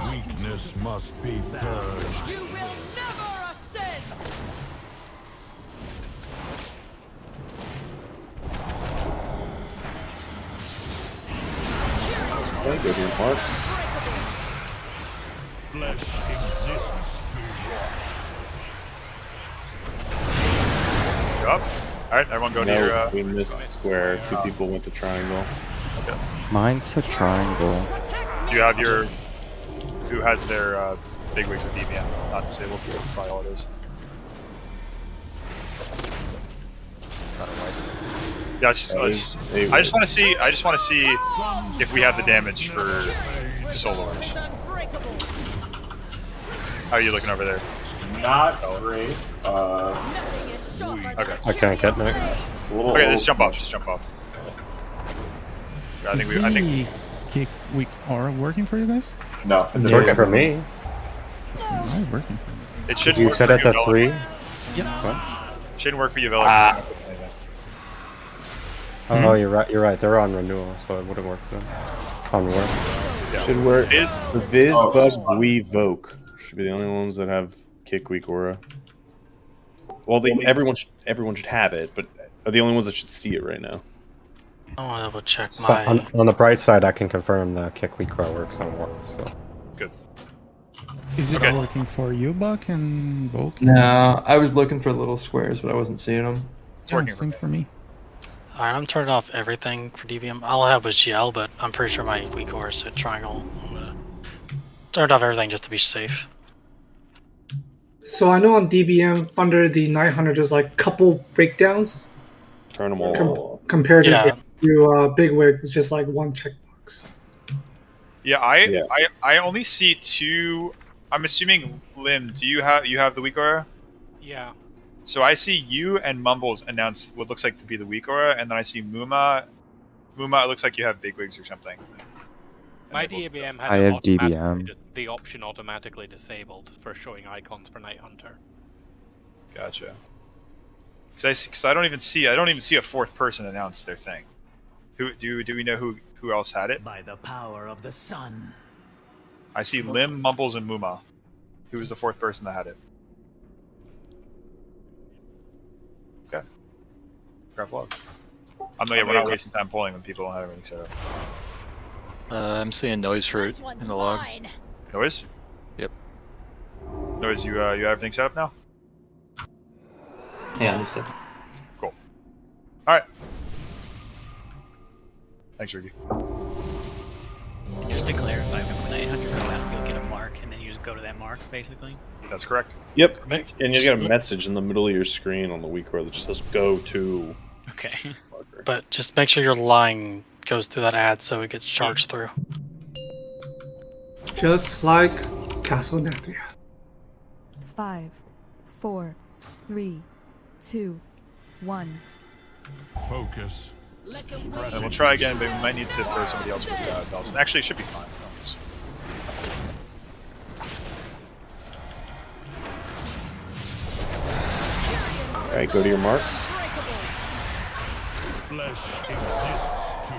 Weakness must be purged. You will never ascend! Go to your marks. Flesh exists to Go up. Alright, everyone go to No, your... we missed square. 2 people went to triangle. Okay. Mine's a triangle. You have your... Who has their bigwigs with DBM? Not disabled. That's probably all it is. Is that a white? Yeah, it's just, I just want to see. I just want to see if we have the damage for Solars. How are you looking over there? Not great. Okay. I can't get next. It's a little. Okay, just jump off. Just jump off. Yeah, I think we. I think. Kick weak aura working for you guys? No, It's working for me. It's not working for me. It should. You work said for at the Villa. 3? Yep. What? Shouldn't work for you, Villa. Oh, you're right. You're right. They're on renewal, so it wouldn't work for them. On work. Yeah. Should work. Viz? The Viz, Oh, Bug, it's fine. Voke should be the only ones that have kick weak aura. Well, everyone should have it, but are the only ones that should see it right now. I want to double check But my. on the bright side, I can confirm the kick weak aura works on work. So Good. Is it Okay. working for you, Buck and Volk? No, I was looking for little squares, but I wasn't seeing them. It's Yeah, working same for me. Alright, I'm turning off everything for DBM. All I have was GL, but I'm pretty sure my weak aura is at triangle. I'm gonna turn off everything just to be safe. So I know on DBM under the 900 there's like couple breakdowns Turn them all. compared Yeah. to Bigwig. It's just like one checkbox. Yeah, I only see 2. I'm assuming Lim. Do you have the weak aura? Yeah. So I see you and Mumbles announce what looks like to be the weak aura, and then I see Muma. Muma, it looks like you have bigwigs or something. My DBM had I have automatically DBM. the option automatically disabled for showing icons for Night Hunter. Gotcha. Because I don't even see a 4th person announce their thing. Who do we know who else had it? By the power of the sun. I see Lim, Mumbles, and Muma. Who was the 4th person that had it? Okay. Grab log. We're not wasting time pulling when people don't have everything set up. I'm seeing noise fruit in the log. Noise? Yep. Noise, you have everything set up now? Yeah, understood. Cool. Alright. Thanks, Ricky. Just to clarify, when 900 comes out, you'll get a mark, and then you just go to that mark, basically. That's correct. Yep. And you get a message in the middle of your screen on the weak aura that just says "Go to." Okay. But just make sure your line goes through that ad so it gets charged through. Just like Castle Nathria. 5, 4, 3, 2, 1. Focus. And we'll try again, but we might need to throw somebody else with Belson. Actually, it should be fine. Alright, go to your marks. Flesh exists to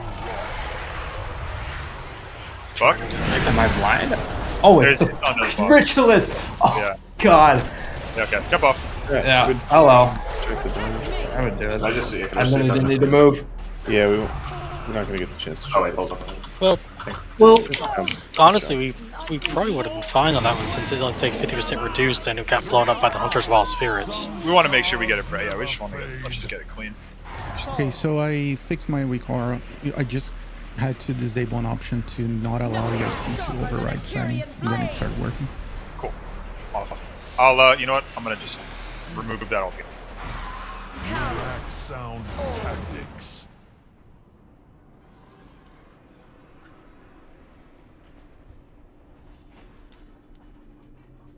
Fuck. Am I blind? Oh, it's It's on those blocks. ritualist. Oh Yeah. God. Yeah, okay. Jump off. Yeah. Oh well. Check the damage. I would do it. I just see it. I literally didn't need to move. Yeah, we're not gonna get the chance to check. Oh wait, hold on. Well, Um, honestly, we probably would have been fine on that one since it only takes 50% reduced and it got blown up by the Hunter's Wild Spirits. We want to make sure we get it right. Yeah, we just want to let's just get it clean. Okay, so I fixed my weak aura. I just had to disable an option to not allow ERC to override settings, and then it started working. Cool. Awesome. I'll, you know what? I'm gonna just remove that altogether. you lack sound tactics.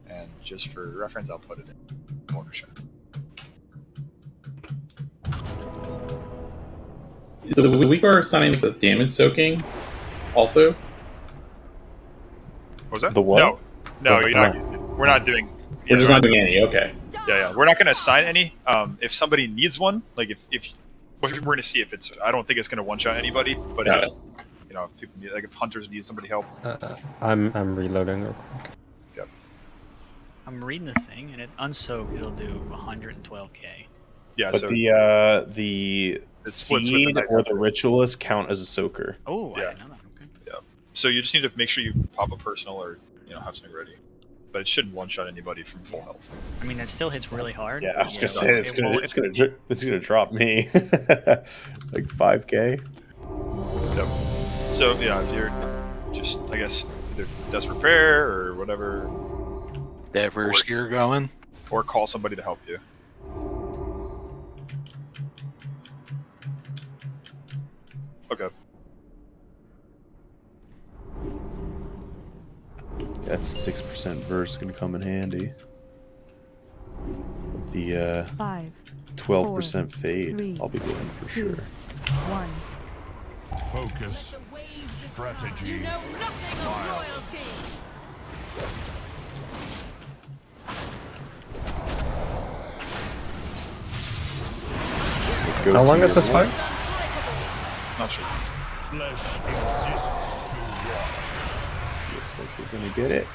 And just for reference, I'll put it in order shot. Is the weak aura signing the damage soaking also? What was that? The what? No, you're not. We're not doing. We're just not doing any. Okay. Yeah. We're not gonna assign any. If somebody needs one, like if we're gonna see if it's. I don't think it's gonna one shot anybody, but Got if, you know, if people need, like if hunters need somebody help. I'm reloading real quick. Yep. I'm reading the thing, and it unsoaked, it'll do 112k. Yeah. But So the It splits with the seed Night or the Hunter. ritualist count as a soaker. Oh, I Yeah. didn't know that. Okay. Yeah. So you just need to make sure you pop a personal or have something ready. But it shouldn't one-shot anybody from full health. I mean, it still hits really hard. Yeah, I was You gonna know, say it's gonna drop me like 5K. Yep. So yeah, if you're just I guess either desperate prayer or whatever. Diverse gear going. Or call somebody to help you. Okay. That's 6% verse gonna come in handy. The 12% fade. 3, I'll be doing for 2, sure. 1. Focus. Strategy. You know nothing of royalty. How long is this fight? Not sure. Flesh exists to rot. Looks like we're gonna get it.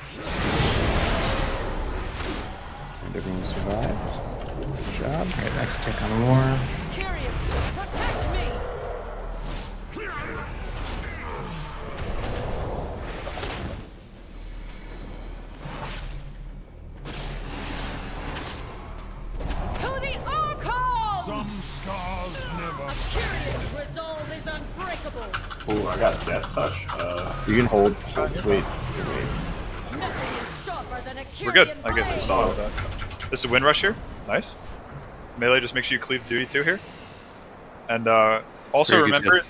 And everyone survives. Good job. Alright, next kick on the war. Curious, protect me. To the Archon! Some scars never. A curious resolve is unbreakable. Oh, I got death touch. You can hold. Wait. Nothing is sharper than a We're good. Kyrian I get blade. this all with that. This is a wind rush here. Nice. Melee, just make sure you cleave duty too here. And also Very good remember, hit.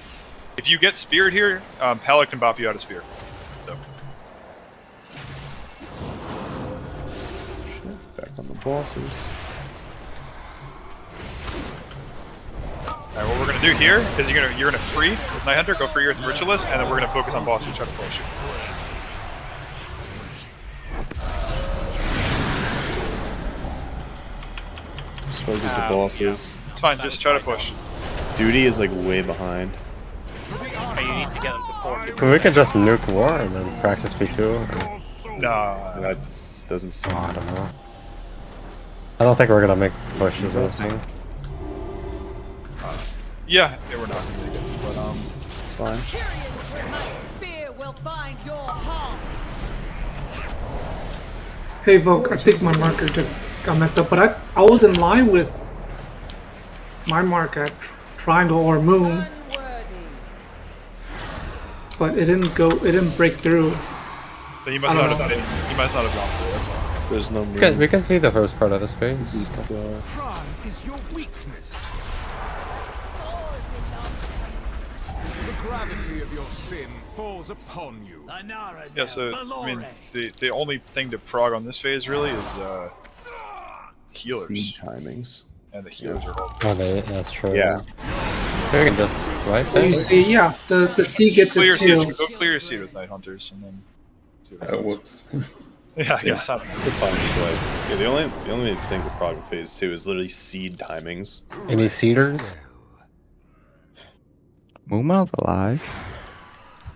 if you get speared here, Pala can bop you out of spear. So Back on the bosses. Alright, what we're gonna do here is you're gonna free with Night Hunter, go free with Ritualist, and then we're gonna focus on bosses, try to push you. Just focus the bosses. It's fine, just try to push. Duty is like way behind. Oh, you need to get them before two. Can we could just nuke war and then practice V2? Or... Nah. That doesn't seem. I don't know. I don't think we're gonna make pushes or anything. Yeah, we're not gonna make it, but it's fine. Kyrians with my spear will find your heart. Hey Volk, I think my marker got messed up, but I was in line with my mark at triangle or moon, but it didn't break through. But you must I not don't have know. done it. You must not have gone through. That's all. There's no moon. We can see the first part of this phase. Pride is your weakness. The gravity of your sin falls upon you. Yeah, so I mean, the only thing to prog on this phase really is healers. Seed timings. And the healers are all. Oh, that's true. Yeah. We can just right You see, yeah, the C gets Clear it seed. too. Go clear your seed with Night Hunters, and then. Oh, whoops. Yeah, I guess. It's fine this way. Yeah, the only thing with prog in phase 2 is literally seed timings. Any cedars? Moonmouth alive?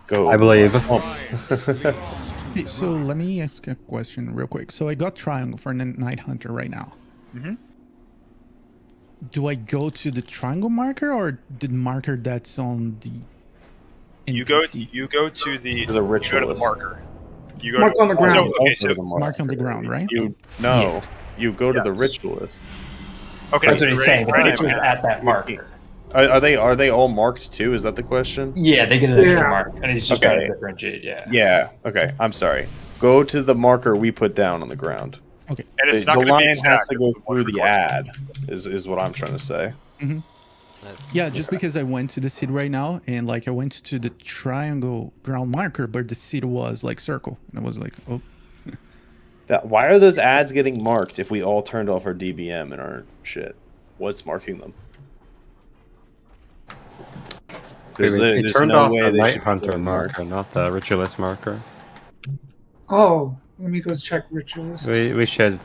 Go. I believe. Hey, so let me ask a question real quick. So I got triangle for Night Hunter right now. Mm-hmm. Do I go to the triangle marker or the marker that's on the? You go to the To the go to the ritualist. marker. You go Mark to, on the ground. So, okay, so Mark on the ground, right? You go to the ritualist. okay. That's what he's saying. The Ready? picture's at that marker. Are they all marked too? Is that the question? Yeah, they get an extra Yeah. mark, and he's just trying Okay. to differentiate. Yeah. Yeah. Okay. I'm sorry. Go to the marker we put down on the ground. Okay. And it's The not going to be line exact. has to go it's through the one ad. Is what I'm trying to say. Mm-hmm. Yeah, just because I went to the seed right now and like I went to the triangle ground marker, but the seed was like circle, and I was like, oh. Why are those ads getting marked if we all turned off our DBM and our shit? What's marking them? We there's turned no off way the they Night should be Hunter getting marked. marker, not the Ritualist marker. Oh, let me go check ritualist. We should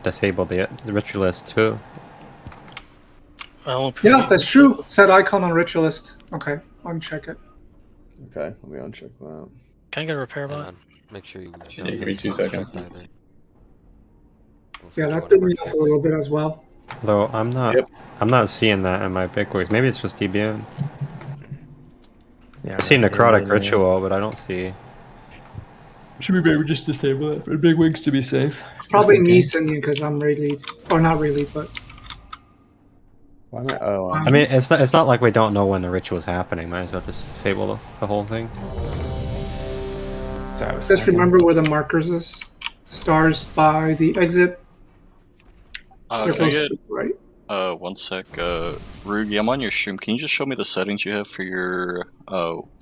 disable the Ritualist too. Yeah, that's true. Set icon on ritualist. Okay, uncheck it. Okay, let me uncheck that. Can I get a repair bot? Make sure you. Yeah, give me 2 seconds. Yeah, that threw me off a little bit as well. Though I'm not seeing that in my big wigs. Maybe it's just DBM. Yeah, I see that's necrotic the- ritual, but I don't see Should we maybe just disable that for big wigs to be safe? It's probably Just in me case. sending because I'm raid lead. Or not raid lead, but... Why am I? Oh, Um, I mean, it's not like we don't know when the ritual is happening. Might as well just disable the whole thing. So I was just thinking. remember where the markers is. Stars by the exit. Can I Circles get, to the right. 1 sec. Rugi, I'm on your stream. Can you just show me the settings you have for your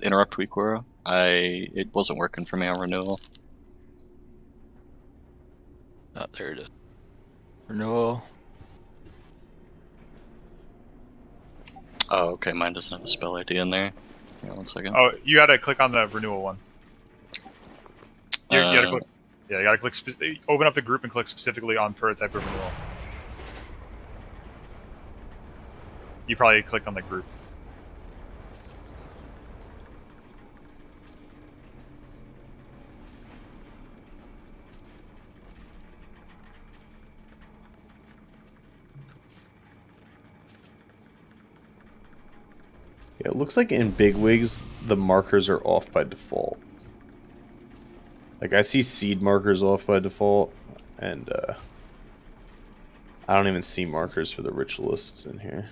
interrupt weak aura? It wasn't working for me on renewal. Oh, there it is. Renewal. Oh, okay. Mine doesn't have the spell ID in there. Hang on 1 second. Oh, you gotta click on the renewal one. You gotta click. Yeah, you gotta click. Open up the group and click specifically on prototype of renewal. You probably clicked on the group. Yeah, it looks like in bigwigs the markers are off by default. Like I see seed markers off by default, and I don't even see markers for the ritualists in here.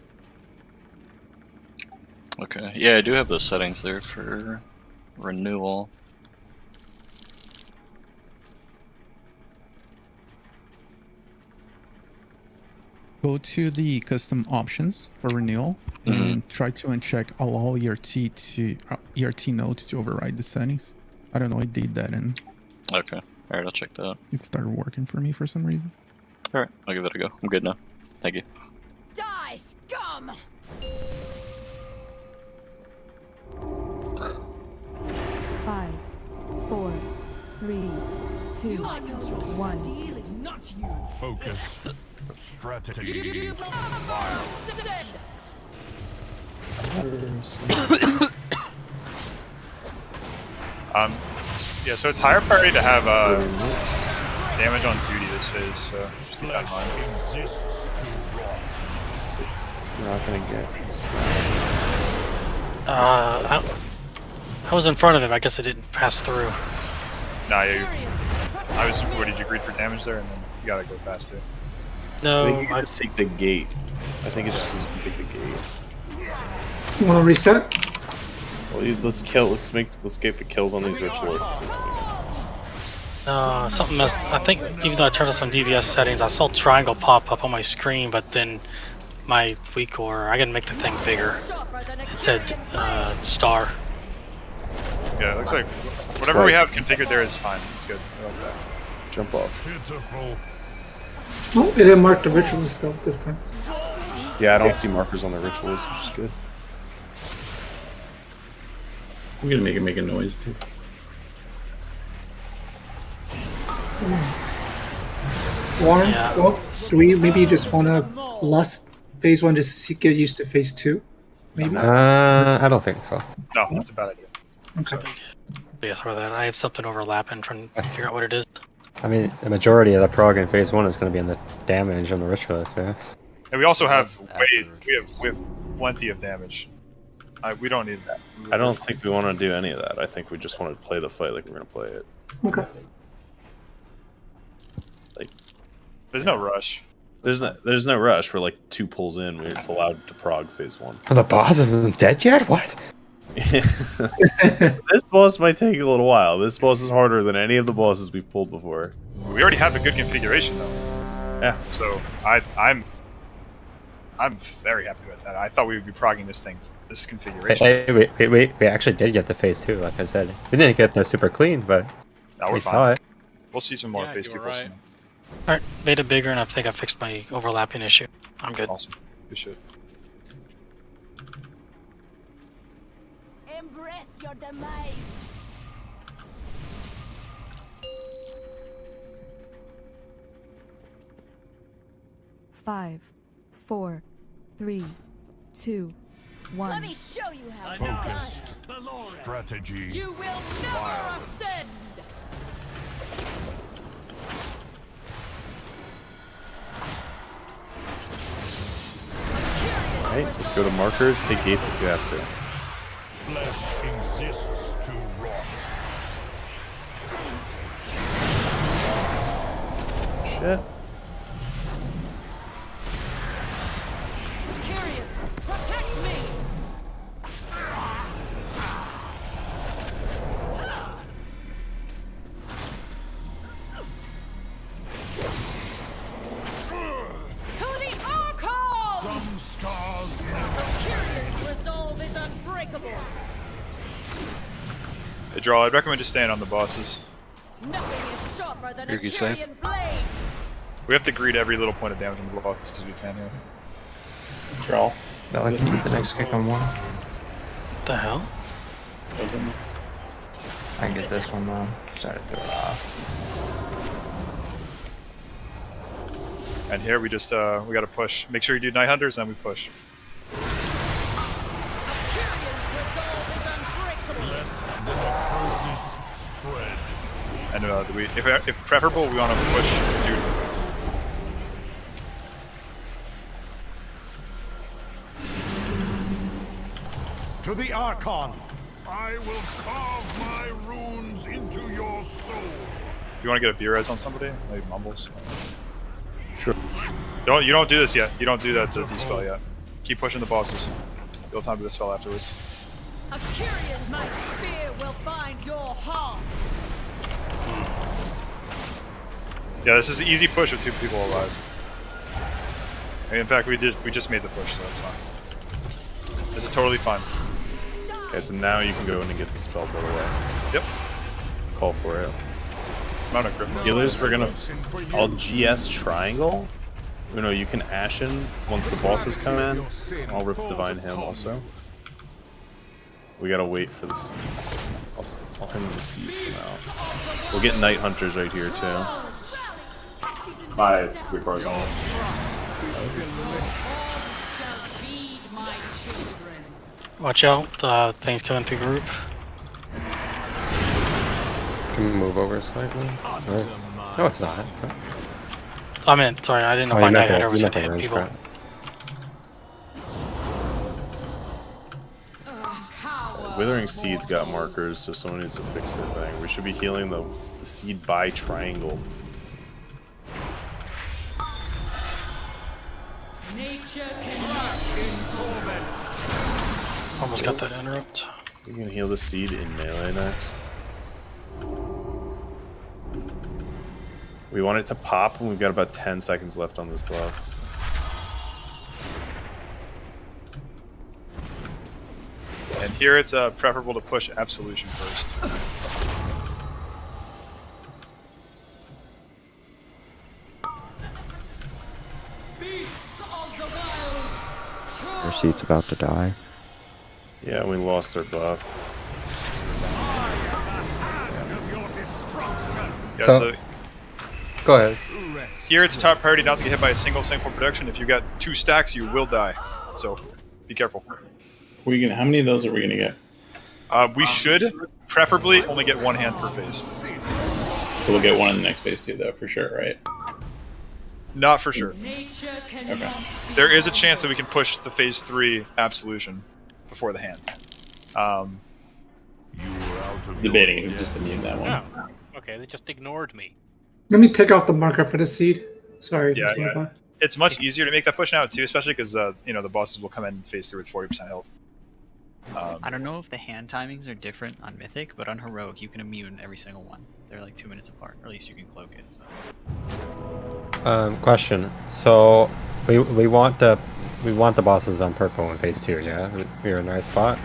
Okay. Yeah, I do have the settings there for renewal. Go to the custom options for renewal and try to uncheck allow ERT node to override the settings. I don't know, I did that and Okay. Alright, I'll check that out. it started working for me for some reason. Alright, I'll give it a go. I'm good now. Thank you. Die, scum! 5, 4, 3, 2, 1. Not you. Focus. Strategy. Yeah, so it's higher priority to have damage on duty this phase, so just keep that in mind. You're not gonna get. I was in front of him. I guess I didn't pass through. Nah, yeah, what did you greet for damage there, and then you gotta go faster. No, I think you can just take the gate. I think it's just because you can take the gate. You want to reset? Well, let's get the kills on these ritualists. Something messed. I think even though I turned on some DVS settings, I saw triangle pop up on my screen, but then my weak aura, I can make the thing bigger. It said star. Yeah, it looks like whatever we have configured there is fine. It's good. I like that. Jump off. Oh, it didn't mark the ritualist though this time. Yeah, I don't see markers on the ritualists, which is good. I'm gonna make it make a noise too. Warren, well, do we maybe just want to lust phase 1 just to get used to phase 2? Maybe. I don't think so. No, that's a bad idea. Okay. Yeah, sorry about that. I have something overlapping, trying to figure out what it is. I mean, the majority of the prog in phase 1 is going to be in the damage on the ritualist. Yeah. And we also have we have plenty of damage. We don't need that. I don't think we want to do any of that. I think we just want to play the fight like we're going to play it. Okay. Like, there's no rush. There's no rush. We're like 2 pulls in. It's allowed to prog phase 1. The boss isn't dead yet? What? This boss might take a little while. This boss is harder than any of the bosses we've pulled before. We already have a good configuration though. Yeah. So I'm very happy with that. I thought we would be progging this configuration. Hey, we actually did get the phase 2, like I said. We didn't get the super clean, but No, we saw it. We'll see some more phase 2 soon. Alright, made it bigger, and I think I fixed my overlapping issue. I'm good. Awesome. Good shit. Embrace your demise. Five, 4, 3, 2, 1. Let me show you how it's Focus. done. Strategy. You will never ascend. Alright, let's go to markers. Take gates if you have to. Flesh exists to rot. shit. Kyrian, protect me! To the Archon! Some scars Kyrian's resolve is unbreakable. Hey, Draw, I'd recommend just staying on the bosses. Nothing is sharper than a You're safe. Kyrian blade. We have to greet every little point of damage on the bosses as we can here. Draw. That like keep the next kick on one. What the hell? I can get this one though. Started to throw it off. And here we just we gotta push. Make sure you do Night Hunters, and then we push. And if preferable, we want to push dude. To the Archon, I will carve my runes into your soul. If you want to get a B-res on somebody, maybe mumbles. Sure. You don't do this yet. You don't do that the spell yet. Keep pushing the bosses. You'll have time to do the spell afterwards. A Kyrian, my spear will bind your heart. Yeah, this is an easy push with 2 people alive. And in fact, we just made the push, so that's fine. This is totally fine. Okay, so now you can go in and get the spell put away. Yep. Call for it. Amount of Griffin. Healers, we're gonna. I'll GS triangle. You know, you can Ashen once the bosses come in. I'll Rip Divine him also. We gotta wait for the seeds. I'll him the seeds come out. We'll get Night Hunters right here too. My requires all. Watch out, things coming through group. Can we move over slightly? Right. No, it's not. I mean, sorry, I didn't know my Night Hunter was going to hit people. Withering Seeds got markers, so someone needs to fix their thing. We should be healing the seed by triangle. Nature can rush in torment. Almost got that interrupt. We can heal the seed in melee next. We want it to pop, and we've got about 10 seconds left on this buff. And here it's preferable to push Absolution first. Your seat's about to die. Yeah, we lost our buff. Yeah, so go ahead. Here it's top priority not to get hit by a single production. If you got 2 stacks, you will die. So be careful. How many of those are we gonna get? We should preferably only get 1 hand per phase. So we'll get one in the next phase too, though, for sure, right? Not for sure. Okay. There is a chance that we can push the phase 3 Absolution before the hand. Debating if we just immune that one. Oh, okay, they just ignored me. Let me take off the marker for the seed. Sorry. Yeah, that's my yeah. bad. It's much easier to make that push now too, especially because you know, the bosses will come in phase 3 with 40% health. I don't know if the hand timings are different on Mythic, but on Heroic you can immune every single one. They're like 2 minutes apart, or at least you can cloak it. So. Question. So we want the bosses on purple in phase 2. Yeah, we're in the right spot.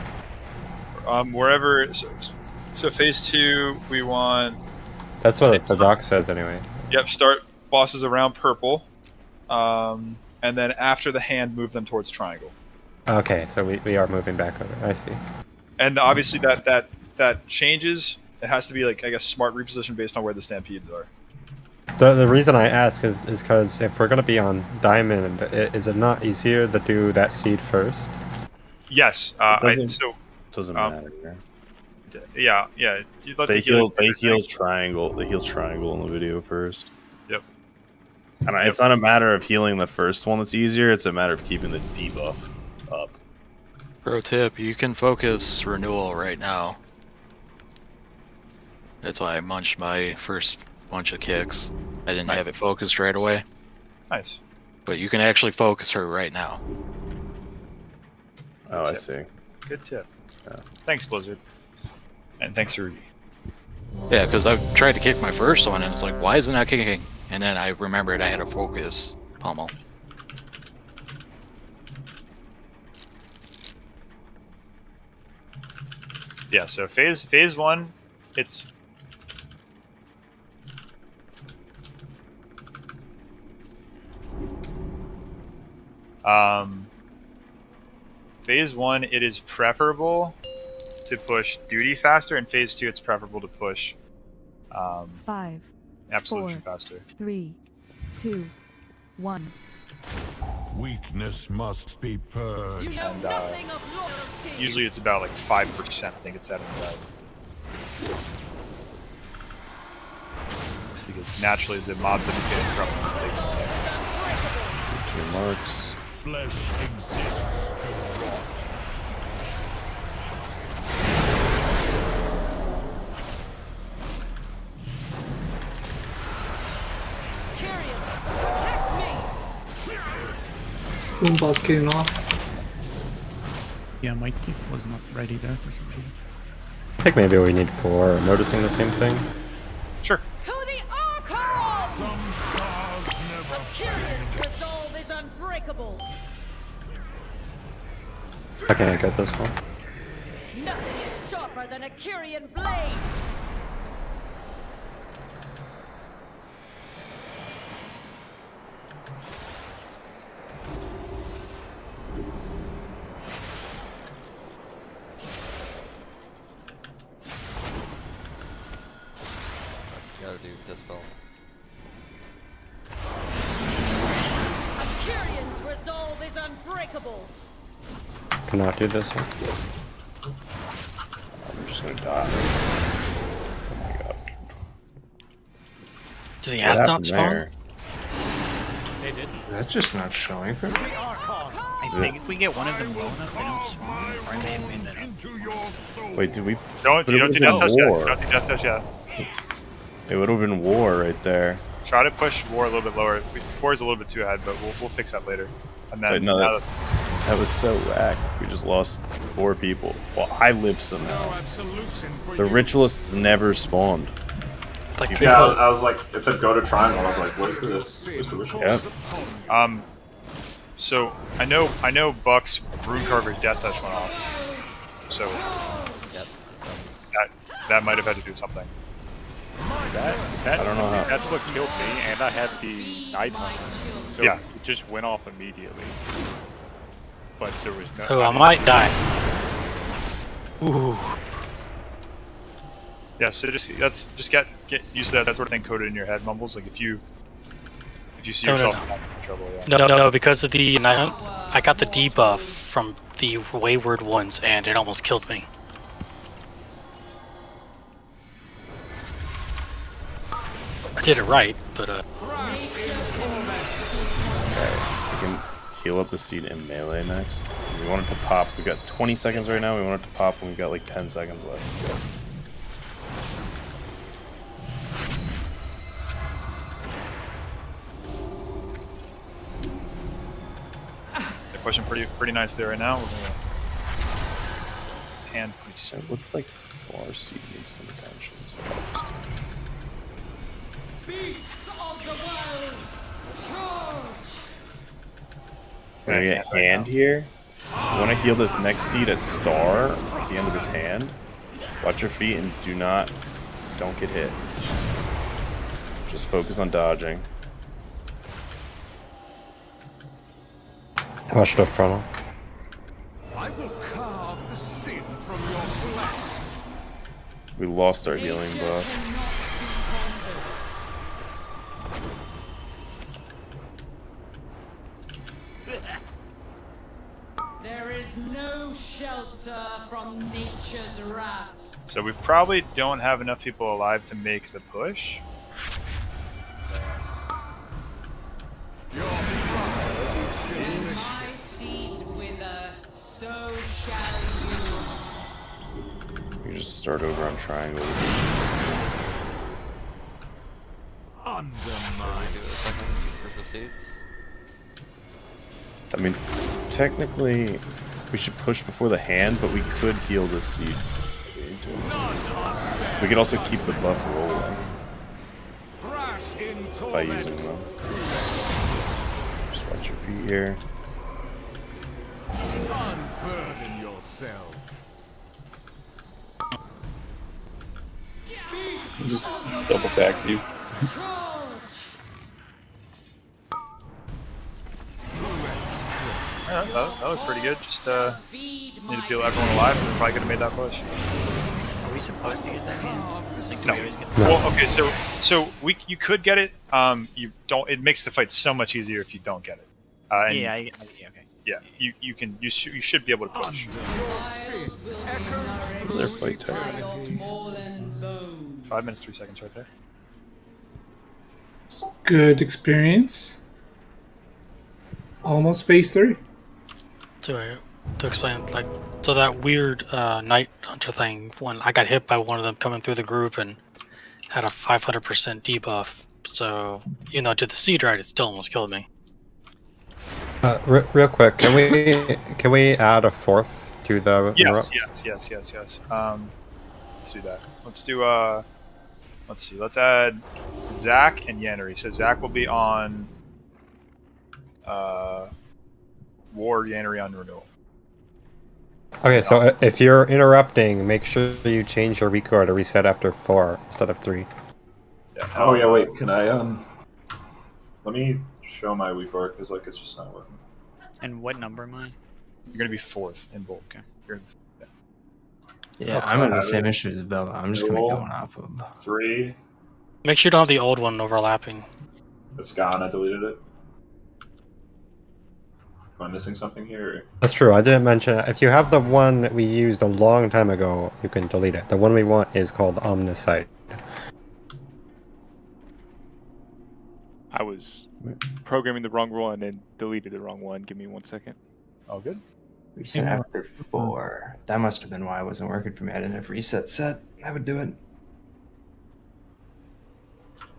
Wherever. So phase 2, we want. That's what the doc says anyway. Yep. Start bosses around purple, and then after the hand, move them towards triangle. Okay, so we are moving back over. I see. And obviously that changes. It has to be like, I guess, smart reposition based on where the stampedes are. The reason I ask is because if we're gonna be on diamond, is it not easier to do that seed first? Yes. Doesn't matter. Yeah. You'd let They the heal triangle. They heal triangle in the video first. Yep. And it's not a matter of healing the first one that's easier. It's a matter of keeping the debuff up. Pro tip, you can focus renewal right now. That's why I munched my first bunch of kicks. I didn't have it focused right away. Nice. But you can actually focus her right now. Oh, I see. Good tip. Thanks, Blizzard. And thanks, Rudy. Yeah, because I tried to kick my first one and it's like, why isn't that kicking? And then I remembered I had a focus pummel. Yeah, so phase 1, it's phase 1 it is preferable to push duty faster, and phase 2 it's preferable to push 5, absolution 4, faster. 3, 2, 1. Weakness must be purged. And usually it's about like 5%. I think it's at inside. Because naturally the mobs that get interrupted will take them. 2 marks. Flesh exists to rot. Boombot's getting off. Yeah, my kick was not ready there for some reason. I think maybe we need 4. Noticing the same thing. Sure. To the Archon! Some stars never Valkyrion's resolve is unbreakable. I can't get this one. Nothing is sharper than a Kyrian blade. Gotta do dispel. Kyrian's resolve is unbreakable. Cannot do this one. I'm just gonna die. Oh my god. Do the What ads not happened spawn? there? They didn't. That's just not showing for me. I think if we get one of them low enough, they don't spawn, or they win that up. Wait, did we? You don't do Death Touch yet. You don't do Death Touch yet. It would have been war right there. Try to push war a little bit lower. War is a little bit too ahead, but we'll fix that later. And then Wait, no, that was so whack. We just lost 4 people. Well, I lived somehow. The ritualists never spawned. Like Yeah, I was like, it said go to triangle. I was like, where's the ritual? Yep. So I know Buck's Rune Carver's Death Touch went off. So that might have had to do something. That, I don't know how. That's what killed me, and I had the Night Hunter. So Yeah. it just went off immediately. But there was no... Oh, I might die. Ooh. Yeah, so just get used to that sort of thing coded in your head, Mumbles. Like if you see No, no, yourself no. in trouble, yeah. No, because of the Night Hunt, I got the debuff from the Wayward ones, and it almost killed me. I did it right, but Okay, we can heal up the seed in melee next. We want it to pop. We got 20 seconds right now. We want it to pop when we've got like 10 seconds left. They're pushing pretty nice there right now. We're gonna hand pretty soon. It looks like Far Seed needs some attention. So Beasts of the world, charge! we're gonna get hand here. You want to heal this next seed at star at the end of his hand. Watch your feet and don't get hit. Just focus on dodging. Watch the frontal. I will carve the sin from your flesh. We lost our healing buff. There is no shelter from nature's wrath. So we probably don't have enough people alive to make the push. My seeds wither, so shall You just start over on triangle with these seeds. Do a second group of seeds. I mean, technically, we should push before the hand, but we could heal this seed. We could also keep the buff rolling by using them. Just watch your feet here. Unburden yourself. Just double stacks you. Yeah, that looked pretty good. Just need to feel everyone alive, and we're probably gonna made that push. Are we supposed to get that hand? I think No. we always get that. Well, okay, so you could get it. You don't. It makes the fight so much easier if you don't get it. And Yeah, okay. Yeah, you can. You should be able to push. Their fight tired. 5 minutes 3 seconds right there. Good experience. Almost phase 3. To explain, like, so that weird night hunter thing, when I got hit by one of them coming through the group and had a 500% debuff, so even though I did the seed right, it still almost killed me. Real quick, can we add a 4th to the interrupt? Yes. Let's do that. Let's do let's see. Let's add Zach and Yannery. So Zach will be on War, Yannery on renewal. Okay, so if you're interrupting, make sure you change your record to reset after 4 instead of 3. Yeah. Oh yeah, wait. Can I let me show my weak org because like it's just not working. And what number am I? You're gonna be 4th in bulk. Okay. Yeah, I'm in the same issue as Bella. I'm just gonna be going off of 3. Make sure you don't have the old one overlapping. It's gone. I deleted it. Am I missing something here? That's true, I didn't mention it. If you have the one that we used a long time ago, you can delete it. The one we want is called Omnisite. I was programming the wrong one and deleted the wrong one. Give me 1 second. All good. reset after 4. That must have been why it wasn't working for me. I didn't have reset set. That would do it.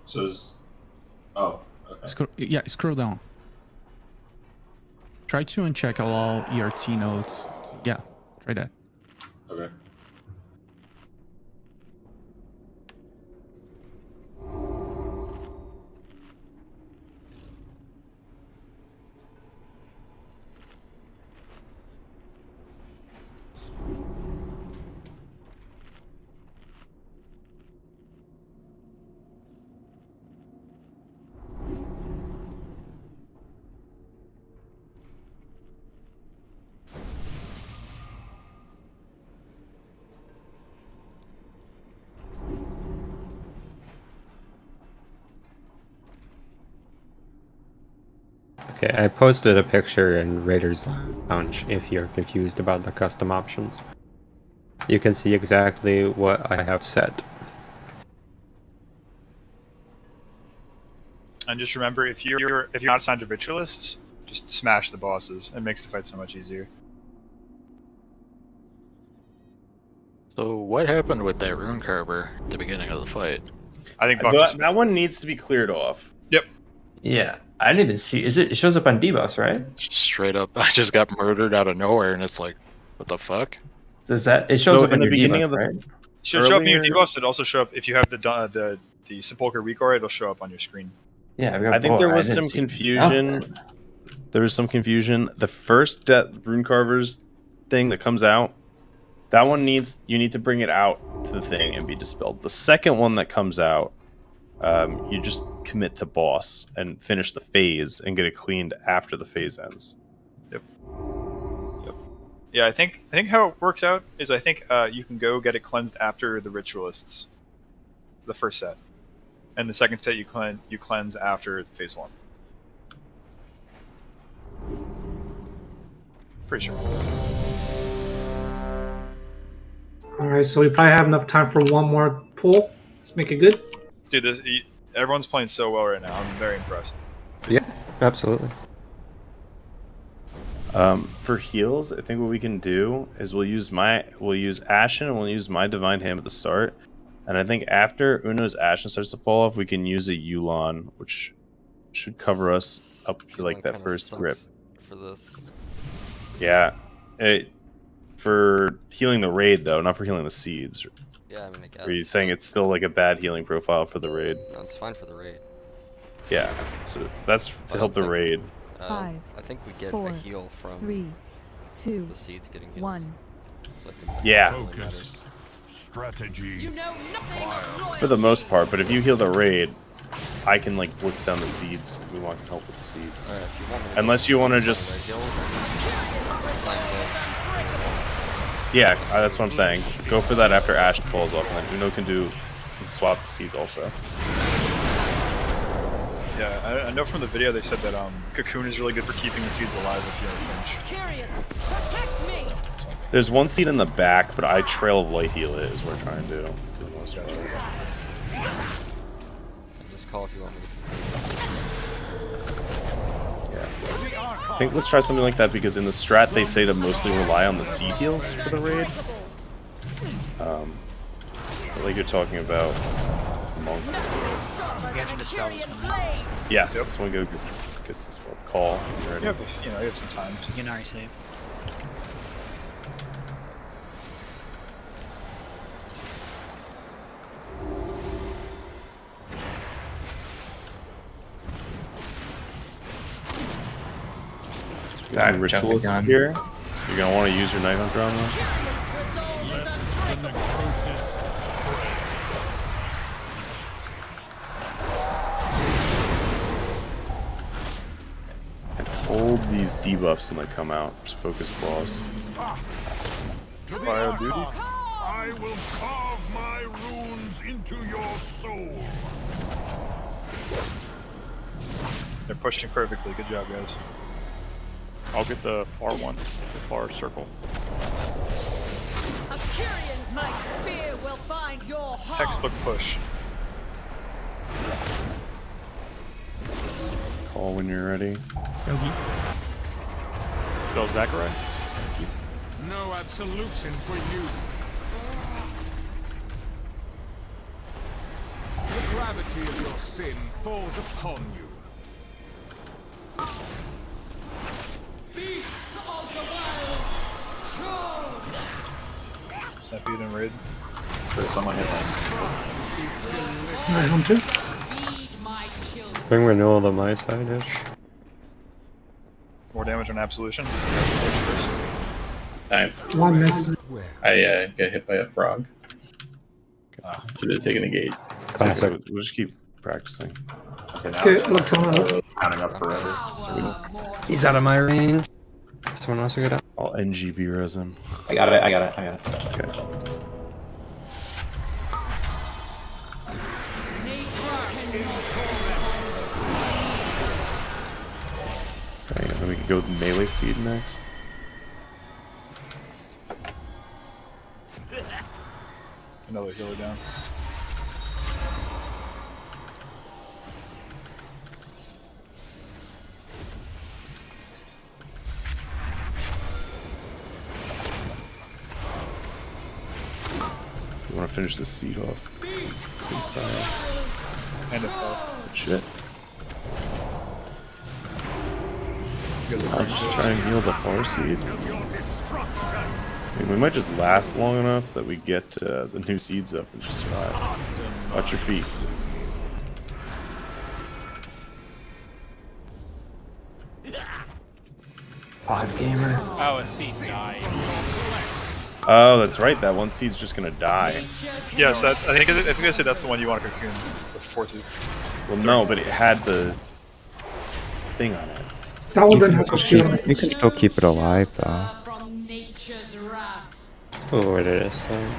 So is... Oh, okay. Scroll down. Try to uncheck all ERT nodes. Yeah, try that. Okay. Okay, I posted a picture in Raiders Lounge if you're confused about the custom options. You can see exactly what I have set. And just remember, if you're not assigned to ritualists, just smash the bosses. It makes the fight so much easier. So what happened with that rune carver at the beginning of the fight? I think that one needs to be cleared off. Yep. Yeah, I didn't even see. It shows up on debuffs, right? Straight up, I just got murdered out of nowhere, and it's like, what the fuck? Does that? It shows up in in the your beginning debuff, of the right? Should show up in your debuffs. It'll also show up if you have the Sepulchre Recore. It'll show up on your screen. Yeah, I think there was some confusion. There was some confusion. The first rune carvers thing that comes out, that one you need to bring it out to the thing and be dispelled. The second one that comes out, you just commit to boss and finish the phase and get it cleaned after the phase ends. Yep. Yeah, I think how it works out is I think you can go get it cleansed after the ritualists, the first set, and the second set you cleanse after phase 1. Pretty sure. Alright, so we probably have enough time for one more pull. Let's make it good. Dude, everyone's playing so well right now. I'm very impressed. Yeah, absolutely. For heals, I think what we can do is we'll use Ashen and we'll use my Divine Hand at the start. And I think after Uno's Ashen starts to fall off, we can use a Yulon, which should cover us up for like that first grip. For this. Yeah. For healing the raid, though, not for healing the seeds. Yeah, I mean, I guess. Are you saying it's still like a bad healing profile for the raid? No, it's fine for the raid. Yeah, so that's to help the raid. 5, I think we get 4, a heal from 3, 2, the seeds getting healed. 1. So I think Yeah. Focus. Strategy. You know nothing of loyalty. For the most part, but if you heal the raid, I can like blitz down the seeds. We want to help with the seeds. Alright, if you want me to Unless you want to just... Yeah, that's what I'm saying. Go for that after Ash falls off, and then Uno can do swap the seeds also. Yeah, I know from the video they said that Cocoon is really good for keeping the seeds alive if you have a pinch. Kyrian, protect me. There's one seed in the back, but I trail of light heal it is what we're trying to do for the most part. Just call if you want me to. Yeah. I think let's try something like that because in the strat they say to mostly rely on the seed heals for the raid. Like you're talking about Monk. You have to dispel this one. Yes, this one gets this one call. You have, you have some time. You can already save. Ritualist here. You're gonna want to use your Night Hunter on them. And hold these debuffs when they come out. It's focus boss. Fire duty. I will carve my runes into your soul. They're pushing perfectly. Good job, guys. I'll get the far one, the far circle. A Kyrian's my spear will find your heart. Textbook push. Call when you're ready. Spell Zachariah. No absolution for you. The gravity of your sin falls upon you. Beasts of the wild, charge! Stampede and raid. Did someone hit Night Hunter. Bring renewal to my side-ish. More damage on absolution. One miss. I got hit by a frog. Should have taken the gate. Classic. We'll just keep practicing. Let's get Elexana up. Counting up forever. He's out of my range. Someone else to go down. I'll NGB res him. I got it. Okay. Okay, then we can go with melee seed next. Another healer down. You want to finish this seed off? And a Shit. I'll just try and heal the far seed. I mean, we might just last long enough that we get the new seeds up and just survive. Watch your feet. Pod gamer. Oh, a seed died. Oh, that's right. That one seed's just gonna die. Yes, I think I said that's the one you want to cocoon before to. Well, no, but it had the thing on it. That one didn't have to You shield. can still keep it alive though. Let's go where it is. So.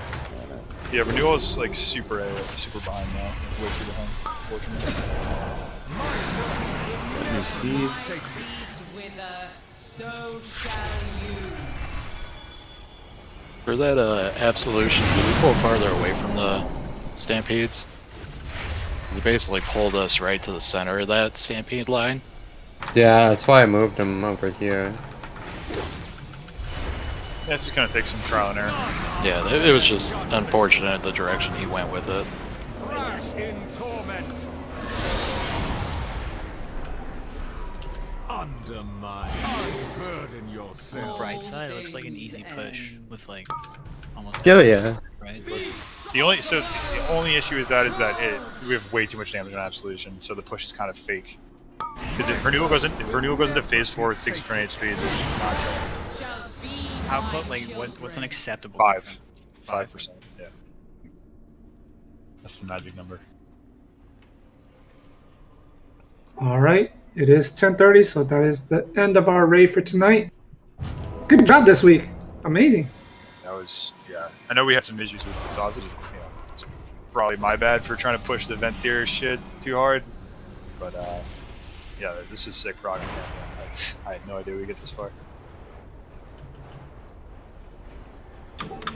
Yeah, renewal is like super behind now. Way too behind, unfortunately. New seeds. So shall you. For that absolution, can we pull farther away from the stampedes? They basically pulled us right to the center of that stampede line. Yeah, that's why I moved him over here. Yeah, it's just gonna take some trial and error. Yeah, it was just unfortunate the direction he went with it. Thrash in torment. Undermine. Unburden On yourself. the bright side, it looks like an easy push with like almost. Yeah, yeah. Right. The only issue is that we have way too much damage on Absolution, so the push is kind of fake. Because if Renewal goes into phase 4 with 6 current HP, this is not good. How close? Like, what's an acceptable? 5%. Yeah. That's the magic number. All right, it is 10:30, so that is the end of our raid for tonight. Good job this week. Amazing. That was, yeah. I know we had some issues with the sausage. It's probably my bad for trying to push the Venthyr shit too hard. But, yeah, this is sick prog. I had no idea we'd get this far.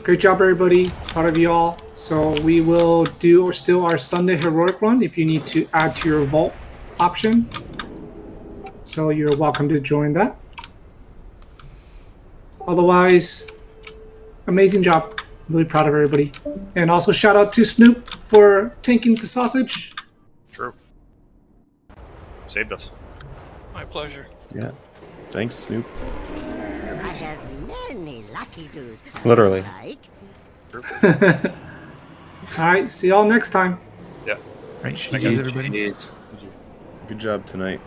Great job, everybody. Proud of you all. So we will do still our Sunday heroic run if you need to add to your vault option. So you're welcome to join that. Otherwise, amazing job. Really proud of everybody. And also shout out to Snoop for tanking the sausage. True. Saved us. My pleasure. Yeah. Thanks, Snoop. I have many lucky doos. Literally. Like. All right, see y'all next time. Yeah. Right, thanks everybody. Good job tonight.